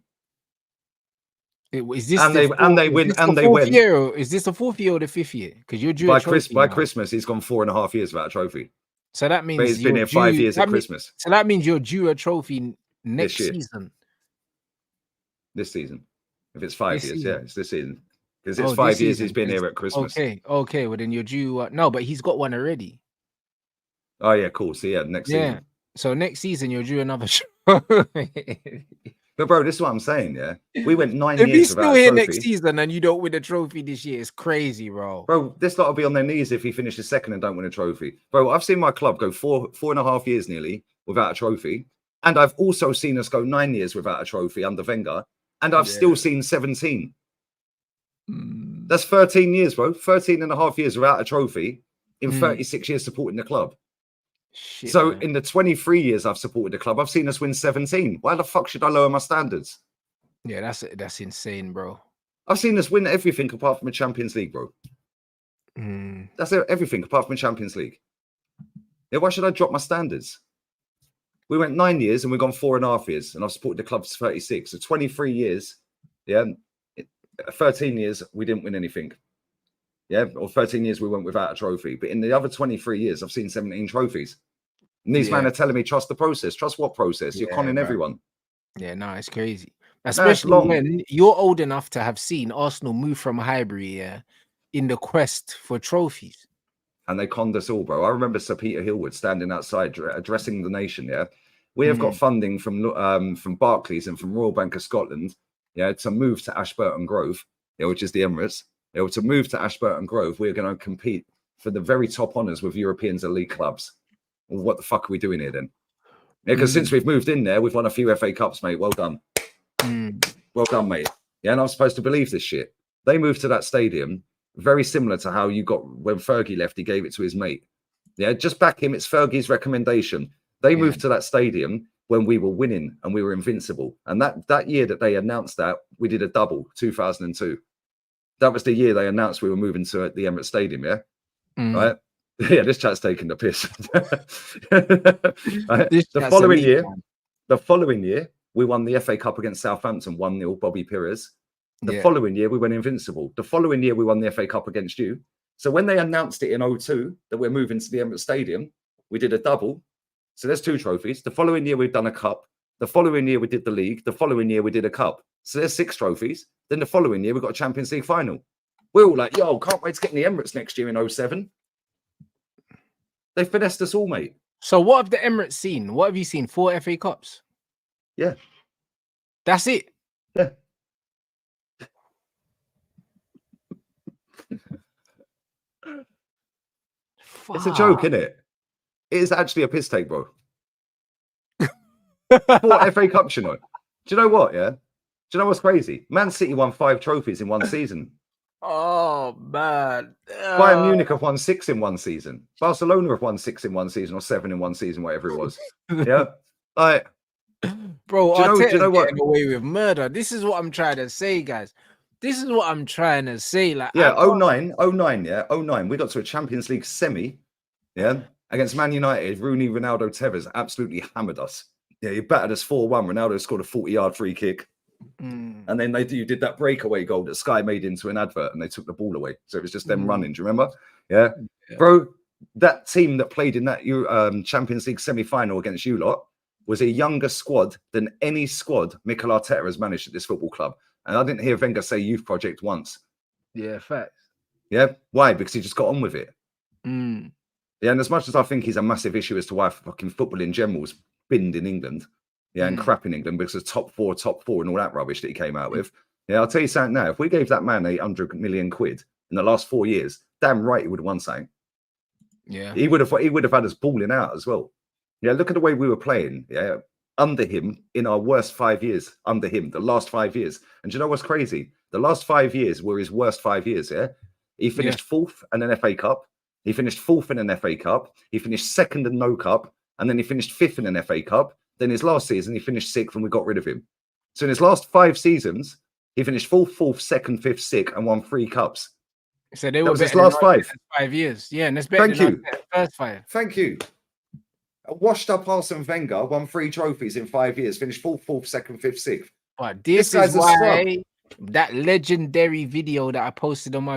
Is this they win. Is this the 4th year or the 5th year? Because you're due by Christmas, he's gone 4.5 years without a trophy. So that means but he's been here 5 years at Christmas. So that means you're due a trophy next season. This season. If it's 5 years, it's this season. Because it's 5 years he's been here at Christmas. Okay. Well, then you're due. No, but he's got one already. Oh, yeah, cool. So, next season. So, next season, you're due another show. But, bro, this is what I'm saying, We went 9 years without a trophy. If he's still here next season and you don't win a trophy this year, it's crazy, bro. Bro, this lot will be on their knees if he finishes second and don't win a trophy. Bro, I've seen my club go 4.5 years nearly without a trophy. And I've also seen us go 9 years without a trophy under Wenger. And I've still seen 17. That's 13 years, bro. 13.5 years without a trophy in 36 years supporting the club. Shit, so man. In the 23 years I've supported the club, I've seen us win 17. Why the fuck should I lower my standards? Yeah, that's insane, bro. I've seen us win everything apart from a Champions League, bro. That's everything apart from a Champions League. Yeah, why should I drop my standards? We went 9 years and we've gone 4.5 years, and I've supported the club for 36. So 23 years, 13 years we didn't win anything. Yeah, or 13 years we went without a trophy. But in the other 23 years, I've seen 17 trophies. And these men are telling me, trust the process. Trust what process? You're conning everyone. Yeah, no, it's crazy. Especially when you're old enough to have seen Arsenal move from Highbury in the quest for trophies. And they conned us all, bro. I remember Sir Peter Hillwood standing outside addressing the nation. Yeah, we have got funding from Barclays and from Royal Bank of Scotland. Yeah, to move to Ashburton Grove, which is the Emirates. To move to Ashburton Grove, we're going to compete for the very top honours with Europeans elite clubs. Well, what the fuck are we doing here then? Yeah, because since we've moved in there, we've won a few FA Cups, mate. Well done. Well done, mate. Yeah, and I'm supposed to believe this shit. They moved to that stadium. Very similar to how you got when Fergie left, he gave it to his mate. Yeah, just back him. It's Fergie's recommendation. They moved to that stadium when we were winning and we were invincible. And that year that they announced that, we did a double, 2002. That was the year they announced we were moving to the Emirates Stadium, yeah? Right? Yeah, this chat's taking the piss. Right? The following year, we won the FA Cup against Southampton, 1-0, Bobby Pires. The following year, we went invincible. The following year, we won the FA Cup against you. So when they announced it in 2002 that we're moving to the Emirates Stadium, we did a double. So there's 2 trophies. The following year, we've done a cup. The following year, we did the league. The following year, we did a cup. So there's 6 trophies. Then the following year, we got a Champions League final. We're all like, yo, can't wait to get in the Emirates next year in 2007. They finessed us all, mate. So what have the Emirates seen? What have you seen? 4 FA Cups? Yeah. That's it? Yeah. It's a joke, isn't it? It is actually a piss take, bro. 4 FA Cups, you know. Do you know what, yeah? Do you know what's crazy? Man City won 5 trophies in one season. Oh, man. Bayern Munich have won 6 in one season. Barcelona have won 6 in one season or 7 in one season, whatever it was. Yeah. Like, bro, do you know what? Getting away with murder. This is what I'm trying to say, guys. This is what I'm trying to say. Like, yeah, 09, yeah. 09. We got to a Champions League semi, yeah, against Man United. Rooney, Ronaldo, Tevez absolutely hammered us. Yeah, he battered us 4-1. Ronaldo scored a 40-yard free kick. And then you did that breakaway goal that Sky made into an advert and they took the ball away. So it was just them running. Do you remember? Yeah. Bro, that team that played in that Champions League semi-final against you lot was a younger squad than any squad Mikel Arteta has managed at this football club. And I didn't hear Wenger say youth project once. Yeah, facts. Yeah. Why? Because he just got on with it. Yeah. And as much as I think he's a massive issue as to why fucking football in general is binned in England, yeah, and crap in England because of top four and all that rubbish that he came out with. Yeah, I'll tell you something now. If we gave that man 800 million quid in the last 4 years, damn right he would have won something. Yeah, he would have had us balling out as well. Yeah, look at the way we were playing. Yeah, under him in our worst 5 years. Under him, the last 5 years. And do you know what's crazy? The last 5 years were his worst 5 years. Yeah, he finished 4th in an FA Cup. He finished 4th in an FA Cup. He finished 2nd in no cup, and then he finished 5th in an FA Cup. Then his last season, he finished 6th and we got rid of him. So in his last 5 seasons, he finished 4th, 2nd, 5th, 6th and won 3 cups. So they were his last 5. 5 years. Yeah, and that's better than the first 5. Thank you. A washed up Arsene Wenger won 3 trophies in 5 years, finished 4th, 2nd, 5th, 6th. But this is why that legendary video that I posted on my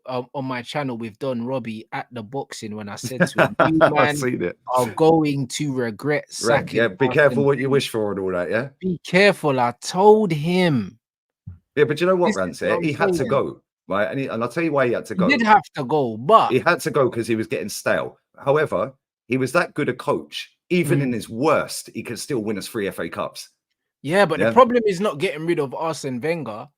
on my channel with Don Robbie at the boxing when I said to him, you man are going to regret sacking. Yeah, be careful what you wish for and all that, yeah? Be careful. I told him. Yeah, but you know what, Rants? He had to go, right? And I'll tell you why he had to go. He did have to go, but he had to go because he was getting stale. However, he was that good a coach. Even in his worst, he could still win us 3 FA Cups. Yeah, but the problem is not getting rid of Arsene Wenger.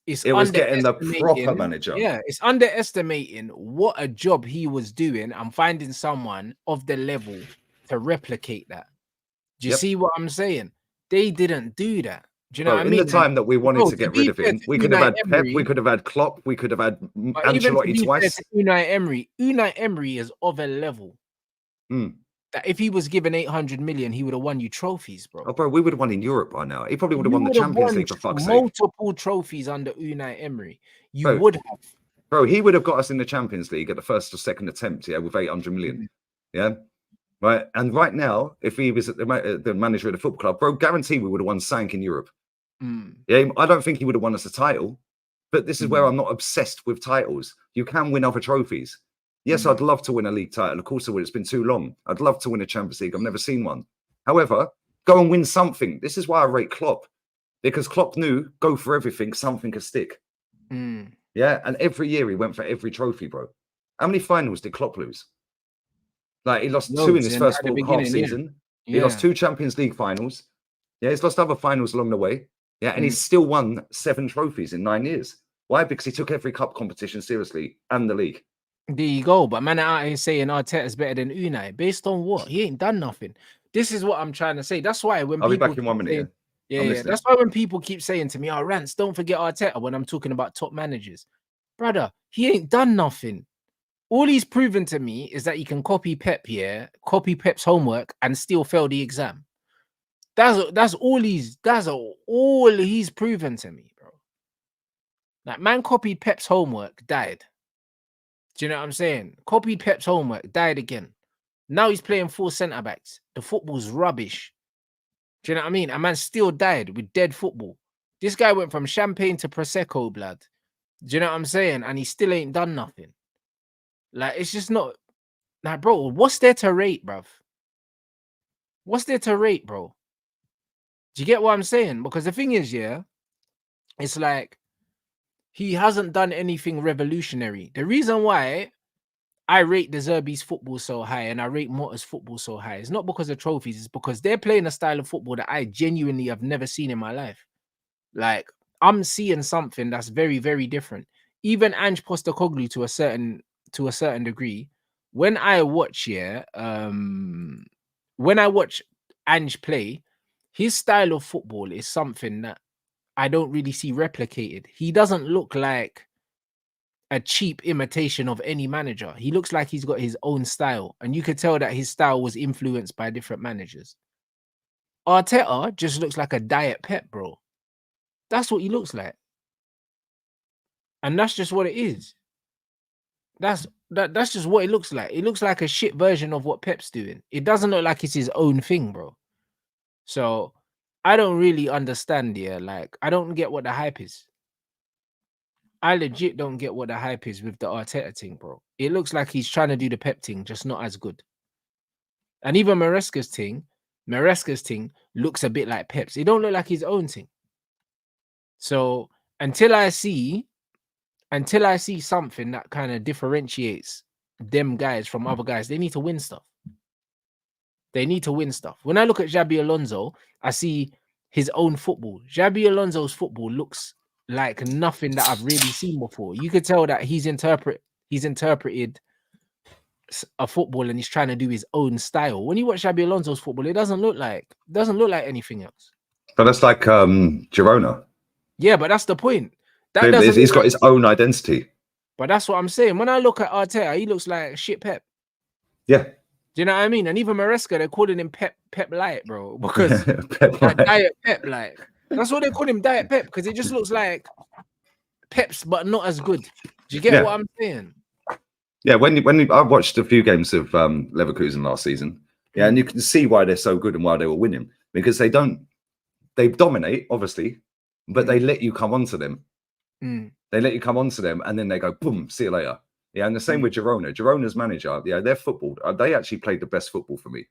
It was getting the proper manager. Yeah, it's underestimating what a job he was doing and finding someone of the level to replicate that. Do you see what I'm saying? They didn't do that. Do you know what I mean? In the time that we wanted to get rid of him, we could have had Pep, we could have had Klopp, we could have had Ancelotti twice. Unai Emery is of a level. That if he was given 800 million, he would have won you trophies, bro. Oh, bro, we would have won in Europe by now. He probably would have won the Champions League for fuck's sake. Multiple trophies under Unai Emery. You would have. Bro, he would have got us in the Champions League at the first or second attempt, yeah, with 800 million. Yeah. right? And right now, if he was at the manager of the football club, bro, guarantee we would have won something in Europe. Yeah, I don't think he would have won us a title, but this is where I'm not obsessed with titles. You can win other trophies. Yes, I'd love to win a league title. Of course I would. It's been too long. I'd love to win a Champions League. I've never seen one. However, go and win something. This is why I rate Klopp, because Klopp knew go for everything, something could stick. Yeah, and every year he went for every trophy, bro. How many finals did Klopp lose? Like he lost two in his first half season. He lost 2 Champions League finals. Yeah, he's lost other finals along the way. Yeah, and he's still won 7 trophies in 9 years. Why? Because he took every cup competition seriously and the league. There you go. But man out here saying Arteta's better than Unai. Based on what? He ain't done nothing. This is what I'm trying to say. That's why when I'll people be back in 1 minute. Yeah. That's why when people keep saying to me, "Oh, Rants, don't forget Arteta," when I'm talking about top managers, brother, he ain't done nothing. All he's proven to me is that he can copy Pep, copy Pep's homework and still fail the exam. That's all he's proven to me, bro. Like, man copied Pep's homework, died. Do you know what I'm saying? Copied Pep's homework, died again. Now he's playing 4 centre backs. The football's rubbish. Do you know what I mean? A man still died with dead football. This guy went from champagne to Prosecco, blood. Do you know what I'm saying? And he still ain't done nothing. Like, it's just not. Like, bro, what's there to rate, bruv? What's there to rate, bro? Do you get what I'm saying? Because the thing is, it's like he hasn't done anything revolutionary. The reason why I rate De Zerbi's football so high and I rate Motta's football so high is not because of trophies. It's because they're playing a style of football that I genuinely have never seen in my life. Like, I'm seeing something that's very, very different. Even Ange Postecoglou to a certain degree. When I watch, when I watch Ange play, his style of football is something that I don't really see replicated. He doesn't look like a cheap imitation of any manager. He looks like he's got his own style, and you could tell that his style was influenced by different managers. Arteta just looks like a diet Pep, bro. That's what he looks like, and that's just what it is. That's just what it looks like. It looks like a shit version of what Pep's doing. It doesn't look like it's his own thing, bro. So I don't really understand here. Like, I don't get what the hype is. I legit don't get what the hype is with the Arteta thing, bro. It looks like he's trying to do the Pep thing, just not as good. And even Maresca's thing looks a bit like Pep's. It don't look like his own thing. So until I see something that kind of differentiates them guys from other guys, they need to win stuff. They need to win stuff. When I look at Xabi Alonso, I see his own football. Xabi Alonso's football looks like nothing that I've really seen before. You could tell that he's interpreted a football and he's trying to do his own style. When you watch Xabi Alonso's football, it doesn't look like anything else. But that's like Girona. Yeah, but that's the point. He's got his own identity. But that's what I'm saying. When I look at Arteta, he looks like shit Pep. Yeah. Do you know what I mean? And even Maresca, they're calling him Pep Light, bro, because Diet Pep Light. That's what they call him, Diet Pep, because it just looks like Pep's, but not as good. Do you get what I'm saying? Yeah, when I watched a few games of Leverkusen last season, and you can see why they're so good and why they were winning, because they dominate, obviously, but they let you come onto them. They let you come onto them, and then they go, boom, see you later. Yeah, and the same with Girona. Girona's manager, their football, they actually played the best football for me.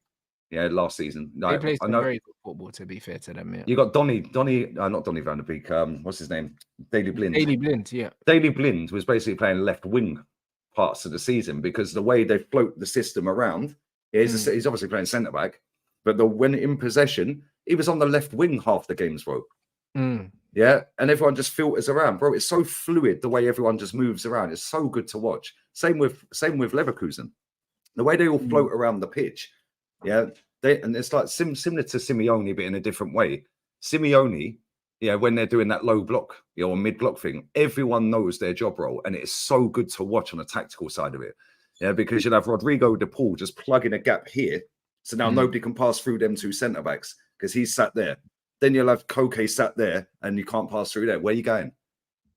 Yeah, last season. They played some very good football, to be fair to them. Yeah. You got not Donny van der Beek. What's his name? Daley Blind. Yeah. Daley Blind was basically playing left wing parts of the season because the way they float the system around, he's obviously playing centre back, but when in possession, he was on the left wing half the games, bro. Yeah, and everyone just filters around, bro. It's so fluid the way everyone just moves around. It's so good to watch. Same with Leverkusen, the way they all float around the pitch. Yeah, and it's like similar to Simeone, but in a different way. Simeone, when they're doing that low block or mid block thing, everyone knows their job role, and it's so good to watch on the tactical side of it. Yeah, because you'll have Rodrigo de Paul just plugging a gap here, so now nobody can pass through them 2 centre backs because he's sat there. Then you'll have Koke sat there and you can't pass through there. Where are you going?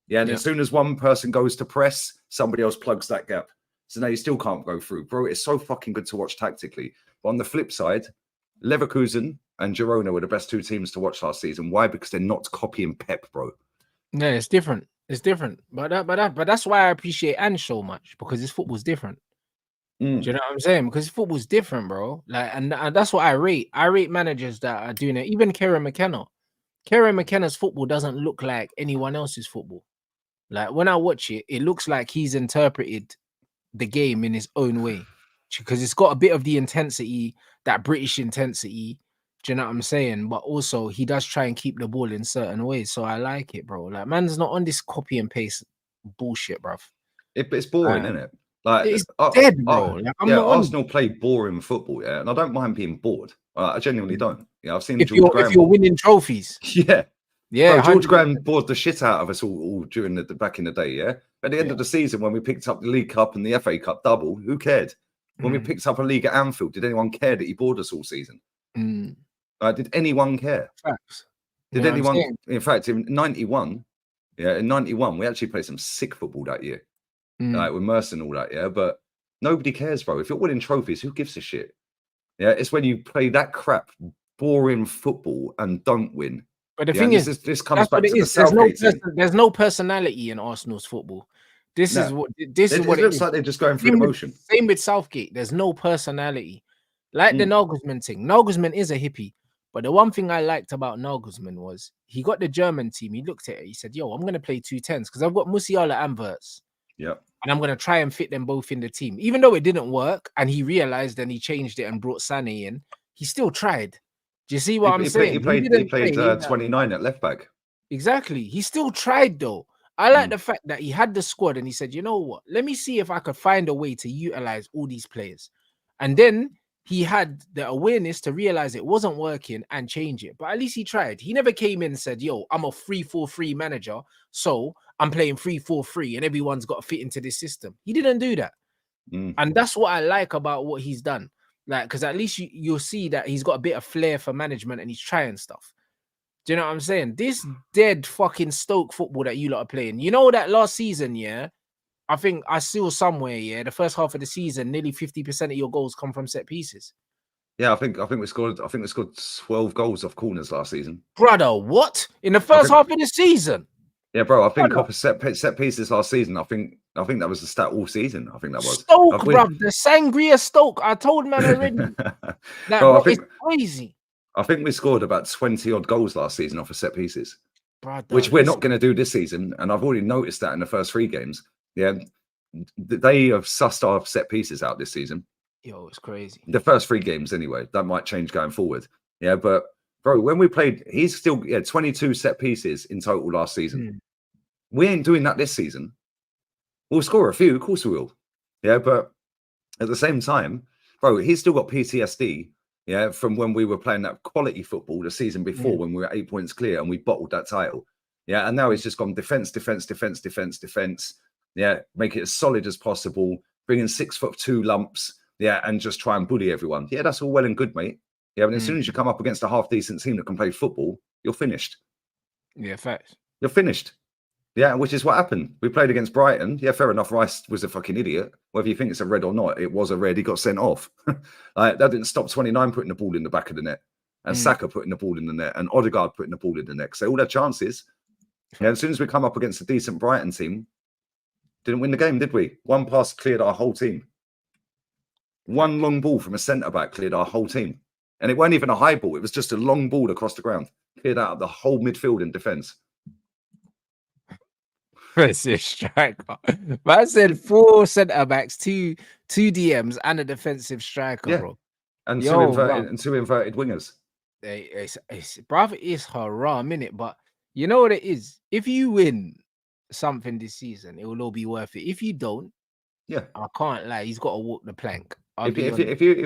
Yeah, and as soon as one person goes to press, somebody else plugs that gap. So now you still can't go through. Bro, it's so fucking good to watch tactically. But on the flip side, Leverkusen and Girona were the best 2 teams to watch last season. Why? Because they're not copying Pep, bro. No, it's different. It's different. But that's why I appreciate Ange so much, because his football's different. Do you know what I'm saying? Because football's different, bro. Like, and that's what I rate. I rate managers that are doing it. Even Kieran McKenna. Kieran McKenna's football doesn't look like anyone else's football. Like, when I watch it, it looks like he's interpreted the game in his own way, because it's got a bit of the intensity, that British intensity. Do you know what I'm saying? But also, he does try and keep the ball in certain ways. So I like it, bro. Like, man's not on this copy and paste bullshit, bruv. It's boring, isn't it? Like, it's dead, bro. Like, Arsenal play boring football, yeah, and I don't mind being bored. I genuinely don't. Yeah, I've seen if you're winning trophies. Yeah, bro, George Graham bored the shit out of us all during the back in the day. Yeah, at the end of the season, when we picked up the League Cup and the FA Cup double, who cared? When we picked up a league at Anfield, did anyone care that he bored us all season? Did anyone care? Facts. Did anyone? In fact, in '91, we actually played some sick football that year. Like with Mercer and all that, yeah. But nobody cares, bro. If you're winning trophies, who gives a shit? Yeah, it's when you play that crap, boring football and don't win. But the thing is, this comes back to the Southgate thing. There's no personality in Arsenal's football. This is what it looks like. They're just going through the motion. Same with Southgate. There's no personality. Like the Nagelsmann thing. Nagelsmann is a hippie. But the one thing I liked about Nagelsmann was he got the German team. He looked at it. He said, yo, I'm going to play 2 10s because I've got Musiala and Wirtz. Yep. And I'm going to try and fit them both in the team. Even though it didn't work and he realized and he changed it and brought Sané in, he still tried. Do you see what I'm saying? He played 29 at left back. Exactly. He still tried, though. I like the fact that he had the squad and he said, you know what? Let me see if I could find a way to utilize all these players. And then he had the awareness to realize it wasn't working and change it. But at least he tried. He never came in and said, yo, I'm a 3-4-3 manager, so I'm playing 3-4-3 and everyone's got to fit into this system. He didn't do that. And that's what I like about what he's done. Like, because at least you'll see that he's got a bit of flair for management and he's trying stuff. Do you know what I'm saying? This dead fucking Stoke football that you lot are playing. You know that last season, yeah? I think I saw somewhere, yeah, the first half of the season, nearly 50% of your goals come from set pieces. Yeah, I think we scored 12 goals off corners last season. Brother, what? In the first half of the season? Yeah, bro, I think off set pieces last season. I think that was the stat all season. I think that was Stoke, bro. The Sangria Stoke. I told man already. That bro, it's crazy. I think we scored about 20 odd goals last season off of set pieces, brother, which we're not going to do this season. And I've already noticed that in the first 3 games. Yeah, they have sussed our set pieces out this season. Yo, it's crazy. The first 3 games, anyway. That might change going forward. Yeah, but bro, when we played, he's still 22 set pieces in total last season. We ain't doing that this season. We'll score a few, of course we will. Yeah, but at the same time, bro, he's still got PTSD. Yeah, from when we were playing that quality football the season before when we were 8 points clear and we bottled that title. Yeah, and now he's just gone defense. Yeah, make it as solid as possible. Bring in 6'2" lumps. Yeah, and just try and bully everyone. Yeah, that's all well and good, mate. Yeah, but as soon as you come up against a half decent team that can play football, you're finished. Yeah, facts. You're finished. Yeah, which is what happened. We played against Brighton. Yeah, fair enough. Rice was a fucking idiot. Whether you think it's a red or not, it was a red. He got sent off. That didn't stop 29 putting the ball in the back of the net, and Saka putting the ball in the net, and Odegaard putting the ball in the net. So all their chances. Yeah, as soon as we come up against a decent Brighton team, didn't win the game, did we? One pass cleared our whole team. One long ball from a centre-back cleared our whole team. And it weren't even a high ball. It was just a long ball across the ground. Cleared out of the whole midfield and defence. Defensive striker. But I said 4 centre-backs, 2 DMs, and a defensive striker, bro. And 2 inverted wingers. Brother, it's haram, innit? But you know what it is? If you win something this season, it will all be worth it. If you don't, I can't lie. He's got to walk the plank. If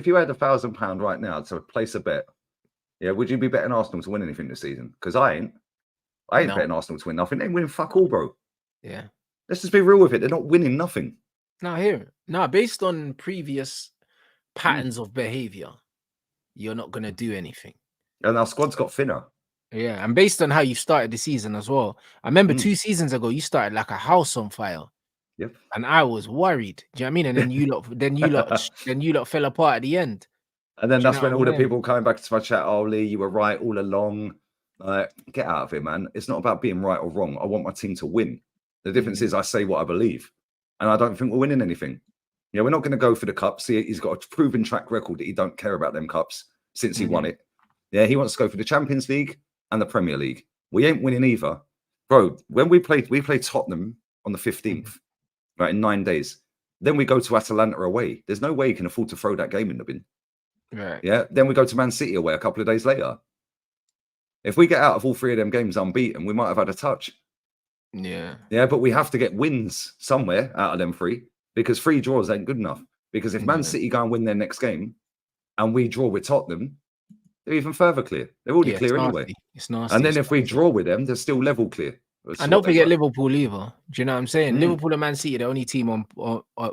you had £1,000 right now to place a bet, would you be betting Arsenal to win anything this season? Because I ain't betting Arsenal to win nothing. They ain't winning fuck all, bro. Yeah. Let's just be real with it. They're not winning nothing. Based on previous patterns of behavior, you're not gonna do anything. And our squad's got thinner. Yeah, and based on how you started the season as well. I remember 2 seasons ago, you started like a house on fire. Yep. And I was worried. Do you know what I mean? And then you lot fell apart at the end. And then that's when all the people coming back to my chat, oh, Lee, you were right all along. Get out of it, man. It's not about being right or wrong. I want my team to win. The difference is I say what I believe. And I don't think we're winning anything. Yeah, we're not going to go for the cups. He's got a proven track record that he don't care about them cups since he won it. Yeah, he wants to go for the Champions League and the Premier League. We ain't winning either. Bro, when we played Tottenham on the 15th, right, in 9 days. Then we go to Atalanta away. There's no way you can afford to throw that game in the bin. Right. Yeah. Then we go to Man City away a couple of days later. If we get out of all 3 of them games unbeaten, we might have had a touch. Yeah. Yeah, but we have to get wins somewhere out of them 3 because 3 draws ain't good enough. Because if Man City go and win their next game and we draw with Tottenham, they're even further clear. They're already clear anyway. It's nasty. And then if we draw with them, they're still level clear. And don't forget Liverpool either. Do you know what I'm saying? Liverpool and Man City are the only team on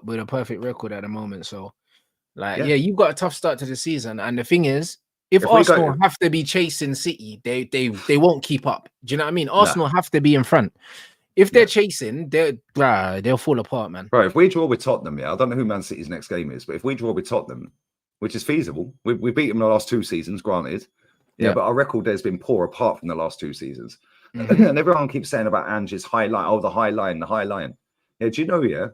with a perfect record at the moment. So, like, you've got a tough start to the season. And the thing is, if Arsenal have to be chasing City, they won't keep up. Do you know what I mean? Arsenal have to be in front. If they're chasing, they'll fall apart, man. Right. If we draw with Tottenham, I don't know who Man City's next game is, but if we draw with Tottenham, which is feasible, we beat them the last 2 seasons, granted. Yeah, but our record there's been poor apart from the last 2 seasons. And everyone keeps saying about Ange's high line. Oh, the high line. Yeah, do you know,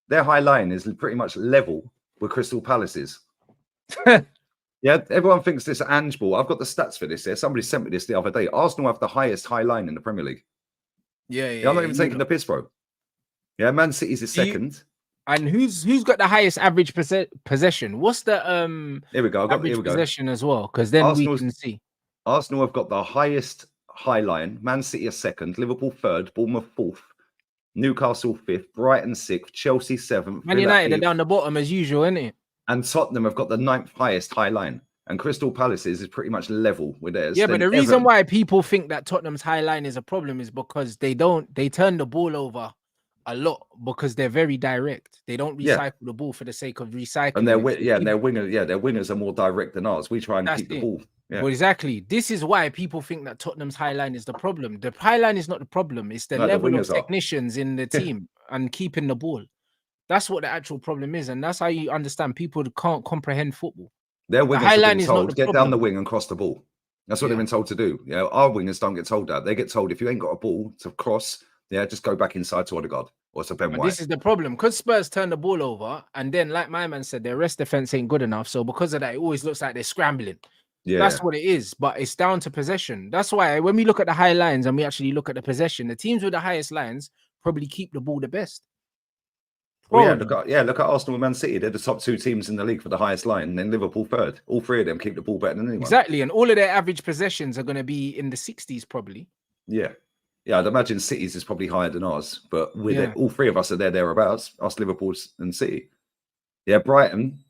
their high line is pretty much level with Crystal Palace's. Yeah, everyone thinks this Ange ball. I've got the stats for this here. Somebody sent me this the other day. Arsenal have the highest high line in the Premier League. Yeah, I'm not even taking the piss, bro. Yeah, Man City's is second. And who's got the highest average possession? What's the here we go. Average possession as well? Because then we can see. Arsenal have got the highest high line. Man City are second, Liverpool third, Bournemouth fourth, Newcastle fifth, Brighton 6th, Chelsea 7th. Man United are down the bottom as usual, isn't it? And Tottenham have got the 9th highest high line. And Crystal Palace's is pretty much level with theirs. Yeah, but the reason why people think that Tottenham's high line is a problem is because they turn the ball over a lot because they're very direct. They don't recycle the ball for the sake of recycling. And their wingers are more direct than ours. We try and keep the ball. Yeah. Well, exactly. This is why people think that Tottenham's high line is the problem. The high line is not the problem. It's the level of technicians in the team and keeping the ball. That's what the actual problem is. And that's how you understand people can't comprehend football. Their wingers have been told, get down the wing and cross the ball. That's what they've been told to do. Yeah, our wingers don't get told that. They get told if you ain't got a ball to cross, just go back inside to Odegaard or to Ben White. This is the problem because Spurs turn the ball over, and then, like my man said, their rest defense ain't good enough. So because of that, it always looks like they're scrambling. Yeah, that's what it is. But it's down to possession. That's why when we look at the high lines and we actually look at the possession, the teams with the highest lines probably keep the ball the best. Well, look at Arsenal and Man City. They're the top 2 teams in the league for the highest line, and then Liverpool third. All 3 of them keep the ball better than anyone. Exactly, and all of their average possessions are going to be in the 60s probably. Yeah, I'd imagine City's is probably higher than ours, but all 3 of us are thereabouts. Us, Liverpool, and City. Yeah, Brighton,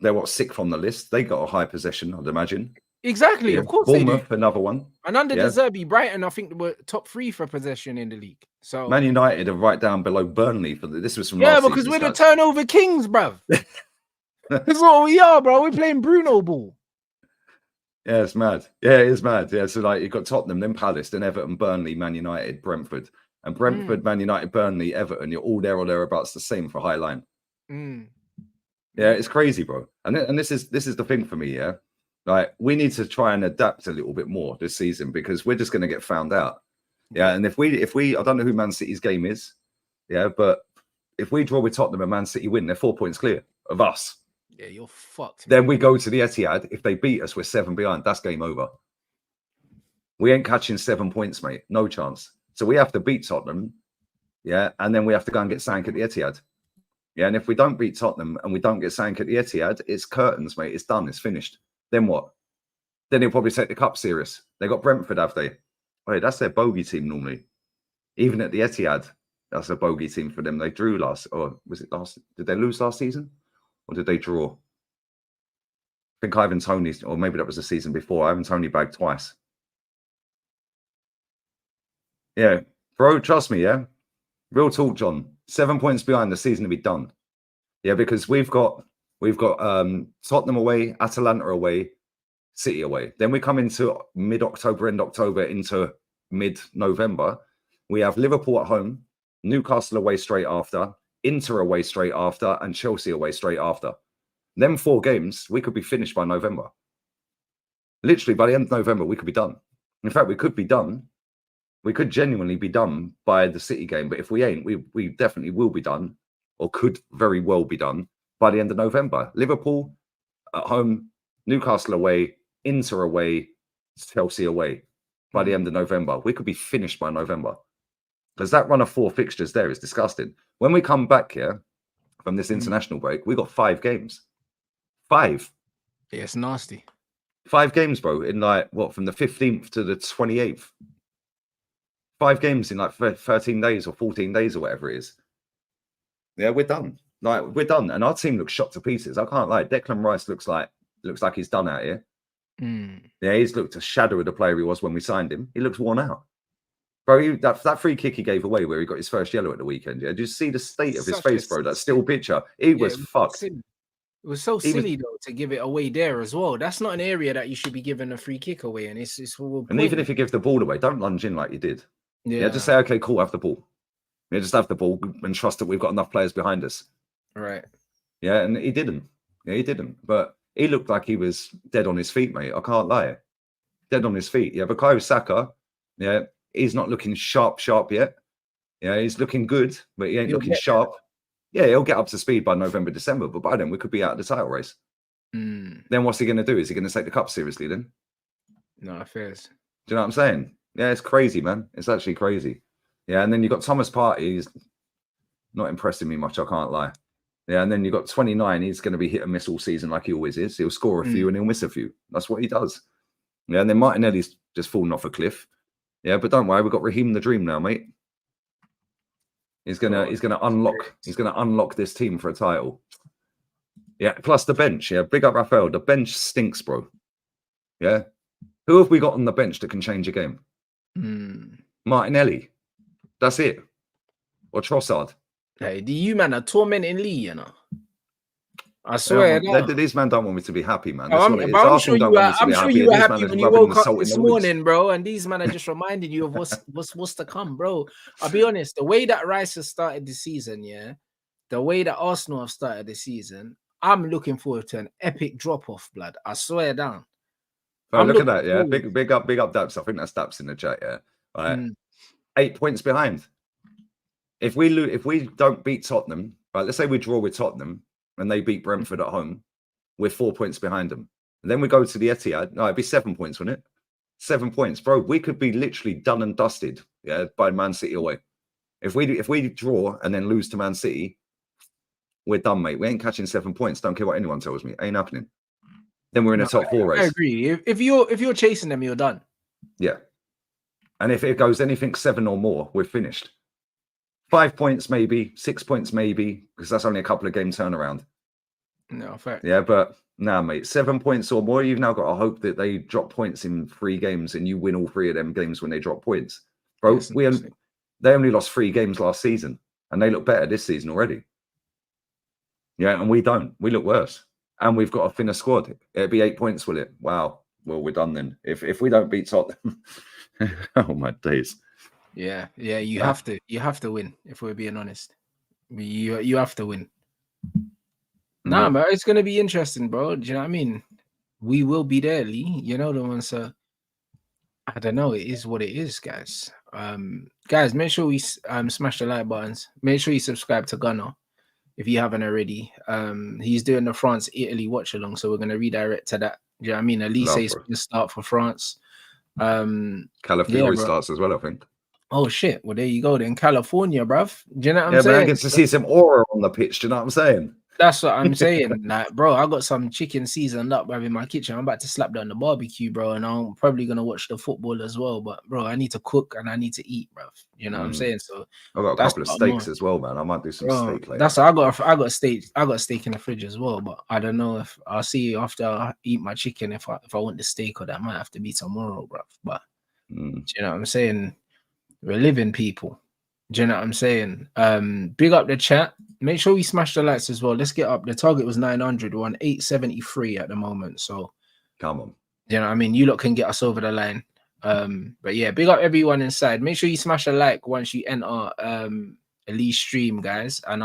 they're 6th on the list. They got a high possession, I'd imagine. Exactly, of course. Bournemouth, another one. And under De Zerbi, Brighton, I think were top 3 for possession in the league. So Man United are right down below Burnley for this was from last because we're the turnover kings, bruv. That's what we are, bro. We're playing Bruno ball. Yeah, it's mad. Yeah, it is mad. Yeah, so like you've got Tottenham, then Palace, then Everton, Burnley, Man United, Brentford, and Brentford, Man United, Burnley, Everton. You're all there or thereabouts the same for high line. Yeah, it's crazy, bro. And this is the thing for me. Yeah, like we need to try and adapt a little bit more this season because we're just going to get found out. Yeah, and if we I don't know who Man City's game is. Yeah, but if we draw with Tottenham and Man City win, they're 4 points clear of us. Yeah, you're fucked. Then we go to the Etihad. If they beat us, we're 7 behind. That's game over. We ain't catching 7 points, mate. No chance. So we have to beat Tottenham. Yeah, and then we have to go and get sank at the Etihad. Yeah, and if we don't beat Tottenham and we don't get sank at the Etihad, it's curtains, mate. It's done. It's finished. Then what? Then they'll probably take the cup serious. They got Brentford, have they? Wait, that's their bogey team normally. Even at the Etihad, that's a bogey team for them. They drew last, or was it last? Did they lose last season? Or did they draw? I think Ivan Toney, or maybe that was the season before. Ivan Toney bagged twice. Yeah, bro, trust me, yeah. Real talk, John. 7 points behind, the season to be done. Yeah, because we've got Tottenham away, Atalanta away, City away. Then we come into mid-October, end October, into mid-November. We have Liverpool at home, Newcastle away straight after, Inter away straight after, and Chelsea away straight after. Them 4 games, we could be finished by November. Literally, by the end of November, we could be done. In fact, we could be done. We could genuinely be done by the City game. But if we ain't, we definitely will be done, or could very well be done by the end of November. Liverpool at home, Newcastle away, Inter away, Chelsea away by the end of November. We could be finished by November. Because that run of 4 fixtures there is disgusting. When we come back here from this international break, we got 5 games. 5. Yeah, it's nasty. 5 games, bro, in like, what, from the 15th to the 28th? 5 games in like 13 days or 14 days or whatever it is. Yeah, we're done. Like, we're done. And our team looks shot to pieces. I can't lie. Declan Rice looks like he's done out here. Yeah, he's looked a shadow of the player he was when we signed him. He looks worn out. Bro, that free kick he gave away where he got his first yellow at the weekend. Yeah, did you see the state of his face, bro? That still picture. He was fucked. It was so silly though to give it away there as well. That's not an area that you should be giving a free kick away, and it's and even if you give the ball away, don't lunge in like you did. Yeah, just say, okay, cool, have the ball. Yeah, just have the ball and trust that we've got enough players behind us. Right. Yeah, and he didn't. Yeah, he didn't. But he looked like he was dead on his feet, mate. I can't lie. Dead on his feet. Yeah, Bukayo Saka, yeah, he's not looking sharp yet. Yeah, he's looking good, but he ain't looking sharp. Yeah, he'll get up to speed by November, December, but by then we could be out of the title race. Then what's he going to do? Is he going to take the cup seriously then? No, affairs. Do you know what I'm saying? Yeah, it's crazy, man. It's actually crazy. Yeah, and then you've got Thomas Partey. He's not impressing me much, I can't lie. Yeah, and then you've got 29. He's going to be hit and miss all season like he always is. He'll score a few and he'll miss a few. That's what he does. Yeah, and then Martinelli's just fallen off a cliff. Yeah, but don't worry, we've got Raheem the Dream now, mate. He's gonna unlock this team for a title. Yeah, plus the bench. Yeah, big up Raphael. The bench stinks, bro. Yeah, who have we got on the bench that can change a game? Martinelli. That's it. Or Trossard. Hey, do you man are tormenting Lee, you know? I swear. These man don't want me to be happy, man. I'm sure you were happy when you woke up this morning, bro. And these men are just reminding you of what's to come, bro. I'll be honest. The way that Rice has started the season, yeah, the way that Arsenal have started the season, I'm looking forward to an epic drop-off, blood. I swear down. Oh, look at that, yeah. Big up, Daps. I think that's Daps in the chat, yeah. Right. 8 points behind. If we don't beat Tottenham, right, let's say we draw with Tottenham and they beat Brentford at home, we're 4 points behind them. And then we go to the Etihad. No, it'd be 7 points, wouldn't it? 7 points, bro. We could be literally done and dusted, yeah, by Man City away. If we draw and then lose to Man City, we're done, mate. We ain't catching 7 points. Don't care what anyone tells me. Ain't happening. Then we're in a top 4 race. I agree. If you're chasing them, you're done. Yeah. And if it goes anything 7 or more, we're finished. 5 points, maybe 6 points, maybe, because that's only a couple of game turnaround. No, fair. Yeah, but nah, mate, 7 points or more. You've now got to hope that they drop points in 3 games and you win all 3 of them games when they drop points, bro. They only lost 3 games last season, and they look better this season already. Yeah, and we don't. We look worse, and we've got a thinner squad. It'd be 8 points, will it? Wow. Well, we're done then. If we don't beat Tottenham, oh my days. Yeah, you have to win. If we're being honest, you have to win. Nah, but it's gonna be interesting, bro. Do you know what I mean? We will be there, Lee. You know the one, so I don't know. It is what it is, guys. Guys, make sure we smash the like buttons. Make sure you subscribe to Gunner if you haven't already. He's doing the France-Italy watch along, so we're gonna redirect to that. Do you know what I mean? Elise is going to start for France. California starts as well, I think. Oh shit! Well, there you go. Then California, bruv. Do you know what I'm saying? Yeah, man, I get to see some aura on the pitch. Do you know what I'm saying? That's what I'm saying. Like, bro, I got some chicken seasoned up, bruv, in my kitchen. I'm about to slap down the barbecue, bro, and I'm probably gonna watch the football as well. But bro, I need to cook and I need to eat, bruv. You know what I'm saying? So I got a couple of steaks as well, man. I might do some steak later. That's I got steak. I got steak in the fridge as well. But I don't know if I'll see after I eat my chicken if I want the steak, or that might have to be tomorrow, bruv. But you know what I'm saying? We're living people. Do you know what I'm saying? Big up the chat. Make sure we smash the likes as well. Let's get up. The target was 900. We're on 873 at the moment. So come on. You know what I mean? You lot can get us over the line. But yeah, big up everyone inside. Make sure you smash a like once you enter Elise stream, guys. And